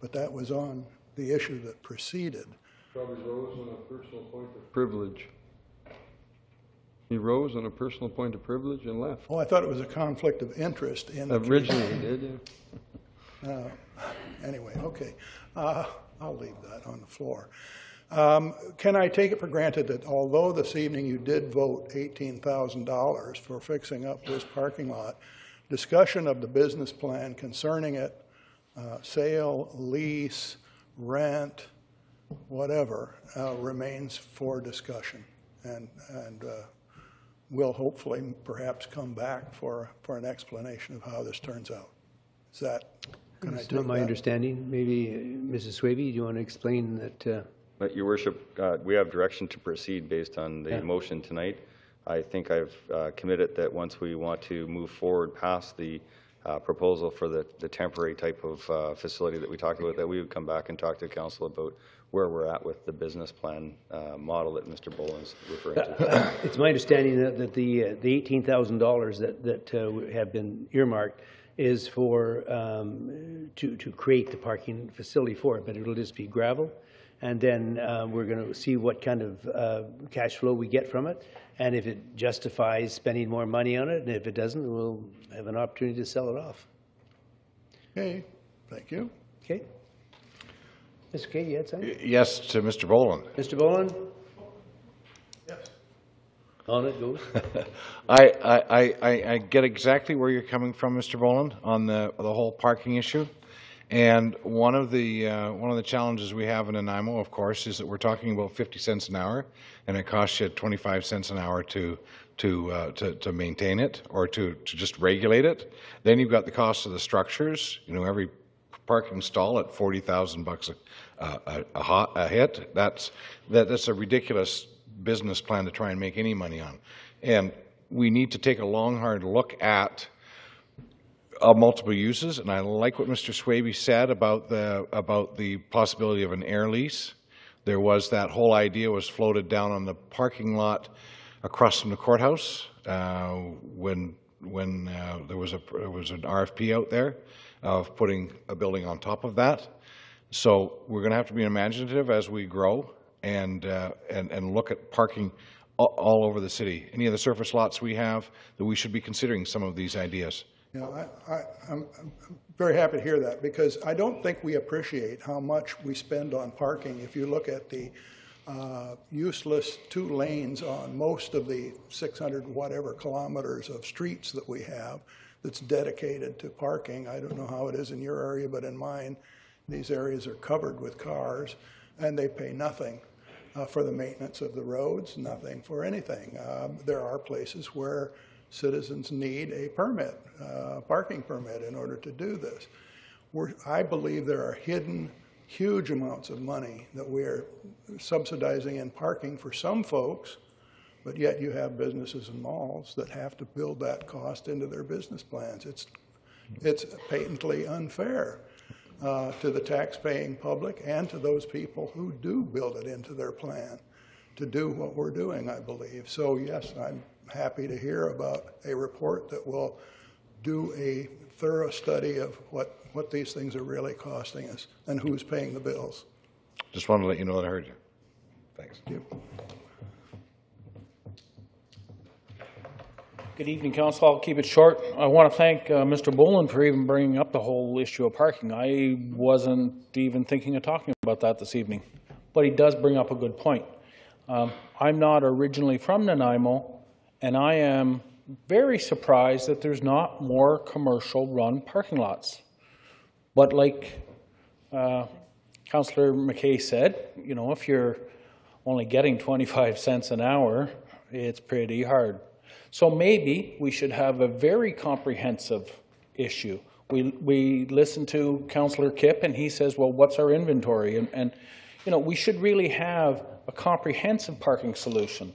but that was on the issue that preceded. Probably rose on a personal point of privilege. He rose on a personal point of privilege and left. Oh, I thought it was a conflict of interest in the originally he did, yeah. Anyway, okay. I'll leave that on the floor. Can I take it for granted that although this evening you did vote $18,000 for fixing up this parking lot, discussion of the business plan concerning it, sale, lease, rent, whatever, remains for discussion. And we'll hopefully perhaps come back for an explanation of how this turns out. Is that, can I It's take not my that? understanding. Maybe Mrs. Swaby, do you want to explain that? But Your Worship, we have direction to proceed based on the Yeah. motion tonight. I think I've committed that once we want to move forward past the proposal for the temporary type of facility that we talked about, that we would come back and talk to council about where we're at with the business plan model that Mr. Boland is referring to. It's my understanding that the $18,000 that have been earmarked is for to create the parking facility for it, but it'll just be gravel. And then we're going to see what kind of cash flow we get from it, and if it justifies spending more money on it, and if it doesn't, we'll have an opportunity to sell it off. Okay, thank you. Okay. Mr. Kay, you had something? Yes, to Mr. Boland. Mr. Boland? Yes. On it goes. I get exactly where you're coming from, Mr. Boland, on the whole parking issue. And one of the challenges we have in Nanaimo, of course, is that we're talking about 50 cents an hour, and it costs you 25 cents an hour to maintain it or to just regulate it. Then you've got the cost of the structures. You know, every parking stall at $40,000 a hit. That's a ridiculous business plan to try and make any money on. And we need to take a long, hard look at multiple uses, and I like what Mr. Swaby said about the possibility of an air lease. There was that whole idea was floated down on the parking lot across from the courthouse when there was an RFP out there of putting a building on top of that. So we're going to have to be imaginative as we grow and look at parking all over the city. Any of the surface lots we have, that we should be considering some of these ideas. You know, I'm very happy to hear that, because I don't think we appreciate how much we spend on parking. If you look at the useless 2 lanes on most of the 600 whatever kilometers of streets that we have that's dedicated to parking. I don't know how it is in your area, but in mine, these areas are covered with cars, and they pay nothing for the maintenance of the roads, nothing for anything. There are places where citizens need a permit, parking permit, in order to do this. I believe there are hidden huge amounts of money that we are subsidizing in parking for some folks, but yet you have businesses and malls that have to build that cost into their business plans. It's patently unfair to the tax-paying public and to those people who do build it into their plan to do what we're doing, I believe. So yes, I'm happy to hear about a report that will do a thorough study of what these things are really costing us and who's paying the bills. Just wanted to let you know that I heard you. Thanks. Thank you. Good evening, Council. I'll keep it short. I want to thank Mr. Boland for even bringing up the whole issue of parking. I wasn't even thinking of talking about that this evening, but he does bring up a good point. I'm not originally from Nanaimo, and I am very surprised that there's not more commercial-run parking lots. But like Councillor McKay said, you know, if you're only getting 25 cents an hour, it's pretty hard. So maybe we should have a very comprehensive issue. We listen to Councillor Kipp, and he says, well, what's our inventory? And you know, we should really have a comprehensive parking solution.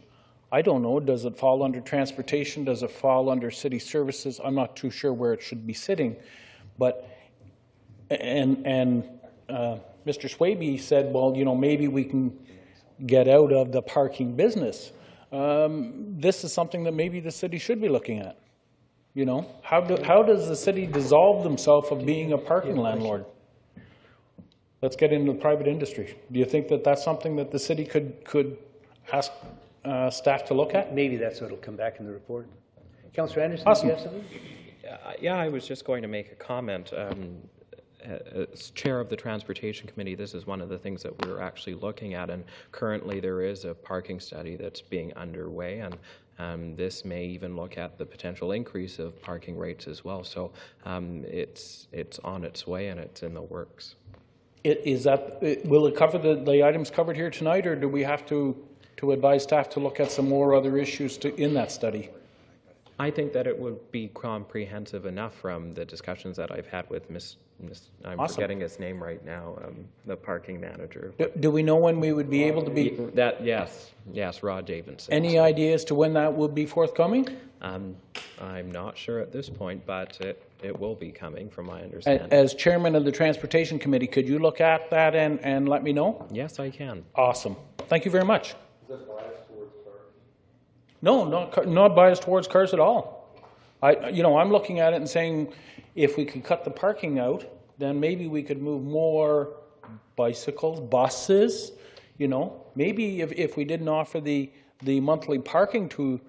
I don't know, does it fall under transportation? Does it fall under city services? I'm not too sure where it should be sitting. But, and Mr. Swaby said, well, you know, maybe we can get out of the parking business. This is something that maybe the city should be looking at. You know, how does the city dissolve themselves of being a parking landlord? Let's get into the private industry. Do you think that that's something that the city could ask staff to look at? Maybe that's what will come back in the report. Councillor Anderson, Awesome. do you have something? Yeah, I was just going to make a comment. as chair of the Transportation Committee, this is one of the things that we're actually looking at, and currently there is a parking study that's being underway, and this may even look at the potential increase of parking rates as well. So it's on its way and it's in the works. Will it cover the items covered here tonight, or do we have to advise staff to look at some more other issues in that study? I think that it would be comprehensive enough from the discussions that I've had with I'm Awesome. forgetting his name right now, the parking manager. Do we know when we would be able to be? Yes, Rod Davidson. Any idea as to when that will be forthcoming? I'm not sure at this point, but it will be coming from my understanding. As chairman of the Transportation Committee, could you look at that and let me know? Yes, I can. Awesome. Thank you very much. No, not biased towards cars at all. I'm looking at it and saying, if we could cut the parking out, then maybe we could move more bicycles, buses. Maybe if we didn't offer the monthly parking to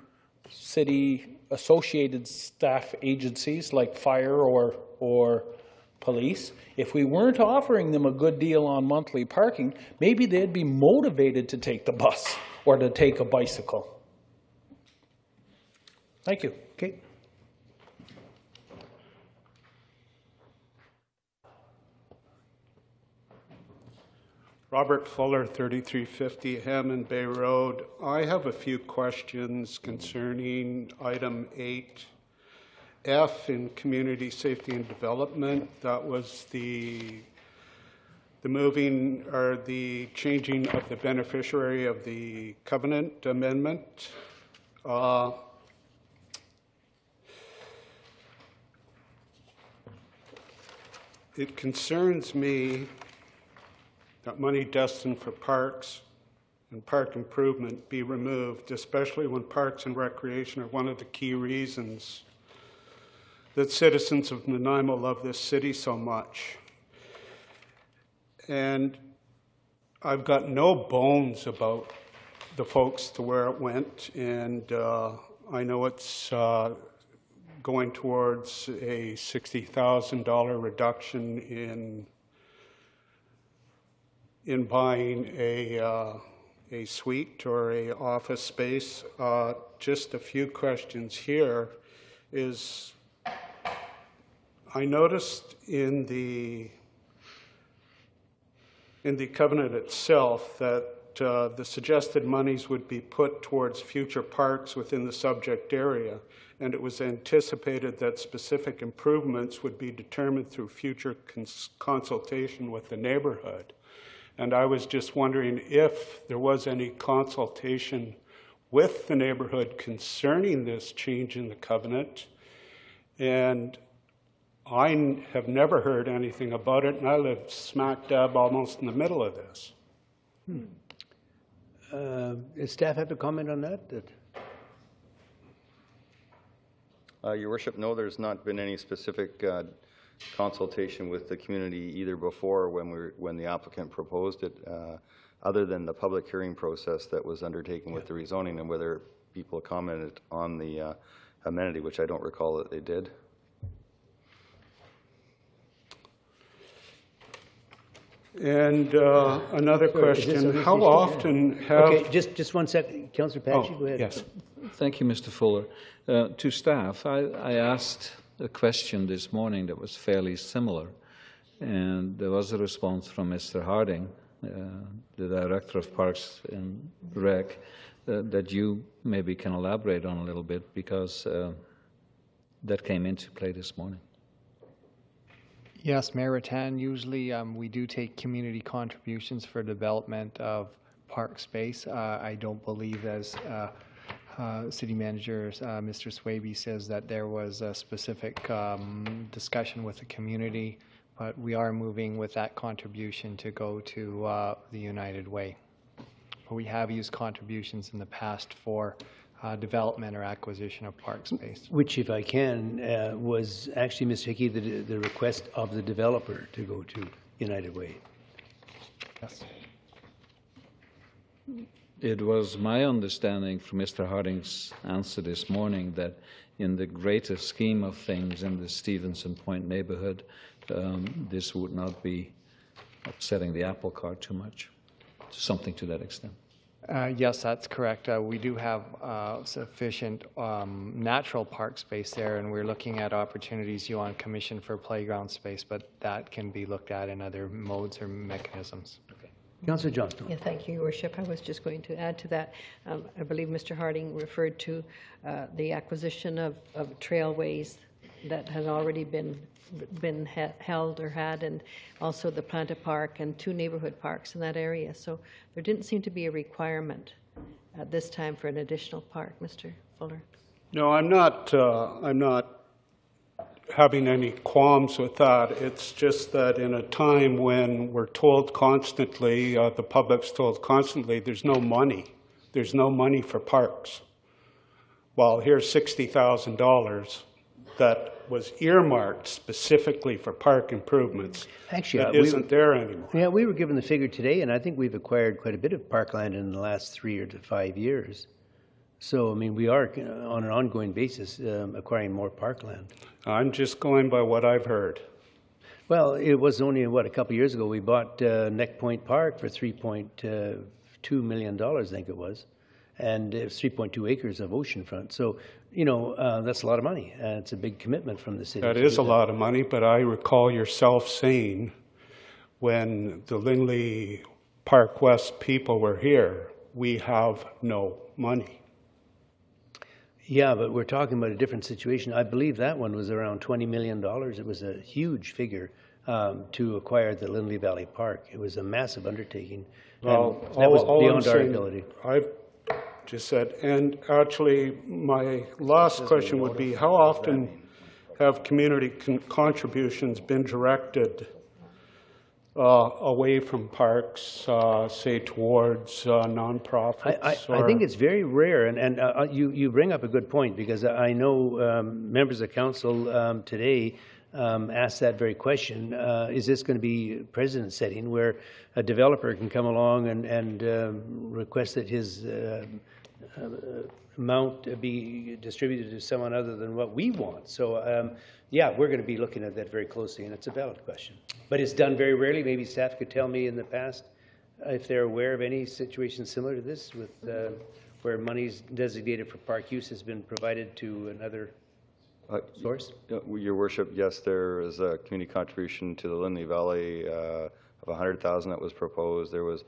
city associated staff agencies like fire or police, if we weren't offering them a good deal on monthly parking, maybe they'd be motivated to take the bus or to take a bicycle. Thank you. Okay. Robert Fuller, 3350 Hammond Bay Road. I have a few questions concerning item 8F in Community Safety and Development. That was the moving or the changing of the beneficiary of the covenant amendment. It concerns me that money destined for parks and park improvement be removed, especially when parks and recreation are one of the key reasons that citizens of Nanaimo love this city so much. And I've got no bones about the folks to where it went, and I know it's going towards a $60,000 reduction in buying a suite or a office space. Just a few questions here is, I noticed in the covenant itself that the suggested monies would be put towards future parks within the subject area, and it was anticipated that specific improvements would be determined through future consultation with the neighborhood. And I was just wondering if there was any consultation with the neighborhood concerning this change in the covenant. And I have never heard anything about it, and I live smack dab almost in the middle of this. Does staff have a comment on that? Your Worship, no, there's not been any specific consultation with the community either before when the applicant proposed it, other than the public hearing process that was undertaken with the rezoning, and whether people commented on the amenity, which I don't recall that they did. And another question, how often have... Okay, just one second. Councillor Patchy, go ahead. Yes. Thank you, Mr. Fuller. To staff, I asked a question this morning that was fairly similar, and there was a response from Mr. Harding, the Director of Parks and Rec, that you maybe can elaborate on a little bit, because that came into play this morning. Yes, Mayor Rattan, usually we do take community contributions for development of park space. I don't believe, as City Manager Mr. Swaby says, that there was a specific discussion with the community, but we are moving with that contribution to go to the United Way. We have used contributions in the past for development or acquisition of park space. Which, if I can, was actually, Mr. Hickey, the request of the developer to go to United Way. Yes. It was my understanding from Mr. Harding's answer this morning that in the greater scheme of things in the Stevenson Point neighborhood, this would not be upsetting the apple cart too much, something to that extent. Yes, that's correct. We do have sufficient natural park space there, and we're looking at opportunities on commission for playground space, but that can be looked at in other modes or mechanisms. Okay. Councillor Johnston. Yeah, thank you, Your Worship. I was just going to add to that. I believe Mr. Harding referred to the acquisition of trailways that has already been held or had, and also the Planta Park and 2 neighborhood parks in that area. So there didn't seem to be a requirement at this time for an additional park. Mr. Fuller. No, I'm not having any qualms with that. It's just that in a time when we're told constantly, the public's told constantly, there's no money. There's no money for parks. Well, here's $60,000 that was earmarked specifically for park improvements. Actually, it isn't there anymore. Yeah, we were given the figure today, and I think we've acquired quite a bit of parkland in the last 3 to 5 years. So, I mean, we are on an ongoing basis acquiring more parkland. I'm just going by what I've heard. Well, it was only, a couple of years ago, we bought Neck Point Park for $3.2 million, I think it was. And it's 3.2 acres of oceanfront. So, that's a lot of money. And it's a big commitment from the city. That is a lot of money, but I recall yourself saying when the Lindley Park West people were here, we have no money. Yeah, but we're talking about a different situation. I believe that one was around $20 million. It was a huge figure to acquire the Lindley Valley Park. It was a massive undertaking. Well, that was all beyond I'm our saying, ability. I've just said, and actually my last question would be, how often have community contributions been directed away from parks, say towards nonprofits? I think it's very rare, and you bring up a good point, because I know members of council today asked that very question. Is this going to be precedent setting where a developer can come along and request that his amount be distributed to someone other than what we want? So yeah, we're going to be looking at that very closely, and it's a valid question. But it's done very rarely. Maybe staff could tell me in the past if they're aware of any situations similar to this, with where monies designated for park use has been provided to another source? Your Worship, yes, there is a community contribution to the Lindley Valley of $100,000 that was proposed. There was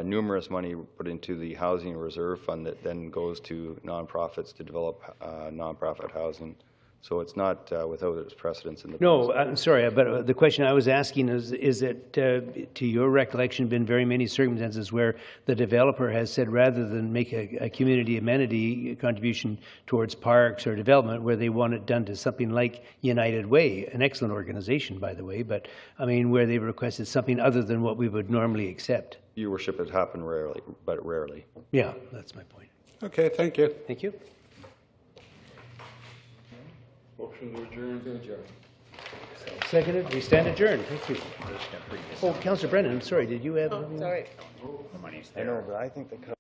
numerous money put into the Housing Reserve Fund that then goes to nonprofits to develop nonprofit housing. So it's not without its precedence in the No, I'm sorry, but the question I was asking is that, to your recollection, been very many circumstances where the developer has said, rather than make a community amenity contribution towards parks or development, where they want it done to something like United Way, an excellent organization, by the way, but I mean, where they've requested something other than what we would normally accept. Your Worship, it happened rarely, but rarely. Yeah, that's my point. Okay, thank you. Thank you. Motion to adjourn. Seconded. We stand adjourned. Thank you. Oh, Councillor Brennan, I'm sorry. Did you have? Sorry. I know, but I think they could